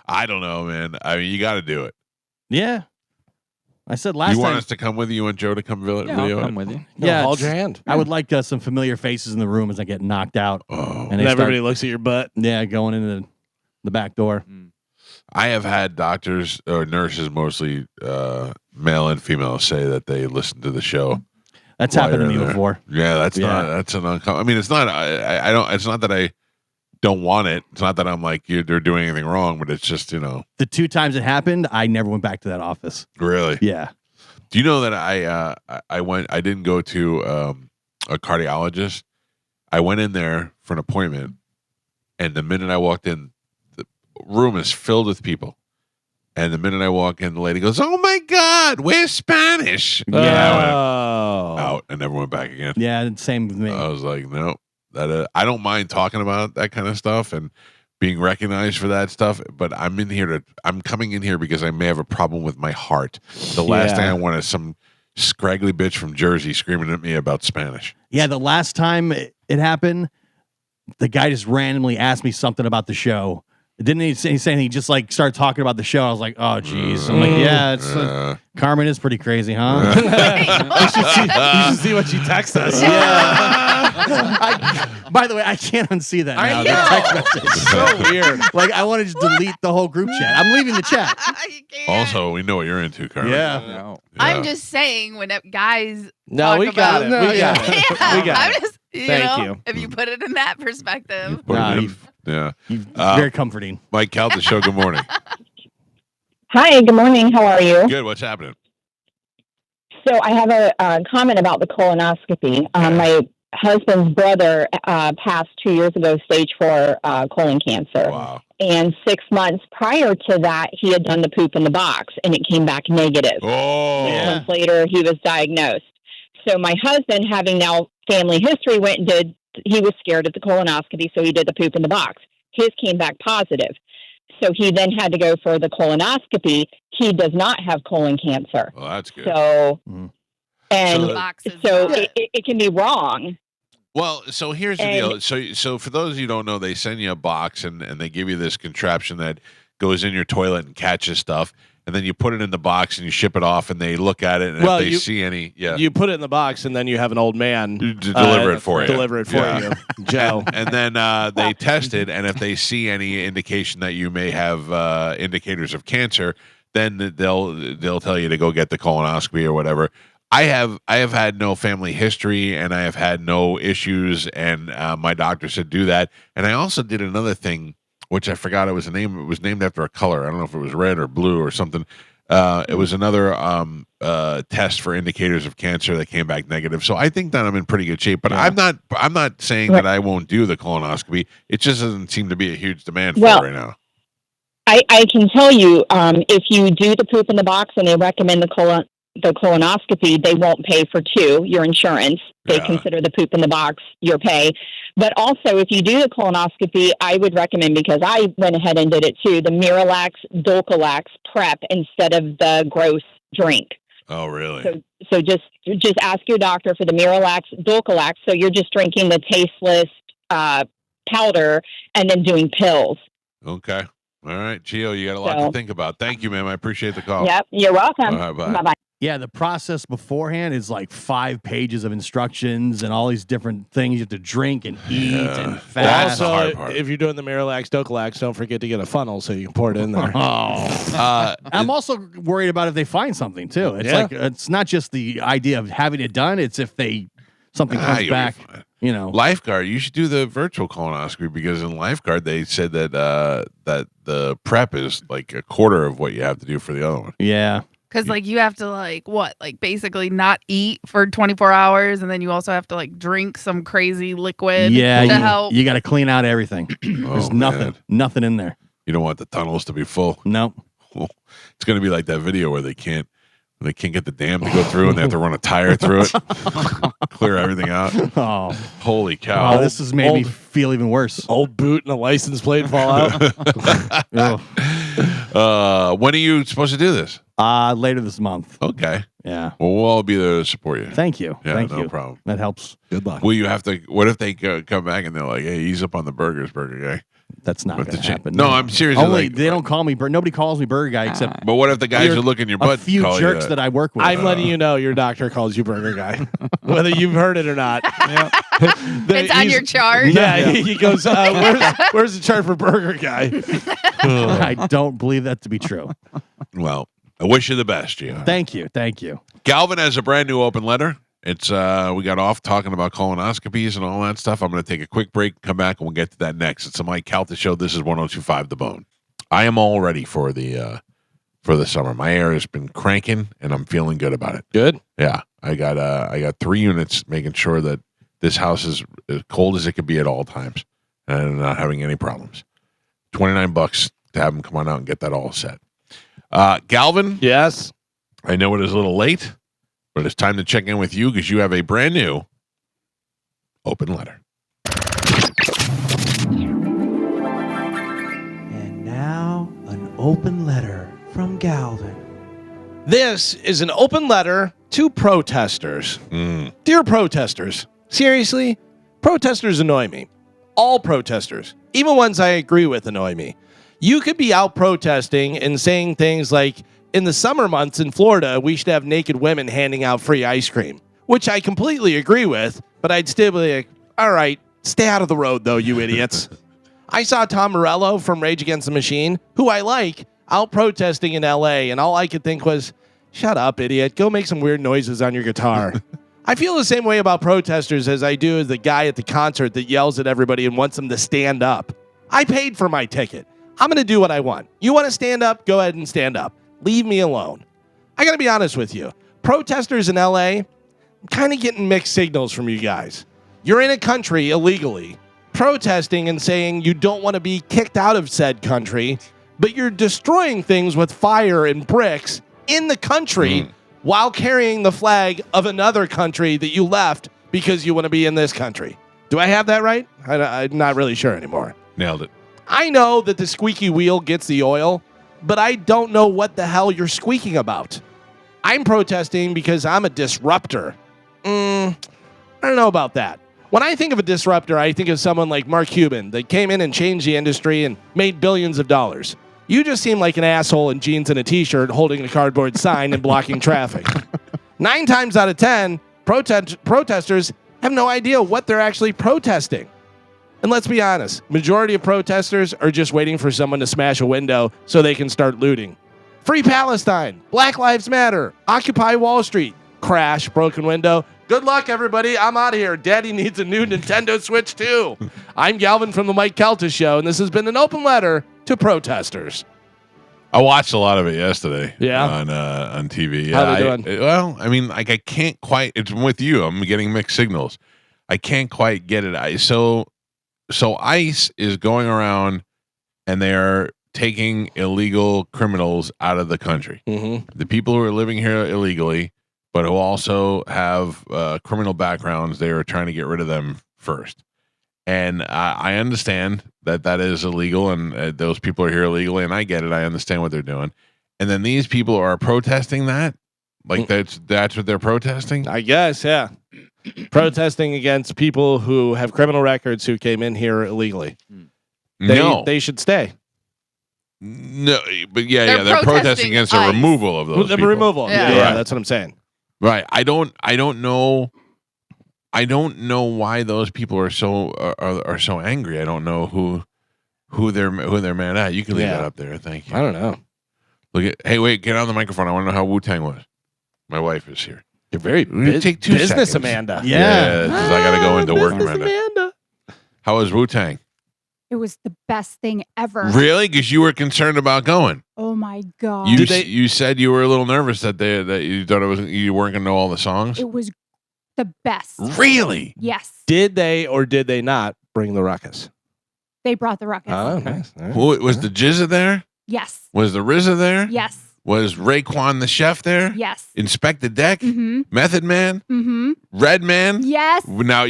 I don't know, man. I mean, you got to do it. Yeah. I said last time. You want us to come with you? You want Joe to come video I'll come with you. Yeah, hold your hand. I would like some familiar faces in the room as I get knocked out. Oh. And everybody looks at your butt. Yeah, going into the back door. I have had doctors or nurses, mostly male and female, say that they listen to the show. That's happened to me before. Yeah, that's an uncommon. I mean, it's not. I don't. It's not that I don't want it. It's not that I'm like they're doing anything wrong, but it's just the 2 times it happened, I never went back to that office. Really? Yeah. Do you know that I went? I didn't go to a cardiologist. I went in there for an appointment, and the minute I walked in, the room is filled with people. And the minute I walk in, the lady goes, "Oh my God, we're Spanish." Yeah, I went out and never went back again. Yeah, same with me. I was like, no, that I don't mind talking about that kind of stuff and being recognized for that stuff, but I'm coming in here because I may have a problem with my heart. The last thing I want is some scraggly bitch from Jersey screaming at me about Spanish. Yeah, the last time it happened, the guy just randomly asked me something about the show. Didn't he say anything? He just like started talking about the show. I was like, oh, geez. I'm like, yeah, it's Carmen is pretty crazy, huh? You should see what she texts us. By the way, I can't unsee that now. I The text message. It's so weird. Like, I want to just delete the whole group chat. I'm leaving the chat. You can't. Also, we know what you're into, Carmen. Yeah. No. I'm just saying when guys. No, talk we got it. about- We got it. Yeah, We got I'm it. just, Thank you. If you put it in that perspective. Put it Nah, in. Yeah. Very comforting. Mike Calta Show, good morning. Hi, good morning. How are you? Good. What's happening? So I have a comment about the colonoscopy. My husband's brother passed 2 years ago, stage 4 colon cancer. Wow. And 6 months prior to that, he had done the poop in the box, and it came back negative. Oh. 6 months later, he was diagnosed. So my husband, having now family history, went and he was scared at the colonoscopy, so he did the poop in the box. His came back positive. So he then had to go for the colonoscopy. He does not have colon cancer. Well, that's good. So, and So The box is so not- it can be wrong. Well, so here's the deal. So for those of you who don't know, they send you a box and they give you this contraption that goes in your toilet and catches stuff. And then you put it in the box and you ship it off and they look at it. And Well, if they you- see any, You put it in the box, and then you have an old man deliver it for you. Deliver it for Yeah. you, Joe. And then they test it. And if they see any indication that you may have indicators of cancer, then they'll tell you to go get the colonoscopy or whatever. I have had no family history and I have had no issues, and my doctor said do that. And I also did another thing, which I forgot it was a name. It was named after a color. I don't know if it was red or blue or something. It was another test for indicators of cancer that came back negative. So I think that I'm in pretty good shape. But I'm not saying that I won't do the colonoscopy. It just doesn't seem to be a huge demand for it right now. I can tell you, if you do the poop in the box and they recommend the colonoscopy, they won't pay for your insurance. They consider the poop in the box your pay. But also, if you do the colonoscopy, I would recommend, because I went ahead and did it too, the Miralax Dulcolax prep instead of the gross drink. Oh, really? So just ask your doctor for the Miralax Dulcolax. So you're just drinking the tasteless powder and then doing pills. Okay. All right, Gio, you got a lot to think about. Thank you, ma'am. I appreciate the call. Yep, you're welcome. All right, bye. Bye-bye. Yeah, the process beforehand is like 5 pages of instructions and all these different things you have to drink and eat and fast. Also, if you're doing the Miralax Docalax, don't forget to get a funnel so you can pour it in there. I'm also worried about if they find something too. It's like it's not just the idea of having it done; it's if something comes you'll be back. fine. You know, Lifeguard. You should do the virtual colonoscopy, because in Lifeguard they said that that the prep is like a quarter of what you have to do for the other one. Yeah. Because like you have to basically not eat for 24 hours, and then you also have to drink some crazy liquid to help. You got to clean out everything. There's nothing in there. You don't want the tunnels to be full. Nope. It's going to be like that video where they can't get the dam to go through and they have to run a tire through it, clear everything out. Oh, holy cow! This has made me feel even worse. Old boot and a license plate fall out. When are you supposed to do this? Later this month. Okay. Yeah. Well, we'll all be there to support you. Thank you. Yeah, Thank no you. problem. That helps. Good luck. Will you have to? What if they come back and they're like, "Hey, ease up on the burger guy"? That's not going to happen. No, I'm seriously. Only they don't call me. Nobody calls me Burger Guy except. But what if the guys who look in your butt a few call jerks you that I work with? I'm letting you know your doctor calls you Burger Guy, whether you've heard it or not. It's on your chart. Yeah, he goes, where's the chart for Burger Guy? I don't believe that to be true. Well, I wish you the best, Gio. Thank you. Thank you. Galvin has a brand new open letter. It's we got off talking about colonoscopies and all that stuff. I'm going to take a quick break, come back, and we'll get to that next. It's the Mike Calta Show. This is 102.5 The Bone. I am all ready for the summer. My air has been cranking, and I'm feeling good about it. Good. Yeah, I got 3 units, making sure that this house is as cold as it could be at all times, and not having any problems. $29 to have them come on out and get that all set. Galvin. Yes. I know it is a little late, but it's time to check in with you because you have a brand new open letter. And now, an open letter from Galvin. This is an open letter to protesters. Dear protesters, seriously, protesters annoy me. all protesters, even ones I agree with, annoy me. You could be out protesting and saying things like, in the summer months in Florida, we should have naked women handing out free ice cream, which I completely agree with, but I'd still be like, all right, stay out of the road, though, you idiots. I saw Tom Morello from Rage Against the Machine, who I like, out protesting in L.A., and all I could think was, shut up, idiot. Go make some weird noises on your guitar. I feel the same way about protesters as I do as the guy at the concert that yells at everybody and wants them to stand up. I paid for my ticket. I'm going to do what I want. You want to stand up? Go ahead and stand up. Leave me alone. I got to be honest with you. Protesters in L.A., I'm kind of getting mixed signals from you guys. You're in a country illegally, protesting and saying you don't want to be kicked out of said country, but you're destroying things with fire and bricks in the country while carrying the flag of another country that you left because you want to be in this country. Do I have that right? I'm not really sure anymore. Nailed it. I know that the squeaky wheel gets the oil, but I don't know what the hell you're squeaking about. I'm protesting because I'm a disruptor. I don't know about that. When I think of a disruptor, I think of someone like Mark Cuban that came in and changed the industry and made billions of dollars. You just seem like an asshole in jeans and a t-shirt holding a cardboard sign and blocking traffic. 9 times out of 10, protesters have no idea what they're actually protesting. And let's be honest, majority of protesters are just waiting for someone to smash a window so they can start looting. Free Palestine, Black Lives Matter, Occupy Wall Street, crash, broken window. Good luck, everybody. I'm out of here. Daddy needs a new Nintendo Switch, too. I'm Galvin from the Mike Calta Show, and this has been an open letter to protesters. I watched a lot of it yesterday. Yeah? On TV. How they doing? Well, I mean, like I can't quite. It's with you. I'm getting mixed signals. I can't quite get it. So ICE is going around, and they are taking illegal criminals out of the country. Mm-hmm. The people who are living here illegally, but who also have criminal backgrounds, they are trying to get rid of them first. And I understand that is illegal, and those people are here illegally, and I get it. I understand what they're doing. And then these people are protesting that? Like that's what they're protesting? I guess, yeah. Protesting against people who have criminal records who came in here illegally. They should stay. No, but they're protesting against the removal of those people. Removal. Yeah, that's what I'm saying. Right. I don't know why those people are so angry. I don't know who they're mad at. You can leave that up there. Thank you. I don't know. Hey, wait, get on the microphone. I want to know how Wu-Tang was. My wife is here. You're very take 2 business, seconds. Amanda. Yeah, because I got to go into work, Amanda. How was Wu-Tang? It was the best thing ever. Really? Because you were concerned about going. Oh my god! You said you were a little nervous that you thought you weren't going to know all the songs. It was the best. Really? Yes. Did they or did they not bring the ruckus? They brought the ruckus. Oh, nice. Right. Was the Jizza there? Yes. Was the RZA there? Yes. Was Raekwon the chef there? Yes. Inspector Deck? Mm-hmm. Method Man? Mm-hmm. Redman? Yes. Now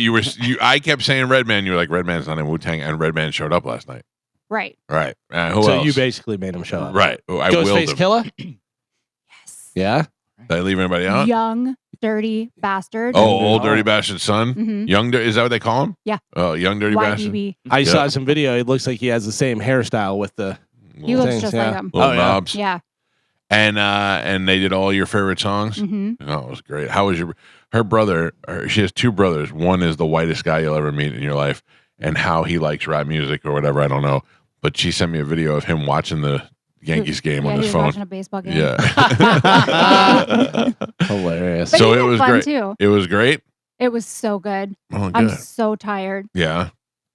I kept saying Redman. You were like, Redman's not in Wu-Tang, and Redman showed up last night. Right. Right. Who so else? You basically made him show up. Right. I willed Ghostface him. Killer? Yes. Yeah. Did I leave anybody out? Young, dirty bastard. Oh, old dirty bastard son? Mm-hmm. Young, is that what they call him? Yeah. Oh, young dirty bastard. YDB. I saw some video. It looks like he has the same hairstyle with the He looks just like him. Little knobs. Yeah. And they did all your favorite songs? Mm-hmm. Oh, it was great. How was her brother? She has 2 brothers. One is the whitest guy you'll ever meet in your life, and how he likes rap music or whatever, I don't know. But she sent me a video of him watching the Yankees game on his phone. Watching a baseball game. Yeah. Hilarious. But So he it had was fun great. Too. It was great. It was so good. Oh, good. I'm so tired, Yeah.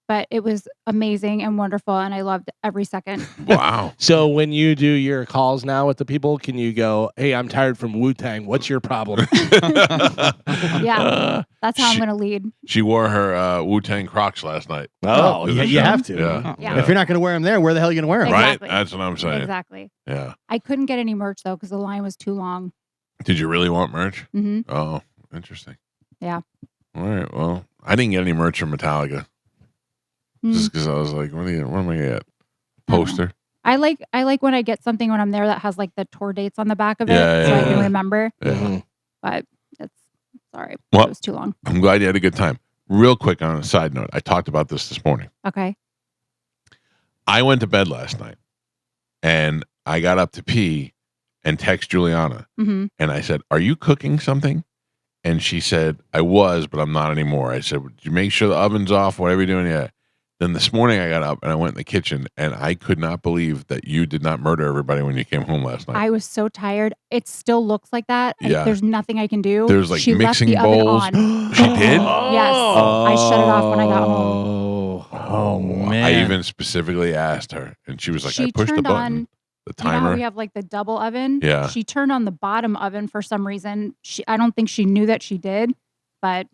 but it was amazing and wonderful, and I loved every second. Wow. So when you do your calls now with the people, can you go, hey, I'm tired from Wu-Tang. What's your problem? Yeah. That's how I'm going to lead. She wore her Wu-Tang Crocs last night. Oh, yeah, you have to. Yeah. Yeah. If you're not going to wear them there, where the hell are you going to wear them? Exactly. Right? That's what I'm saying. Exactly. Yeah. I couldn't get any merch, though, because the line was too long. Did you really want merch? Mm-hmm. Oh, interesting. Yeah. All right. Well, I didn't get any merch from Metallica. Just because I was like, what am I gonna get? Poster. I like when I get something when I'm there that has like the tour dates on the back of it, Yeah, so yeah, I can yeah. remember. Yeah. But it's sorry, Well, it was too long. I'm glad you had a good time. real quick on a side note, I talked about this morning. Okay. I went to bed last night and I got up to pee and text Juliana. Mm-hmm. And I said, "Are you cooking something?" And she said, "I was, but I'm not anymore." I said, "Did you make sure the oven's off? Whatever you're doing?" Yeah. Then this morning I got up and I went in the kitchen and I could not believe that you did not murder everybody when you came home last night. I was so tired. It still looks like that. And Yeah. There's nothing I can do. There's like she mixing left the bowls. Oven on. She did? Yes. I shut it off when I got home. Oh, man. I even specifically asked her and she was like, She "I pushed the turned button." on, The you know how timer. we have like the double oven? Yeah. She turned on the bottom oven for some reason. I don't think she knew that she did, but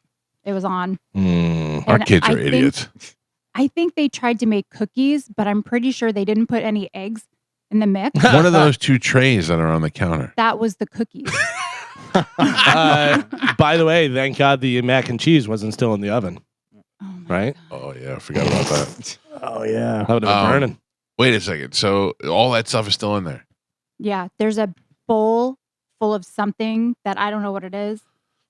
it was on. Our And kids I are think- idiots. I think they tried to make cookies, but I'm pretty sure they didn't put any eggs in the mix. What are those two trays that are on the counter? That was the cookies. By the way, thank God the mac and cheese wasn't still in the oven. Right? Oh yeah, I forgot about that. Oh yeah. That would have been burning. Wait a second. So all that stuff is still in there. Yeah, there's a bowl full of something that I don't know what it is.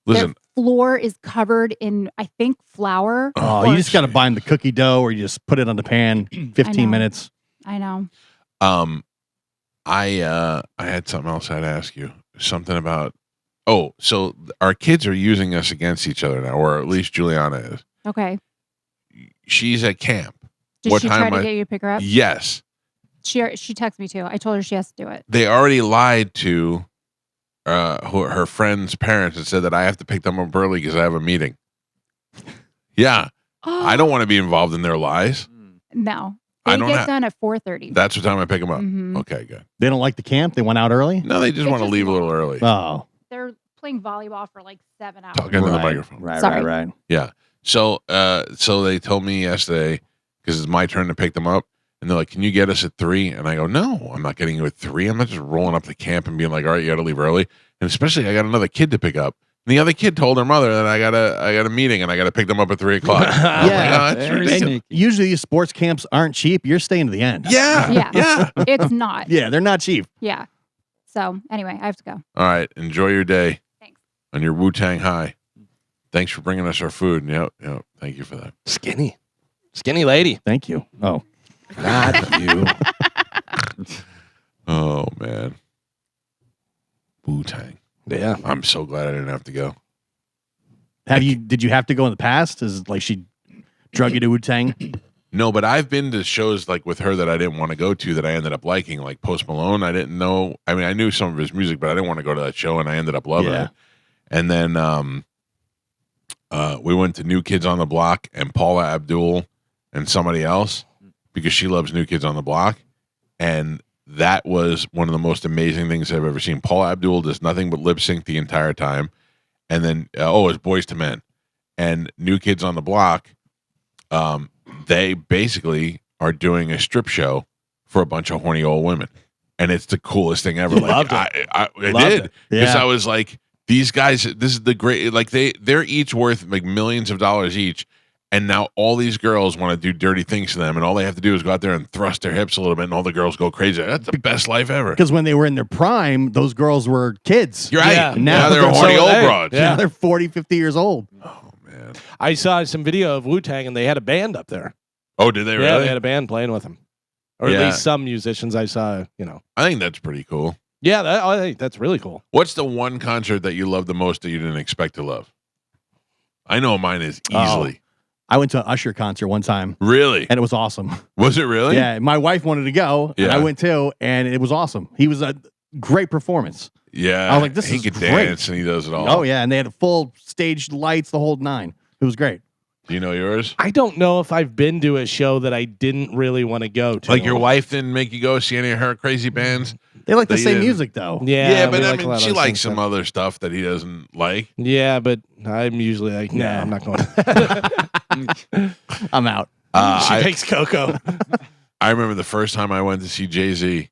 Listen. Their floor is covered in, I think, flour. Oh, or- you just got to buy them the cookie dough, or you just put it on the pan. 15 minutes. I know. I had something else I'd ask you. Something about. Oh, so our kids are using us against each other now, or at least Juliana is. Okay. She's at camp. Did What she time try to get you to pick her up? Yes. She texted me too. I told her she has to do it. They already lied to her friend's parents and said that I have to pick them up early because I have a meeting. Yeah. I don't want to be involved in their lies. No. I They don't get have- done at 4:30. That's what time I pick them up. Mhm. Okay, good. They don't like the camp. They went out early. No, they just They want to just leave a little early. Oh, They're playing volleyball for like 7 hours. Talking into the microphone. Right, Sorry. right. Yeah. So they told me yesterday because it's my turn to pick them up, and they're like, "Can you get us at 3?" And I go, "No, I'm not getting you at 3. I'm not just rolling up the camp and being like, all right, you got to leave early." And especially, I got another kid to pick up. And the other kid told her mother that I got a meeting and I got to pick them up at 3:00. Yeah. That's Very ridiculous. sneaky. Usually these sports camps aren't cheap. You're staying to the end. Yeah. Yeah. Yeah. It's not. Yeah, they're not cheap. Yeah. So anyway, I have to go. All right. Enjoy your day. Thanks. On your Wu-Tang high. Thanks for bringing us our food. Yep. Thank you for that. Skinny lady. Thank you. Oh, Not you. Oh man. Wu-Tang. Yeah. I'm so glad I didn't have to go. did you have to go in the past? Is it like she drug you to Wu-Tang? No, but I've been to shows like with her that I didn't want to go to that I ended up liking, like Post Malone. I didn't know. I mean, I knew some of his music, but I didn't want to go to that show, and I ended up loving Yeah. it. And then we went to New Kids on the Block and Paula Abdul and somebody else because she loves New Kids on the Block, and that was one of the most amazing things I've ever seen. Paula Abdul does nothing but lip sync the entire time, and then it's Boys to Men and New Kids on the Block. They basically are doing a strip show for a bunch of horny old women, and it's the coolest thing ever. You Like loved it. I Loved did it. because Yeah. I was like, these guys, this is the great. Like they're each worth like millions of dollars each, and now all these girls want to do dirty things to them, and all they have to do is go out there and thrust their hips a little bit, and all the girls go crazy. That's the best life ever. Because when they were in their prime, those girls were kids. You're right. Yeah. Now they're horny so old they- broads. yeah. Now they're 40, 50 years old. Oh man. I saw some video of Wu-Tang and they had a band up there. Oh, did they Yeah, really? they had a band playing with them. Or Yeah. at least some musicians I saw, I think that's pretty cool. Yeah, I think that's really cool. What's the one concert that you love the most that you didn't expect to love? I know mine is Oh. easily. I went to an Usher concert one time, Really? and it was awesome. Was it really? Yeah, my wife wanted to go, and I Yeah. went too, and it was awesome. He was a great performance. Yeah. I was like, this he is could great. dance and he does it all. Oh yeah, and they had full stage lights, the whole 9. It was great. Do you know yours? I don't know if I've been to a show that I didn't really want to go to. Like your wife didn't make you go see any of her crazy bands? They like the They same didn't- music though. Yeah, but we I like a lot mean, of she those likes things, some so- other stuff that he doesn't like. Yeah, but I'm usually like, nah, Nah. I'm not going. I'm out. She I, makes cocoa. I remember the first time I went to see Jay-Z,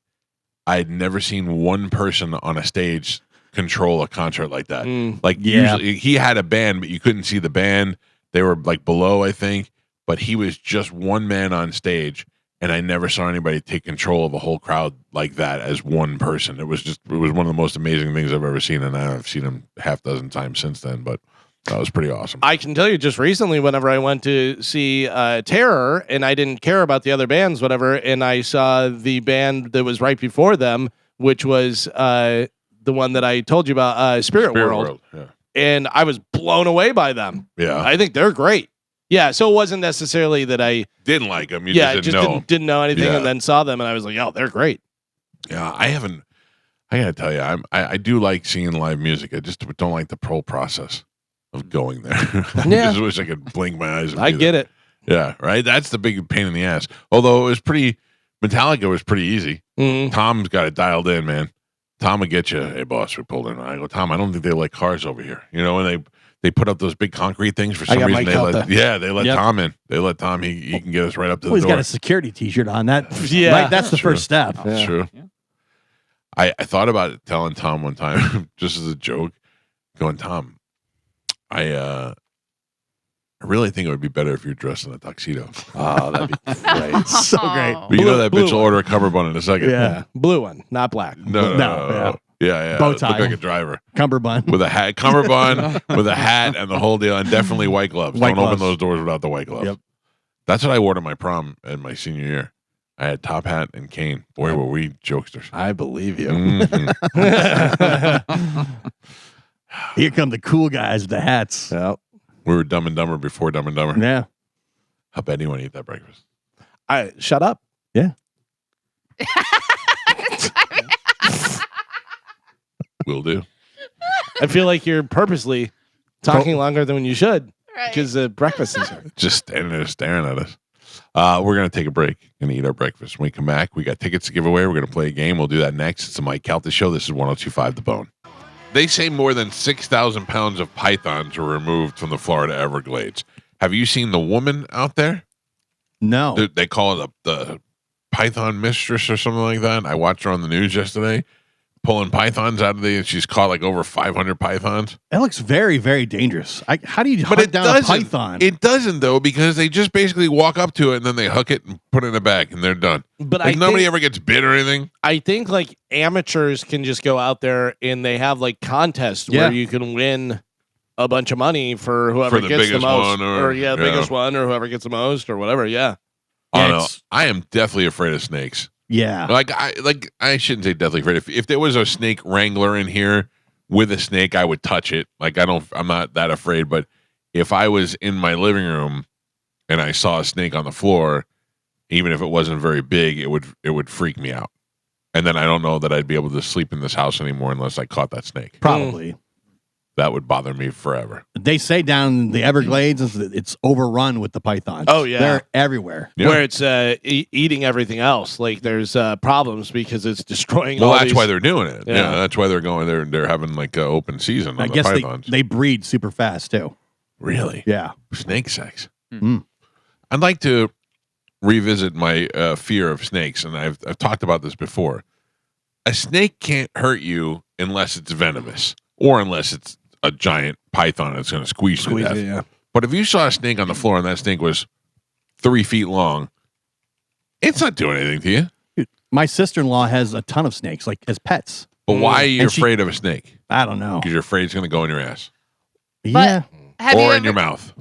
I had never seen one person on a stage control a concert like that. Mm. Like Yeah. usually he had a band, but you couldn't see the band. They were like below, I think, but he was just one man on stage, and I never saw anybody take control of a whole crowd like that as one person. It was one of the most amazing things I've ever seen, and I've seen him half dozen times since then. But That was pretty awesome. I can tell you just recently, whenever I went to see Terror, and I didn't care about the other bands, whatever, and I saw the band that was right before them, which was the one that I told you about, Spirit World. Yeah. And I was blown away by them. Yeah. I think they're great. Yeah, so it wasn't necessarily that I didn't like them. You just just didn't know. Didn't know anything, Yeah. and then saw them, and I was like, "Oh, they're great." Yeah, I gotta tell you, I do like seeing live music. I just don't like the whole process of going there. I just wish I could blink my eyes. And I get it. Yeah, right. That's the big pain in the ass. Although it was Metallica was pretty easy. Mm-hmm. Tom's got it dialed in, man. Tom would get you. Hey, boss, we pulled in. I go, Tom, I don't think they like cars over here. And they put up those big concrete things for some reason. Mike They let Yep. Tom in. They let Tom. He can get us right up to the He's door. got a security T-shirt on. That that's the True. first step. That's true. Yeah. I thought about telling Tom one time, just as a joke, going, Tom, I really think it would be better if you're dressed in a tuxedo. Oh, that'd be great. So great. But you know that bitch will one. order a cummerbund in a second. Yeah, blue one, not black. No. Yeah. Bow Look tie. like a driver Cummerbund. with a hat, cummerbund, with a hat and the whole deal, and definitely white gloves. White Don't open gloves. those doors without the white gloves. Yep. That's what I wore to my prom in my senior year. I had top hat and cane. Boy, were we jokesters. I believe you. Mhm. Here come the cool guys with the hats. Yep. We were Dumb and Dumber before Dumb and Dumber. Yeah. How bad do you want to eat that breakfast? Shut up. Yeah. Will do. I feel like you're purposely talking longer than you should Right. because breakfast is here. Just standing there staring at us. We're going to take a break and eat our breakfast. When we come back, we got tickets to give away. We're going to play a game. We'll do that next. It's the Mike Calta Show. This is 102.5 The Bone. They say more than 6,000 pounds of pythons were removed from the Florida Everglades. Have you seen the woman out there? No. They call it the python mistress or something like that. I watched her on the news yesterday pulling pythons out of she's caught like over 500 pythons. That looks very, very dangerous. How do you But hunt it down a doesn't. python? It doesn't, though, because they just basically walk up to it and then they hook it and put it in a bag and they're done. But Like I nobody think, ever gets bit or anything. I think like amateurs can just go out there and they have like contests Yeah. where you can win a bunch of money for whoever For the gets the biggest most, one or- the biggest one, or whoever gets the most, or whatever. Yeah. I don't know. It's- I am deathly afraid of snakes. yeah. I shouldn't say deathly afraid. If there was a snake wrangler in here with a snake, I would touch it. Like I'm not that afraid. But if I was in my living room and I saw a snake on the floor, even if it wasn't very big, it would freak me out. And then I don't know that I'd be able to sleep in this house anymore unless I caught that snake. Probably. That would bother me forever. They say down in the Everglades it's overrun with the pythons. Oh, yeah. They're everywhere. Yeah. Where it's eating everything else. Like there's problems because it's destroying. Well, all that's these- why they're doing it. Yeah. Yeah, that's why they're going there. They're having like an open season on I the guess pythons. they breed super fast too. Really? Yeah. Snake sex. Mm. I'd like to revisit my fear of snakes, and I've talked about this before. A snake can't hurt you unless it's venomous or unless it's a giant python that's going to squeeze you to death. it, yeah. But if you saw a snake on the floor and that snake was 3 feet long, it's not doing anything to you. Dude, my sister-in-law has a ton of snakes, like as pets. But why are you And she- afraid of a snake? I don't know. Because you're afraid it's going to go in your ass Yeah. Have or you in ever, your mouth.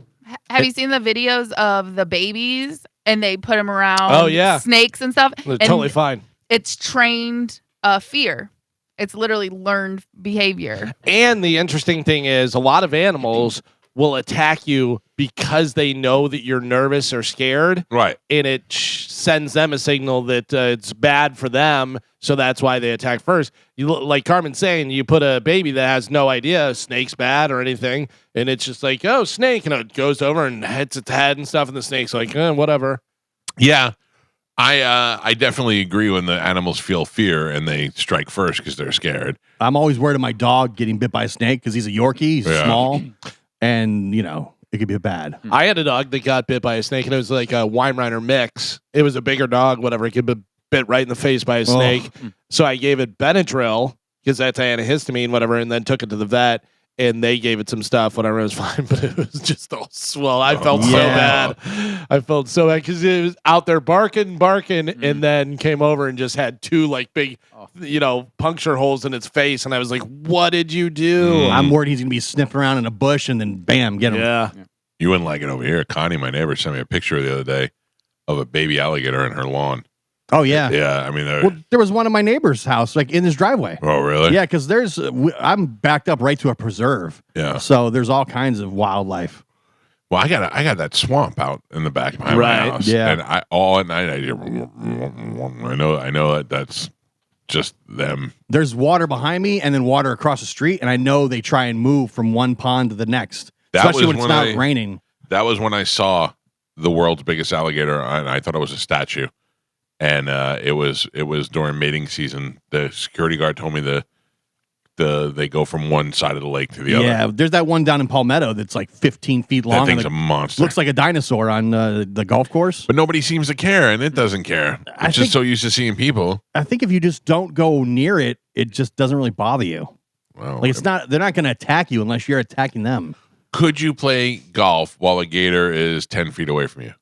have you seen the videos of the babies and they put them around Oh, yeah. snakes and stuff? They're And totally fine. It's trained fear. It's literally learned behavior. And the interesting thing is, a lot of animals will attack you because they know that you're nervous or scared, Right. and it sends them a signal that it's bad for them. So that's why they attack first. Like Carmen's saying, you put a baby that has no idea a snake's bad or anything, and it's just like, oh, snake, and it goes over and hits its head and stuff, and the snake's like, whatever. Yeah. I definitely agree when the animals feel fear and they strike first because they're scared. I'm always worried of my dog getting bit by a snake because he's a Yorkie. He's Yeah. small, and it could be bad. I had a dog that got bit by a snake, and it was like a Weimaraner mix. It was a bigger dog, whatever. It could be bit right in the face by a snake. So I gave it Benadryl because that's antihistamine, whatever, and then took it to the vet. and they gave it some stuff. Whatever, it was fine, but it was just all swell. I felt so bad. I felt so bad because it was out there barking, and then came over and just had two like big, puncture holes in its face, and I was like, "What did you do?" I'm worried he's gonna be sniffing around in a bush, and then bam, get him. Yeah. You wouldn't like it over here. Connie, my neighbor, sent me a picture the other day of a baby alligator in her lawn. Oh yeah, yeah. I mean, there was one in my neighbor's house, like in his driveway. Oh really? Yeah, because I'm backed up right to a preserve. Yeah. So there's all kinds of wildlife. Well, I got that swamp out in the back behind my house. Yeah. And all at night I know that's just them. There's water behind me and then water across the street, and I know they try and move from one pond to the next, especially when it's not raining. That was when I saw the world's biggest alligator, and I thought it was a statue. And it was during mating season. The security guard told me they go from one side of the lake to the other. Yeah, there's that one down in Palmetto that's like 15 feet long. That thing's a monster. Looks like a dinosaur on the golf course. But nobody seems to care, and it doesn't care. It's just so used to seeing people. I think if you just don't go near it, it just doesn't really bother you. Well, like they're not going to attack you unless you're attacking them. Could you play golf while a gator is 10 feet away from you?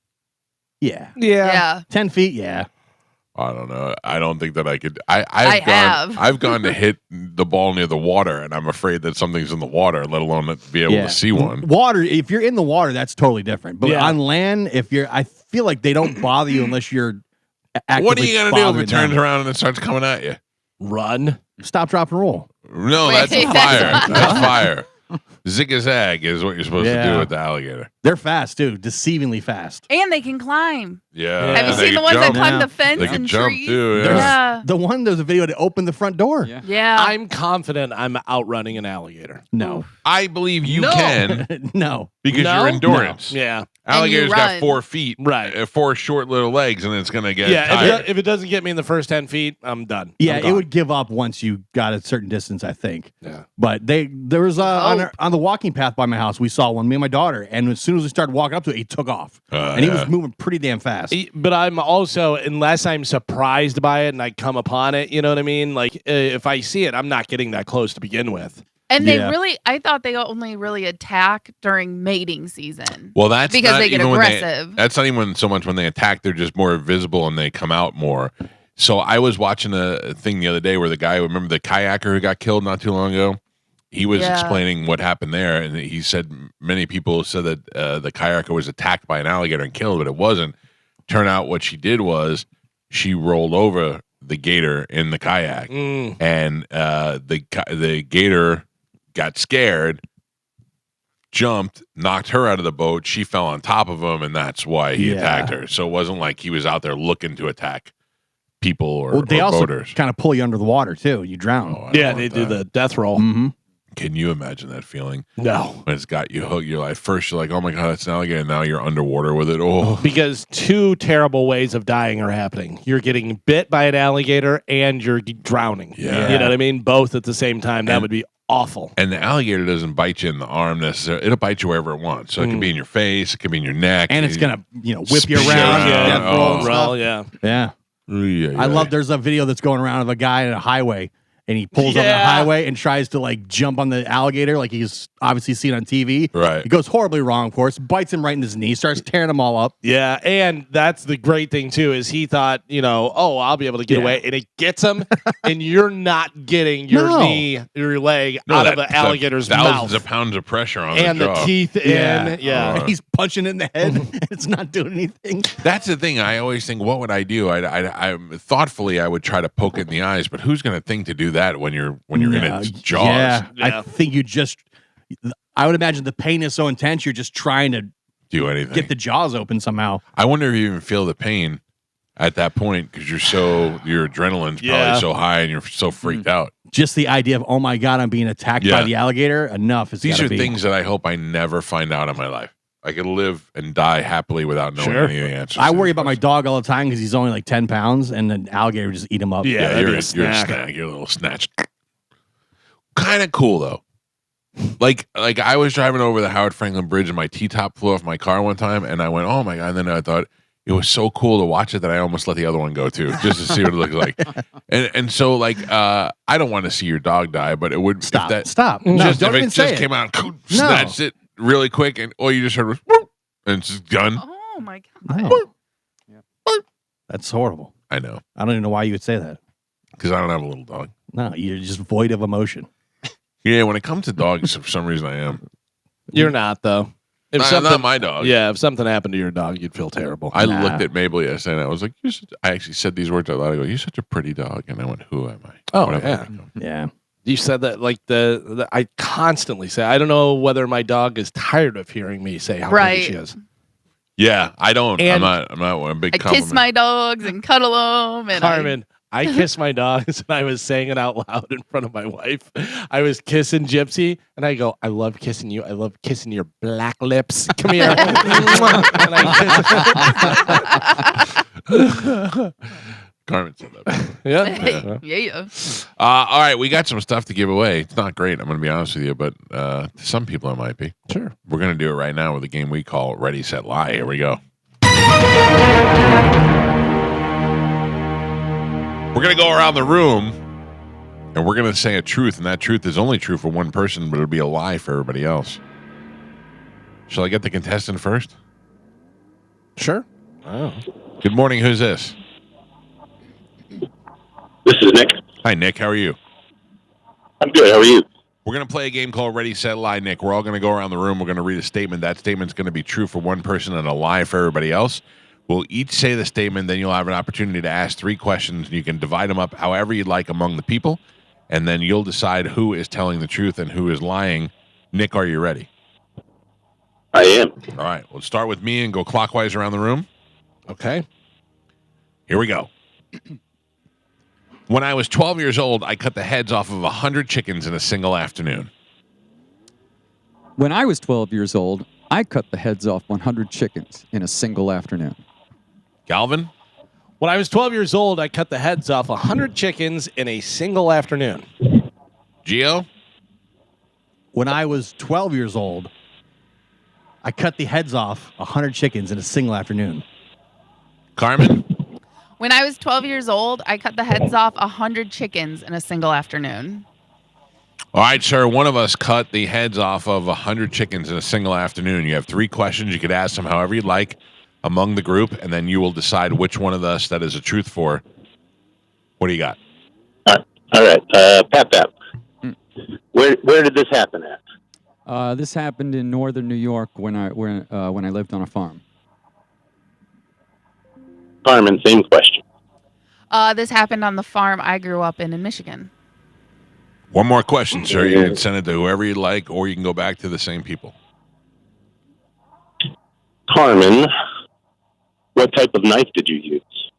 Yeah. 10 feet, yeah. I don't know. I don't think that I could. I've gone to hit the ball near the water, and I'm afraid that something's in the water, let alone be able to see one. Water, if you're in the water, that's totally different. But on land, I feel like they don't bother you unless you're actively. What are you going to do if it turns around and it starts coming at you? Run. Stop, drop, and roll. No, that's fire. That's fire. Zig-a-zag is what you're supposed to do with the alligator. They're fast, too. Deceivingly fast. And they can climb. Yeah. Have you seen the ones that climb the fence They can and jump, trees? too. Yeah. There's a video to open the front door. Yeah. I'm confident I'm outrunning an alligator. No. I believe you can. No. Because you're endurance. No. Yeah. Alligator's got 4 feet. Right. 4 short little legs, and it's going to get tired. If it doesn't get me in the first 10 feet, I'm done. Yeah, it would give up once you got a certain distance, I think. Yeah. But there was on the walking path by my house, we saw one, me and my daughter, and as soon as we started walking up to it, he took off. And he was moving pretty damn fast. But I'm also, unless I'm surprised by it and I come upon it, you know what I mean? Like, if I see it, I'm not getting that close to begin with. And I thought they only really attack during mating season. Well, that's because not they get even aggressive. That's not even so much when they attack; they're just more visible and they come out more. So I was watching a thing the other day where the guy, remember the kayaker who got killed not too long ago? He was explaining what happened there, and he said many people said that the kayaker was attacked by an alligator and killed, but it wasn't. Turn out what she did was she rolled over the gator in the kayak, and the gator got scared, jumped, knocked her out of the boat. She fell on top of him, and that's why he attacked her. So it wasn't like he was out there looking to attack people or they also boaters. kind of pull you under the water, too. You drown. They do the death roll. Mm-hmm. Can you imagine that feeling? No. When it's got you hooked, you're like, first you're like, oh my God, it's an alligator. Now you're underwater with it. Oh. Because 2 terrible ways of dying are happening. You're getting bit by an alligator and you're drowning. Yeah. You know what I mean? Both at the same time. That would be awful. And the alligator doesn't bite you in the arm necessarily. It'll bite you wherever it wants. So it can be in your face. It can be in your neck. And it's going to, whip you around. Roll, yeah. I love, there's a video that's going around of a guy on a highway, and he pulls on the highway and tries to like jump on the alligator like he's obviously seen on TV. Right. He goes horribly wrong, of course, bites him right in his knee, starts tearing him all up. Yeah, and that's the great thing too, is he thought, I'll be able to get away, and it gets him, and you're not getting your knee, your leg out of the alligator's mouth. Thousands of pounds of pressure on and the the jaw. teeth in. Yeah. He's punching in the head, and it's not doing anything. That's the thing. I always think, what would I do? I thoughtfully, I would try to poke it in the eyes, but who's going to think to do that when you're in its jaws? Yeah, I think I would imagine the pain is so intense, you're just trying to do anything, get the jaws open somehow. I wonder if you even feel the pain at that point because your adrenaline's probably so high and you're so freaked out. Just the idea of, oh my God, I'm being attacked by the alligator. Enough. These are things that I hope I never find out in my life. I could live and die happily without knowing any of the answers. I worry about my dog all the time because he's only like 10 pounds, and an alligator would just eat him up. Yeah, you're a snack. You're a little snatch. Kind of cool though. Like I was driving over the Howard Franklin Bridge and my T-top flew off my car one time, and I went, oh my God. And then I thought, it was so cool to watch it that I almost let the other one go too, just to see what it looks like. And so like I don't want to see your dog die, but it would Stop. if that Stop. just No, if don't it even just say it. came out, snatched it really quick, and all you just heard was whoop, and it's just done. Oh my god. No. That's horrible. I know, I don't even know why you would say that. because I don't have a little dog. No, you're just void of emotion. Yeah, when it comes to dogs, for some reason I am. You're not though. If Not my dog. Yeah, if something happened to your dog, you'd feel terrible. I looked at Mabel yesterday and I was like, I actually said these words out loud. I go, "You're such a pretty dog," and I went, "Who am I?" Oh, Whatever yeah. I become. Yeah. You said that like the I constantly say. I don't know whether my dog is tired of hearing me say how pretty she is. Yeah, I don't. And- I'm not a big I compliment. kiss my dogs and cuddle them. And Carmen, I kiss my dogs and I was saying it out loud in front of my wife. I was kissing Gypsy and I go, I love kissing you. I love kissing your black lips. Come here. And I Carmen said that. yeah. yeah. All right, we got some stuff to give away. It's not great, I'm going to be honest with you, but to some people it might be. Sure. We're going to do it right now with a game we call Ready, Set, Lie. Here we go. We're going to go around the room, and we're going to say a truth, and that truth is only true for one person, but it'll be a lie for everybody else. Shall I get the contestant first? Sure. Oh. Good morning. Who's this? This is Nick. Hi, Nick. How are you? I'm good. How are you? We're going to play a game called Ready, Set, Lie, Nick. We're all going to go around the room. We're going to read a statement. That statement's going to be true for one person and a lie for everybody else. We'll each say the statement, then you'll have an opportunity to ask 3 questions. You can divide them up however you'd like among the people, and then you'll decide who is telling the truth and who is lying. Nick, are you ready? I am. All right. Let's start with me and go clockwise around the room. Okay. Here we go. When I was 12 years old, I cut the heads off of 100 chickens in a single afternoon. When I was 12 years old, I cut the heads off 100 chickens in a single afternoon. Galvin? When I was 12 years old, I cut the heads off 100 chickens in a single afternoon. Gio? When I was 12 years old, I cut the heads off 100 chickens in a single afternoon. Carmen? When I was 12 years old, I cut the heads off 100 chickens in a single afternoon. All right, sir. One of us cut the heads off of 100 chickens in a single afternoon. You have 3 questions. You could ask them however you'd like among the group, and then you will decide which one of us that is a truth for. What do you got? All right. Pap. Where did this happen at? This happened in northern New York when I lived on a farm. Carmen, same question. This happened on the farm I grew up in Michigan. One more question, sir. You can send it to whoever you'd like, or you can go back to the same people. Carmen, what type of knife did you use?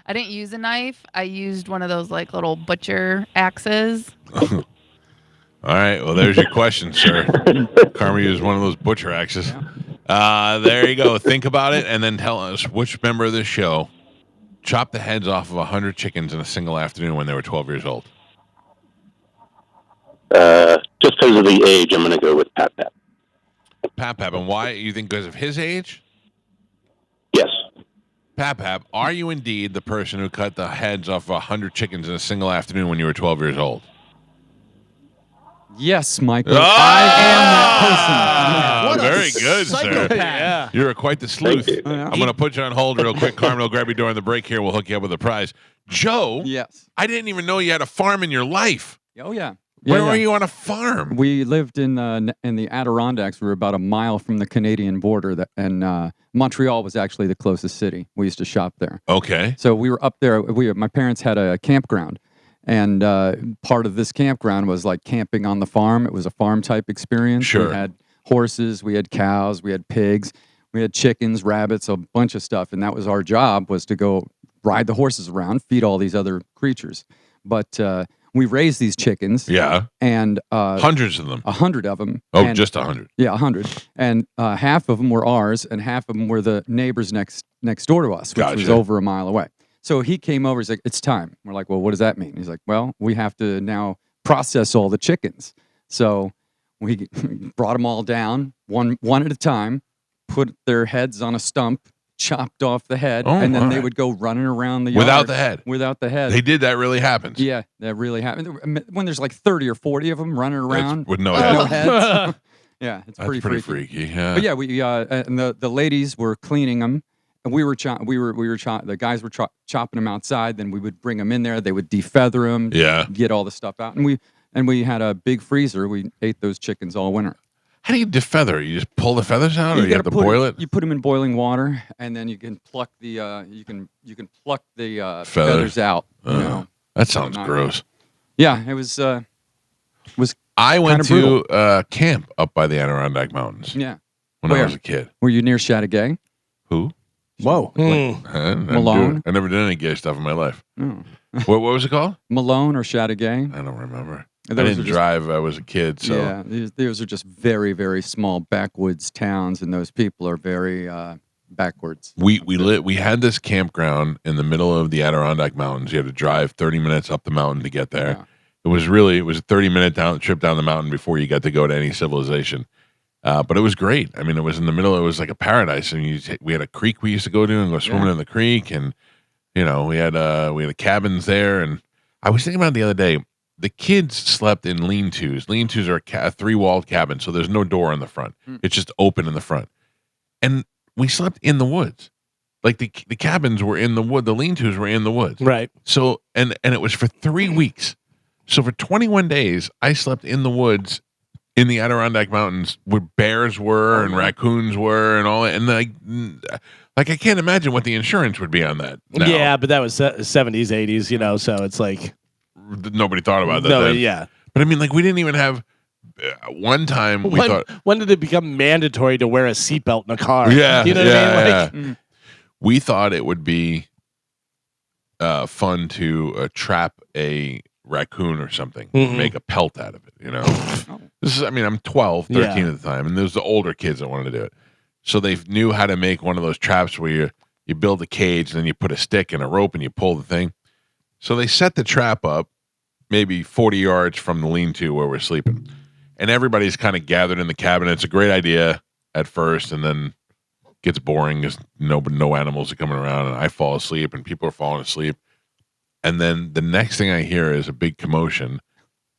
I didn't use a knife. I used one of those like little butcher axes. All right. Well, there's your question, sir. Carmen used one of those butcher axes. There you go. Think about it and then tell us which member of this show chopped the heads off of 100 chickens in a single afternoon when they were 12 years old. Just because of the age, I'm going to go with Pap. Pap, and why? You think because of his age? Yes. Pap, are you indeed the person who cut the heads off 100 chickens in a single afternoon when you were 12 years old? Yes, Michael. I am that person. Very good, sir. Yeah. You're quite the sleuth. Thank you. I'm going to put you on hold real quick. Carmen will grab you during the break here. We'll hook you up with a prize. Joe, Yes. I didn't even know you had a farm in your life. Oh, yeah. Where were you on a farm? We lived in the Adirondacks. We were about a mile from the Canadian border, and Montreal was actually the closest city. We used to shop there. Okay. So we were up there. My parents had a campground, and part of this campground was like camping on the farm. It was a farm type experience. Sure. We had horses, we had cows, we had pigs, we had chickens, rabbits, a bunch of stuff, and that was our job, was to go ride the horses around, feed all these other creatures. But we raised these chickens. Yeah. And hundreds of them. 100 of them. Oh, and, just 100. Yeah, 100. And half of them were ours, and half of them were the neighbors next door to us, which was Gotcha. over a mile away. So he came over. He's like, "It's time." We're like, "Well, what does that mean?" He's like, "Well, we have to now process all the chickens." So we brought them all down one at a time, put their heads on a stump, chopped off the head, Oh, and then they my. would go running around the yard Without the head. Without the head. They did that. Really happens. Yeah, that really happened. When there's like 30 or 40 of them running around with no no heads. heads. Yeah, it's That's pretty freaky. Yeah. But yeah, we and the ladies were cleaning them, and the guys were chopping them outside. Then we would bring them in there. They would defeather them. Yeah. Get all the stuff out, and we had a big freezer. We ate those chickens all winter. How do you defeather? You just pull the feathers out, or you have to boil it? You put them in boiling water, and then you can pluck the feathers out. You know. That sounds gross. Yeah, it was. I went brutal. to camp up by the Adirondack Mountains. Yeah. When I was a kid. Were you near Chateauguay? Who? Whoa. Malone? I never did any gay stuff in my life. No. What was it called? Malone or Chateauguay? I don't remember. Those I didn't are just- drive. I was a kid, so Yeah, those are just very, very small backwoods towns, and those people are very backwards. we had this campground in the middle of the Adirondack Mountains. You had to drive 30 minutes up the mountain to get there. Yeah. It was a 30-minute trip down the mountain before you got to go to any civilization. But it was great. I mean, it was in the middle. It was like a paradise. And we had a creek we used to go to and go swimming in the creek. And, we had cabins there. And I was thinking about it the other day. The kids slept in lean-tos. Lean-tos are a 3-walled cabin, so there's no door in the front. It's just open in the front. And we slept in the woods. Like the cabins were in the wood. The lean-tos were in the woods. Right. So, and it was for 3 weeks. So for 21 days, I slept in the woods in the Adirondack Mountains where bears were and raccoons were and all that. And like I can't imagine what the insurance would be on that now. Yeah, but that was 70s, 80s, so it's like Nobody thought about that. No, then. yeah. But I mean, like we didn't even have one time we thought. When did it become mandatory to wear a seatbelt in a car? Yeah, You know what I mean? Like, we thought it would be fun to trap a raccoon or something, make a pelt out of it. This is. I mean, I'm 12, 13 at the time, and there's the older kids that wanted to do it. So they knew how to make one of those traps where you build a cage, and then you put a stick and a rope, and you pull the thing. So they set the trap up maybe 40 yards from the lean-to where we're sleeping. And everybody's kind of gathered in the cabin. It's a great idea at first, and then gets boring because no animals are coming around, and I fall asleep, and people are falling asleep. And then the next thing I hear is a big commotion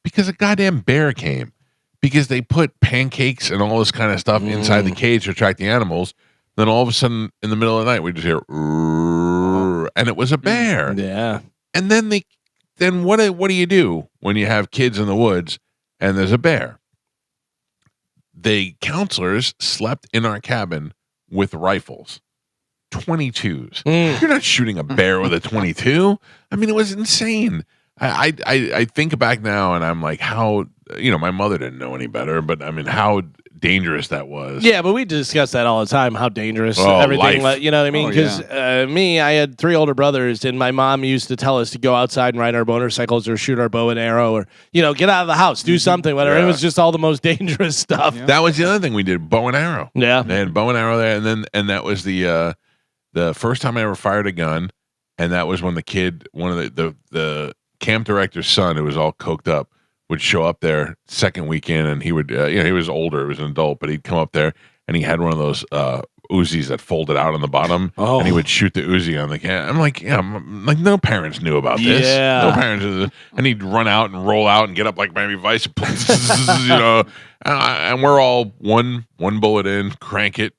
because a goddamn bear came. Because they put pancakes and all this kind of stuff inside the cage to attract the animals. Then all of a sudden, in the middle of the night, we just hear, and it was a bear. Yeah. And then what do you do when you have kids in the woods and there's a bear? The counselors slept in our cabin with rifles, 22s. You're not shooting a bear with a 22. I mean, it was insane. I think back now and I'm like, how, my mother didn't know any better, but I mean, how dangerous that was. Yeah, but we discuss that all the time, how dangerous everything, life. you know what I mean? Because I had 3 older brothers, and my mom used to tell us to go outside and ride our motorcycles or shoot our bow and arrow or, get out of the house, do something, whatever. Yeah. It was just all the most dangerous stuff. Yeah. That was the other thing we did, bow and arrow. Yeah. They had bow and arrow there, and that was the first time I ever fired a gun, and that was when one of the camp director's son, who was all coked up, would show up there second weekend, and he would, he was older, he was an adult, but he'd come up there, and he had one of those Uzis that folded out on the bottom, and he would shoot the Uzi on the camp. I'm like, no parents knew about this. Yeah. No parents, and he'd run out and roll out and get up like Miami Vice, and we're all one bullet in, crank it,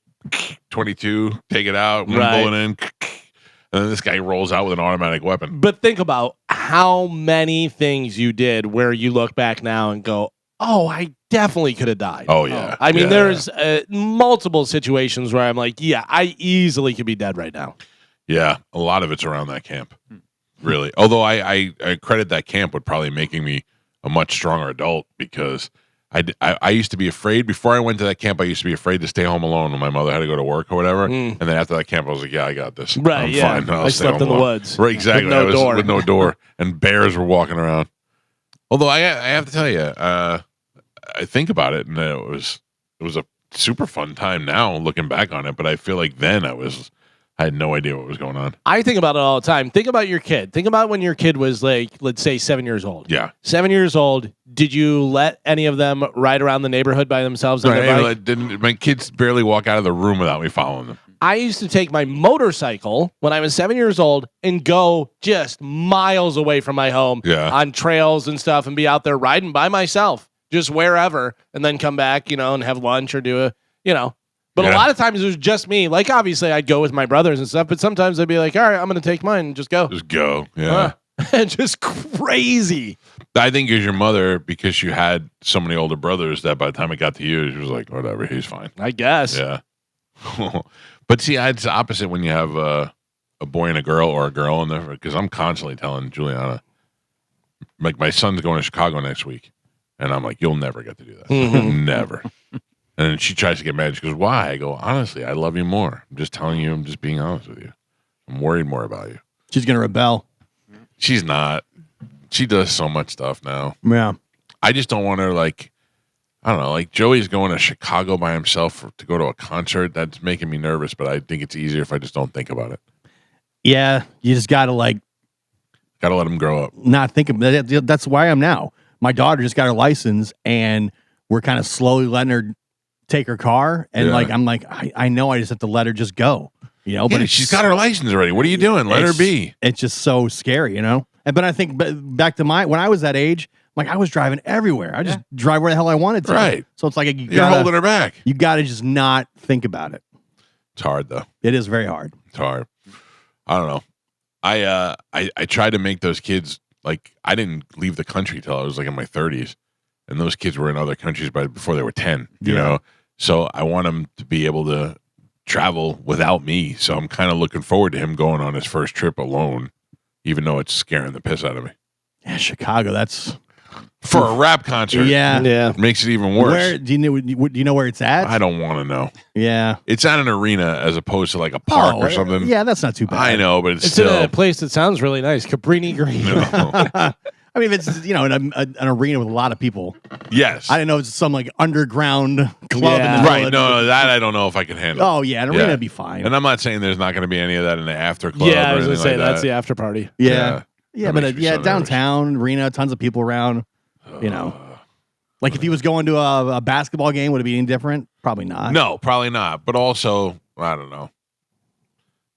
22, take it out, one bullet in, and then this guy rolls out with an automatic weapon. But think about how many things you did where you look back now and go, oh, I definitely could have died. Oh, yeah. I mean, there's multiple situations where I'm like, yeah, I easily could be dead right now. Yeah, a lot of it's around that camp, really. Although I credit that camp with probably making me a much stronger adult because I used to be afraid. Before I went to that camp, I used to be afraid to stay home alone when my mother had to go to work or whatever. And then after that camp, I was like, yeah, I got this. Right, I'm yeah. fine. I slept in the woods. Right, exactly. With no door. With no door. And bears were walking around. Although I have to tell you, I think about it, and it was a super fun time now looking back on it. But I feel like then I had no idea what was going on. I think about it all the time. Think about your kid. Think about when your kid was like, let's say 7 years old. Yeah. 7 years old. Did you let any of them ride around the neighborhood by themselves? On their bike? My kids barely walk out of the room without me following them. I used to take my motorcycle when I was 7 years old and go just miles away from my home on trails and stuff and be out there riding by myself, just wherever, and then come back, and have lunch or do But a lot of times it was just me. Like, obviously, I'd go with my brothers and stuff, but sometimes I'd be like, all right, I'm going to take mine and just go. Just go. Yeah. Just crazy. I think it was your mother because you had so many older brothers that by the time it got to you, she was like, whatever, he's fine. I guess. Yeah. But see, it's the opposite when you have a boy and a girl or a girl in there, because I'm constantly telling Juliana, like, my son's going to Chicago next week. And I'm like, you'll never get to do that. Mm-hmm. Never. And then she tries to get mad. She goes, why? I go, honestly, I love you more. I'm just telling you. I'm just being honest with you. I'm worried more about you. She's going to rebel. She's not. She does so much stuff now. Yeah. I just don't want her, like, I don't know, like Joey's going to Chicago by himself to go to a concert. That's making me nervous, but I think it's easier if I just don't think about it. Yeah. You just got to, got to let him grow up. Not think about it. That's why I'm now. My daughter just got her license, and we're kind of slowly letting her take her car. And I'm like, I know I just have to let her just go, but she's got her license already. What are you doing? Let her be. It's just so scary, But I think back to when I was that age, like I was driving everywhere. I just drive where the hell I wanted to. Right. So it's like you're holding her back. You got to just not think about it. It's hard though. It is very hard. It's hard. I don't know. I tried to make those kids, like, I didn't leave the country till I was like in my 30s, and those kids were in other countries before they were 10. You know, so I want them to be able to travel without me. So I'm kind of looking forward to him going on his first trip alone, even though it's scaring the piss out of me. Yeah, Chicago. That's for a rap concert. Yeah, makes it even worse. Where do you know where it's at? I don't want to know. Yeah, it's at an arena as opposed to like a park or something. Yeah, that's not too bad. I know, but it's in still a place that sounds really nice, Cabrini Green. No. I mean, if it's an arena with a lot of people. Yes, I didn't know it's some like underground club. In the right? No, that I don't know if I can handle. Oh yeah, an arena would be fine. And I'm not saying there's not going to be any of that in the after club. Yeah, I was going gonna to say that's the after party. Yeah, but so downtown arena, tons of people around. Like if he was going to a basketball game, would it be any different? Probably not. No, probably not. But also, I don't know.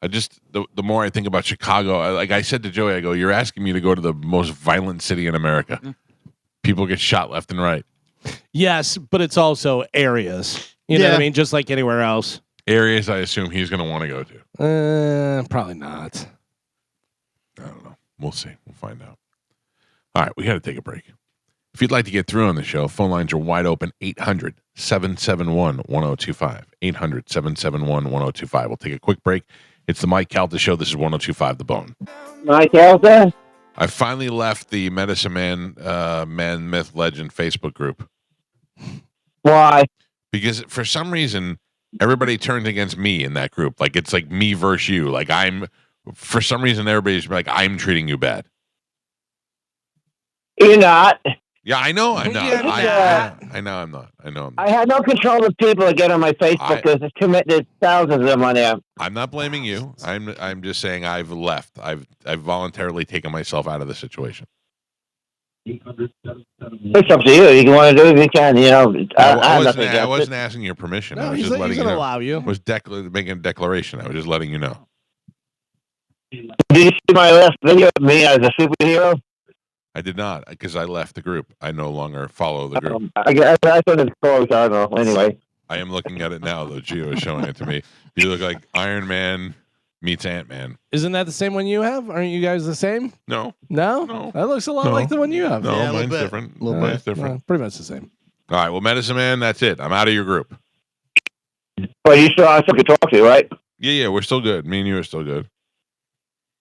I just the more I think about Chicago, like I said to Joey, I go, "You're asking me to go to the most violent city in America. People get shot left and right." Yes, but it's also areas. You know what I mean? Just like anywhere else. Areas I assume he's going to want to go to. Probably not. I don't know. We'll see. We'll find out. All right, we got to take a break. If you'd like to get through on the show, phone lines are wide open, 800-771-1025. 800-771-1025. We'll take a quick break. It's the Mike Calta Show. This is 1025 The Bone. Mike Calta? I finally left the Medicine Man, Man, Myth, Legend Facebook group. Why? Because for some reason, everybody turned against me in that group. Like, it's like me versus you. Like, for some reason, everybody's like, I'm treating you bad. You're not. Yeah, I know I'm not. I know I'm not. I had no control of people that get on my Facebook because there's thousands of them on there. I'm not blaming you. I'm just saying I've left. I've voluntarily taken myself out of the situation. It's up to you. You want to do it, you can. I wasn't asking your permission. No, I was he's just letting you know. allow you. I was making a declaration. I was just letting you know. Did you see my last video of me as a superhero? I did not, because I left the group. I no longer follow the group. I thought it's close. I don't know. Anyway. I am looking at it now, though. Gio is showing it to me. You look like Iron Man meets Ant-Man. Isn't that the same one you have? Aren't you guys the same? No. No? That looks a lot like the one you have. No, mine's different. Mine's different. Pretty much the same. All right, well, Medicine Man, that's it. I'm out of your group. But you still have something to talk to, right? Yeah, we're still good. Me and you are still good.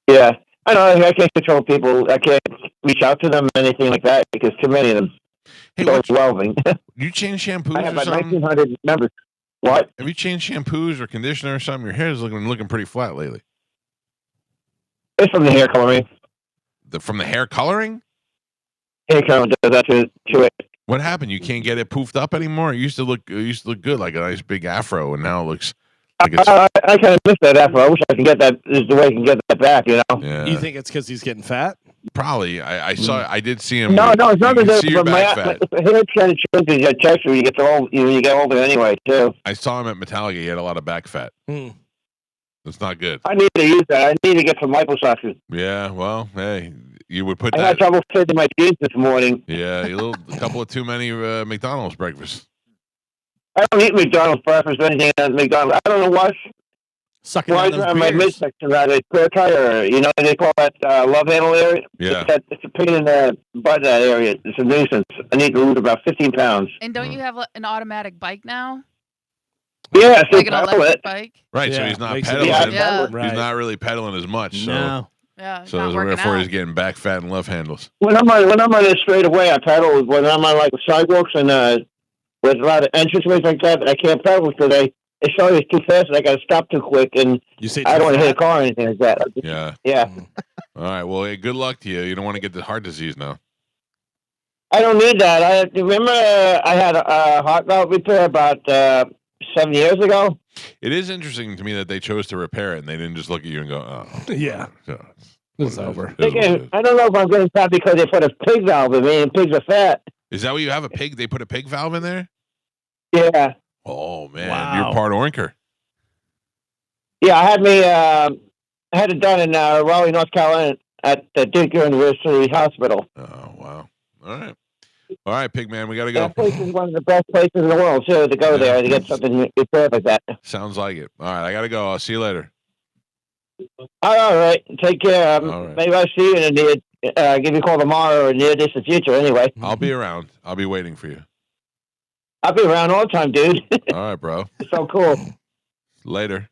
Yeah. I know. I can't control people. I can't reach out to them or anything like that because too many of them. Hey, so overwhelming. You change shampoos I have or about something? 1,900 members. What? Have you changed shampoos or conditioner or something? Your hair is looking pretty flat lately. It's from the hair coloring. From the hair coloring? Hair coloring does that to it. What happened? You can't get it poofed up anymore? It used to look good, like a nice big afro, and now it looks like it's... I kind of miss that afro. I wish I could get that. Is the way I can get that back, Yeah. You think it's because he's getting fat? Probably. I did see him. No, it's not you can that. see your But back fat. my hair kind of changes your texture. You get older anyway too. I saw him at Metallica. He had a lot of back fat. That's not good. I need to use that. I need to get some liposuction. Yeah, well, hey, you would put I that. had trouble fitting my jeans this morning. Yeah, a couple of too many McDonald's breakfasts. I don't eat McDonald's breakfast or anything at McDonald's. I don't know why. Sucking Why down is those around my beers. midsection that a clear tire? You know, they call that love handle area. Yeah. It's a pain in the butt, that area. It's a nuisance. I need to lose about 15 pounds. And don't you have an automatic bike now? Yeah, Like an electric bike? Right, so Yeah, he's not makes it pedaling. easier. Yeah. Right. He's not really pedaling as much. So, No. Yeah, so not working therefore out. he's getting back fat and love handles. When I'm on it straight away, I pedal. When I'm on like sidewalks and with a lot of entranceways like that, I can't pedal because they show you too fast and I got to stop too quick, and You say I don't want to too hit a fat? car or anything like that. Yeah. Yeah. All right. Well, hey, good luck to you. You don't want to get the heart disease now. I don't need that. I remember I had a heart valve repair about 7 years ago. It is interesting to me that they chose to repair it and they didn't just look at you and go, "Oh, Yeah. yeah, It's over. I don't know if I'm getting fat because they put a pig valve in me, and pigs are fat. Is that what you have? A pig? They put a pig valve in there? Yeah. Oh man, Wow. you're part oinker. Yeah, I had it done in Raleigh, North Carolina at the Duke University Hospital. Oh wow. All right, pig man, we got to go. That place is one of the best places in the world, too, to go there to get something repaired like that. Sounds like it. All right, I got to go. I'll see you later. All right. Take care. All right. Maybe I'll see you in the give you a call tomorrow or in the near distant future anyway. I'll be around. I'll be waiting for you. I'll be around all the time, dude. All right, bro. It's so cool. Later.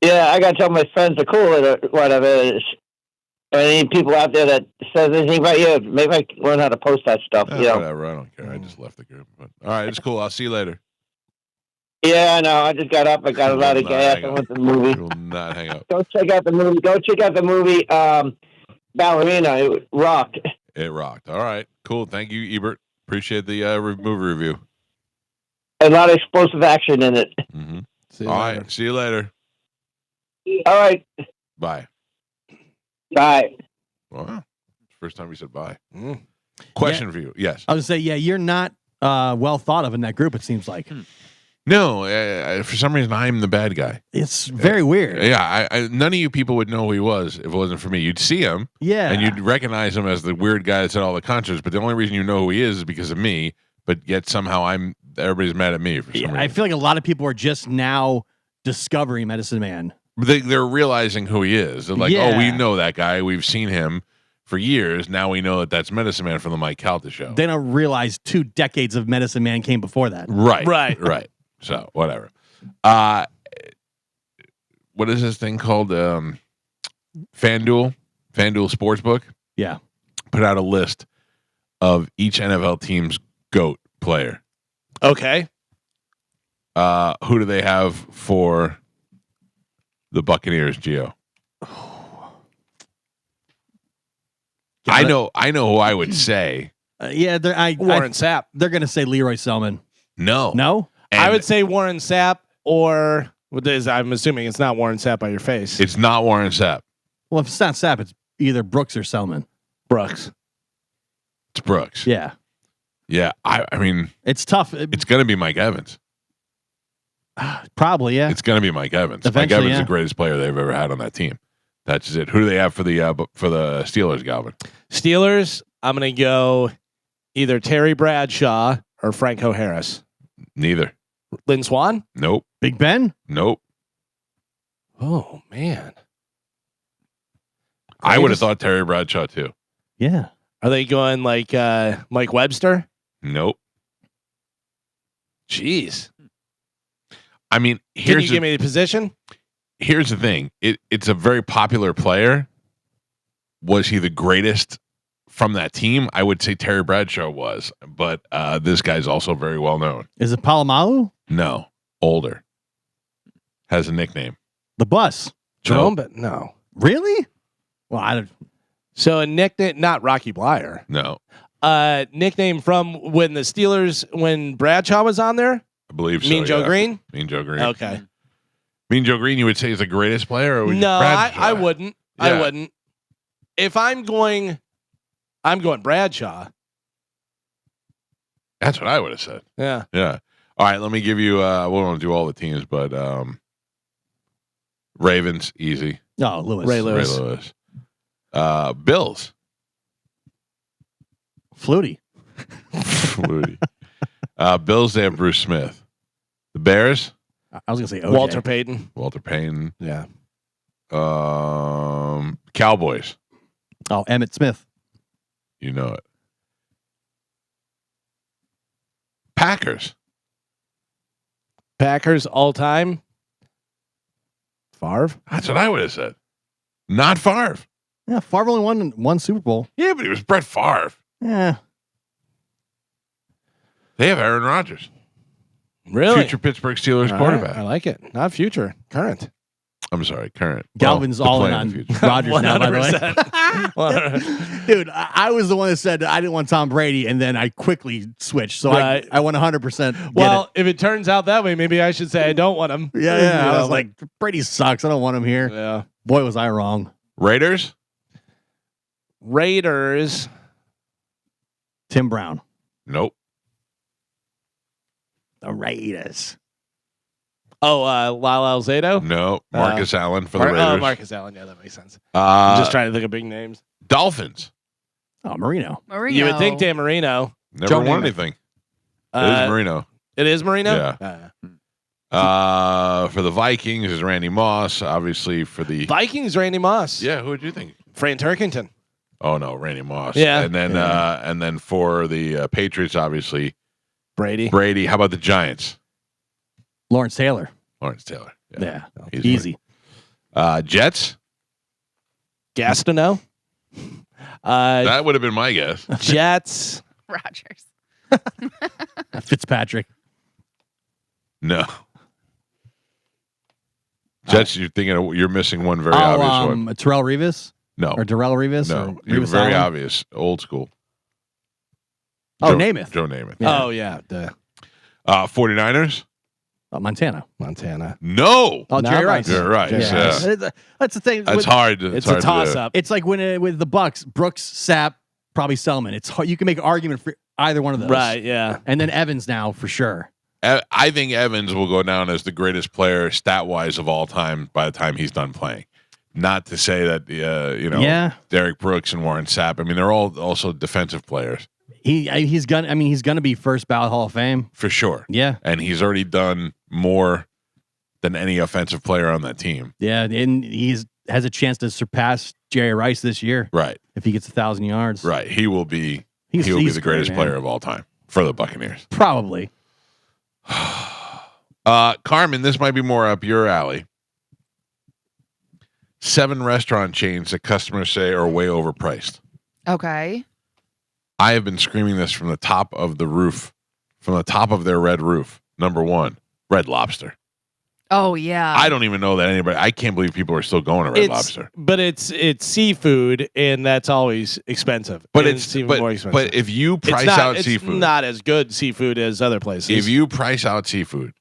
Yeah, I got to tell my friends are cool or whatever. Any people out there that says anything about you, maybe I can learn how to post that stuff. You know? Whatever. I don't care. I just left the group. But, all right, it's cool. I'll see you later. Yeah, I know. I just got up. I got a lot of Not gas. hang I up. went to the movie. Will not hang up. Go check out the movie. Ballerina. It rocked. It rocked. All right, cool. Thank you, Ebert. Appreciate the movie review. A lot of explosive action in it. Mm-hmm. See you All later. right, see you later. All right. Bye. Bye. Wow. First time we said bye. Mm. Question for you. Yes. I was gonna say, yeah, you're not well thought of in that group. It seems like No, for some reason I'm the bad guy. it's very weird. Yeah, none of you people would know who he was if it wasn't for me. You'd see him, Yeah, and you'd recognize him as the weird guy that's at all the concerts. But the only reason you know who he is because of me. But yet somehow everybody's mad at me for some reason. I feel like a lot of people are just now discovering Medicine Man. They're realizing who he is. They're like, Yeah. oh, we know that guy. We've seen him for years. Now we know that that's Medicine Man from the Mike Calta Show. They don't realize 2 decades of Medicine Man came before that. Right. So whatever. What is this thing called? FanDuel Sportsbook. Yeah. Put out a list of each NFL team's GOAT player. Okay. Who do they have for the Buccaneers, Gio? I know who I would say. Yeah, Warren Sapp. They're going to say Leroy Selman. No. No? I would say Warren Sapp or I'm assuming it's not Warren Sapp by your face. It's not Warren Sapp. Well, if it's not Sapp, it's either Brooks or Selman. Brooks. It's Brooks. Yeah. Yeah. I mean, it's tough. It's going to be Mike Evans. Probably, yeah. It's going to be Mike Evans. Mike Eventually, Evans is yeah. the greatest player they've ever had on that team. That's just it. Who do they have for the Steelers, Galvin? Steelers, I'm going to go either Terry Bradshaw or Franco Harris. Neither. Lynn Swan? Nope. Big Ben? Nope. Oh, man. I would have thought Terry Bradshaw too. Yeah. Are they going like Mike Webster? Nope. Jeez. I mean, Can you give me the position? Here's the thing. It's a very popular player. Was he the greatest from that team? I would say Terry Bradshaw was, but this guy's also very well known. Is it Palomalu? No, older. Has a nickname. The Bus. Jerome, but no. Really? Well, I don't. So a nickname, not Rocky Blyer. No, nickname from when the Steelers, when Bradshaw was on there? I believe so. Mean Joe yeah. Green? Mean Joe Green. Okay. Mean Joe Green, you would say is the greatest player? Or would you No, Bradshaw? I wouldn't. Yeah. I wouldn't. If I'm going Bradshaw. That's what I would have said. Yeah. Yeah. All right, let me give you we won't do all the teams, but Ravens, easy. No, Lewis. Ray Ray Lewis. Lewis. Bills. Flutie. Flutie. Bills, they have Bruce Smith. The Bears. I was gonna say OJ. Walter Payton. Walter Payton. Yeah. Cowboys. Oh, Emmitt Smith. You know it. Packers. Packers all time. Favre. That's what I would have said. Not Favre. Yeah, Favre only won one Super Bowl. Yeah, but it was Brett Favre. Yeah. They have Aaron Rodgers. Really? Future Pittsburgh Steelers All quarterback. right, I like it. Not future. Current. I'm sorry, current. Galvin's Well, all in playing on future. Rodgers now, by the way. 100%. Dude, I was the one that said I didn't want Tom Brady, and then I quickly switched. So Right. I went 100%. Well, if it turns out that way, maybe I should say I don't want him. Yeah. You I know, was like, Brady sucks. I don't want him here. yeah. Boy, was I wrong. Raiders. Raiders. Tim Brown. Nope. The Raiders. Oh, Lyle Alzado? No. Marcus Allen for the Raiders. Oh, Marcus Allen. Yeah, that makes sense. I'm just trying to think of big names. Dolphins. Oh, Marino. Marino. You would think Dan Marino. Never Joe won Namath. anything. It is Marino. It is Marino? Yeah. For the Vikings is Randy Moss. Obviously for the Vikings, Randy Moss. Yeah, who would you think? Fran Turkington. Oh no, Randy Moss. Yeah. And then for the Patriots, obviously Brady. Brady. How about the Giants? Lawrence Taylor. Lawrence Taylor. Yeah. Easy. Jets. Gastineau. That would have been my guess. Jets. Rodgers. Fitzpatrick. No. Jets, you're missing one very obvious one. Terrell Revis? No. Or Darrell Revis? No. Or You're Revis very Island? obvious. Old school. Oh, Joe, Namath. Joe Namath. Yeah. Oh, yeah. Duh. 49ers? Montana. No. Oh, Jerry Rice. Jerry Rice. Yeah. That's the thing. That's hard. It's hard a to toss do. up. It's like when with the Bucks, Brooks, Sapp, probably Selman. It's hard. You can make an argument for either one of those. Right, yeah. And then Evans now for sure. I think Evans will go down as the greatest player stat-wise of all time by the time he's done playing. Not to say that, Yeah. Derek Brooks and Warren Sapp. I mean, they're all also defensive players. He's gonna be first ballot Hall of Fame. For sure. Yeah. And he's already done more than any offensive player on that team. Yeah, and has a chance to surpass Jerry Rice this year. Right. If he gets 1,000 yards. Right. He will be He's the great, greatest man. player of all time for the Buccaneers. Probably. Carmen, this might be more up your alley. 7 restaurant chains that customers say are way overpriced. Okay. I have been screaming this from the top of the roof, from the top of their red roof. Number 1, Red Lobster. Oh yeah. I don't even know that anybody. I can't believe people are still going to Red Lobster. But it's seafood, and that's always expensive. But And it's even more expensive. But if you price it's seafood, not as good seafood as other places. if you price out seafood,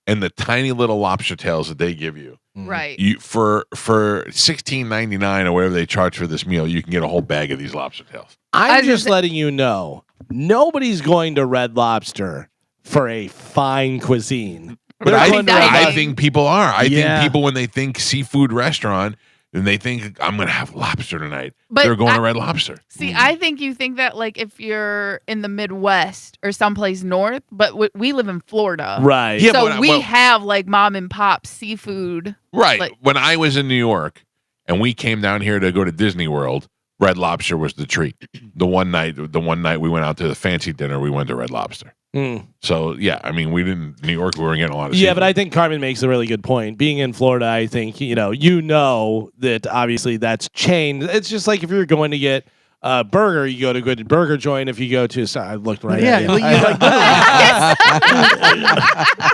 and the tiny little lobster tails that they give you, Right. you for $16.99 or whatever they charge for this meal, you can get a whole bag of these lobster tails. I'm just letting you know, nobody's going to Red Lobster for a fine cuisine. But They're I going to I Red think people are. I Yeah. think people, when they think seafood restaurant, and they think I'm going to have lobster tonight, But they're going to Red Lobster. See, I think you think that like if you're in the Midwest or someplace north, but we live in Florida, Right. Yeah, so but- we well- have like mom and pop seafood. Right. Like- When I was in New York and we came down here to go to Disney World, Red Lobster was the treat. The one night we went out to the fancy dinner, we went to Red Lobster. So yeah, I mean, we didn't New York. We weren't getting a lot of. Yeah, seafood. but I think Carmen makes a really good point. Being in Florida, I think you know that obviously that's chain. It's just like if you're going to get a burger, you go to a good burger joint. If you go to, sorry, I looked right Yeah, at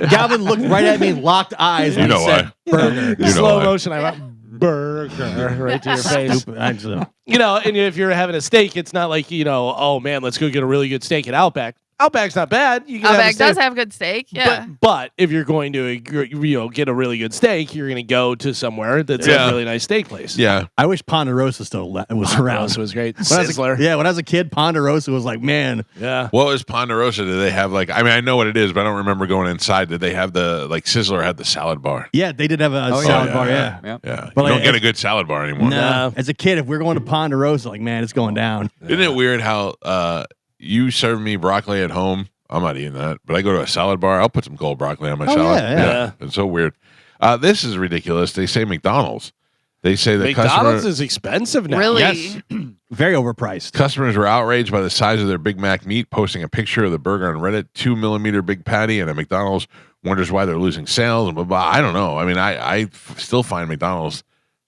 you. Galvin looked right at me, locked eyes when You he know said burger. You know Slow why. motion. I went burger right to your face. Stupid. I just- And if you're having a steak, it's not like oh man, let's go get a really good steak at Outback. Outback's not bad. You can have a Outback steak. does have good steak. Yeah. But if you're going to get a really good steak, you're going to go to somewhere that's a really nice steak place. Yeah. I wish Ponderosa still was around. Ponderosa was great. Sizzler. Yeah, when I was a kid, Ponderosa was like, man. Yeah. What was Ponderosa? Did they have like? I mean, I know what it is, but I don't remember going inside. Did they have the like Sizzler had the salad bar? Yeah, they did have a salad bar. Yeah. Yeah. But You like, don't get a good salad bar anymore. No. As a kid, if we're going to Ponderosa, like, man, it's going down. Isn't it weird how you serve me broccoli at home? I'm not eating that, but I go to a salad bar. I'll put some cold broccoli on my salad. Yeah. It's so weird. This is ridiculous. They say McDonald's. They say that McDonald's is expensive now. Really? Yes. Very overpriced. Customers were outraged by the size of their Big Mac meat, posting a picture of the burger on Reddit, 2mm Big Patty, and a McDonald's wonders why they're losing sales and blah, blah. I don't know. I mean, I still find McDonald's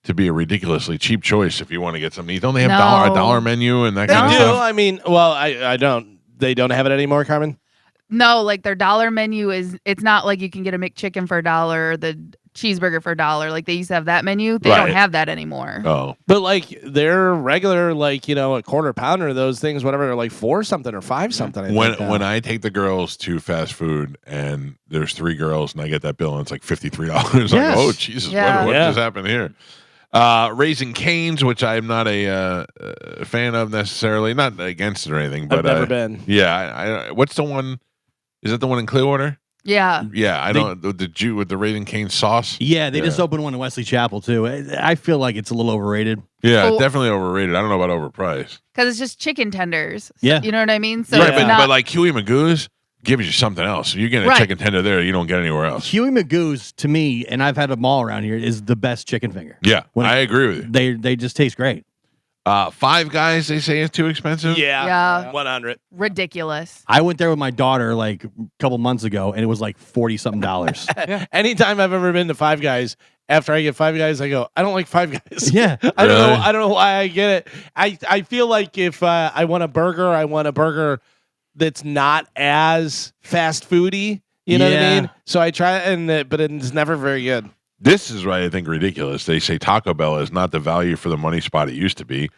to be a ridiculously cheap choice if you want to get something. Don't they have a dollar menu and that They kind do. of stuff? I mean, well, I don't. They don't have it anymore, Carmen? No, like their dollar menu it's not like you can get a McChicken for $1 or the cheeseburger for $1. Like they used to have that menu. They don't have that anymore. Oh. But like their regular, like, a quarter pounder, those things, whatever, are like 4 something or 5 something. When I take the girls to fast food and there's 3 girls and I get that bill and it's like $53, Yes. like, oh Jesus, Yeah. what just happened here? Raising Cane's, which I'm not a fan of necessarily, not against it or anything, but I've never been. Yeah, I what's the one? Is that the one in Clearwater? Yeah. Yeah, I know the Jew with the Raising Cane sauce. Yeah, they just opened one in Wesley Chapel, too. I feel like it's a little overrated. Yeah, Well- definitely overrated. I don't know about overpriced. Because it's just chicken tenders. Yeah. You know what I mean? So Right, it's but, not, but like Huey Magoo's gives you something else. If you get a Right. chicken tender there, you don't get anywhere else. Huey Magoo's, to me, and I've had them all around here, is the best chicken finger. Yeah, I agree with you. They just taste great. Five Guys, they say is too expensive. Yeah. 100. ridiculous. I went there with my daughter like a couple months ago, and it was like $40-something. Anytime I've ever been to Five Guys, after I get Five Guys, I go, I don't like Five Guys. Yeah. I don't know. Really? I don't know why I get it. I feel like if I want a burger that's not as fast foody. You know what I mean? So I try, but it's never very good. This is what I think ridiculous. They say Taco Bell is not the value for the money spot it used to be,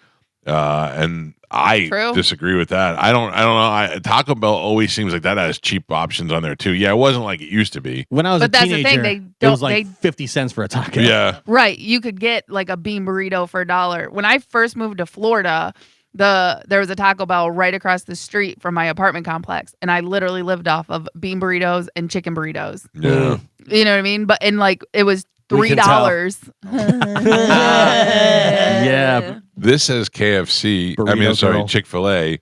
and I disagree with that. I don't know. Taco Bell always seems like that has cheap options on there too. Yeah, it wasn't like it used to be. When I was But a that's the teenager, thing, it was like 50 cents for a taco. Yeah. Right. You could get like a bean burrito for $1. When I first moved to Florida, there was a Taco Bell right across the street from my apartment complex, and I literally lived off of bean burritos and chicken burritos. Yeah. You know what I mean? But and like it was We can tell. $3. Yeah. This says KFC. I mean, Burrito sorry, girl. Chick-fil-A,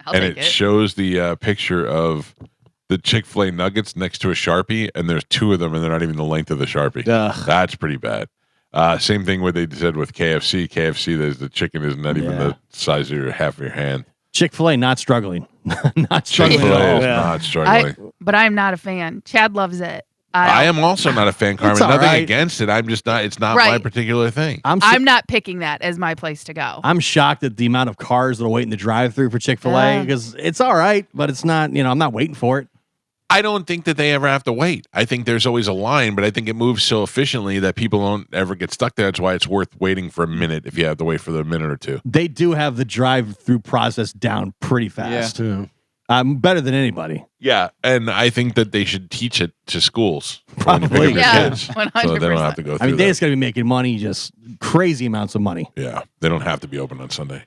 I'll and take it shows the picture of the Chick-fil-A nuggets next to a Sharpie, and there's 2 of them, and they're not even the length of the Sharpie. Ugh. That's pretty bad. Same thing what they said with KFC. KFC, the chicken is not even the size of half of your hand. Chick-fil-A not struggling. Not struggling Chick-fil-A at all. is not struggling. But I'm not a fan. Chad loves it. I am also not a fan, Carmen. all Nothing right. against it. I'm just not. It's not my Right. particular thing. I'm not picking that as my place to go. I'm shocked at the amount of cars that'll wait in the drive-thru for Chick-fil-A Yeah. because it's all right, but it's not, I'm not waiting for it. I don't think that they ever have to wait. I think there's always a line, but I think it moves so efficiently that people don't ever get stuck there. That's why it's worth waiting for a minute if you have to wait for the minute or two. They do have the drive-through process down pretty fast. Yeah. Better than anybody. Yeah, and I think that they should teach it to schools. Probably. Yeah, kids, so 100%. they don't have to go through I mean, they that. just got to be making money, just crazy amounts of money. Yeah, they don't have to be open on Sunday.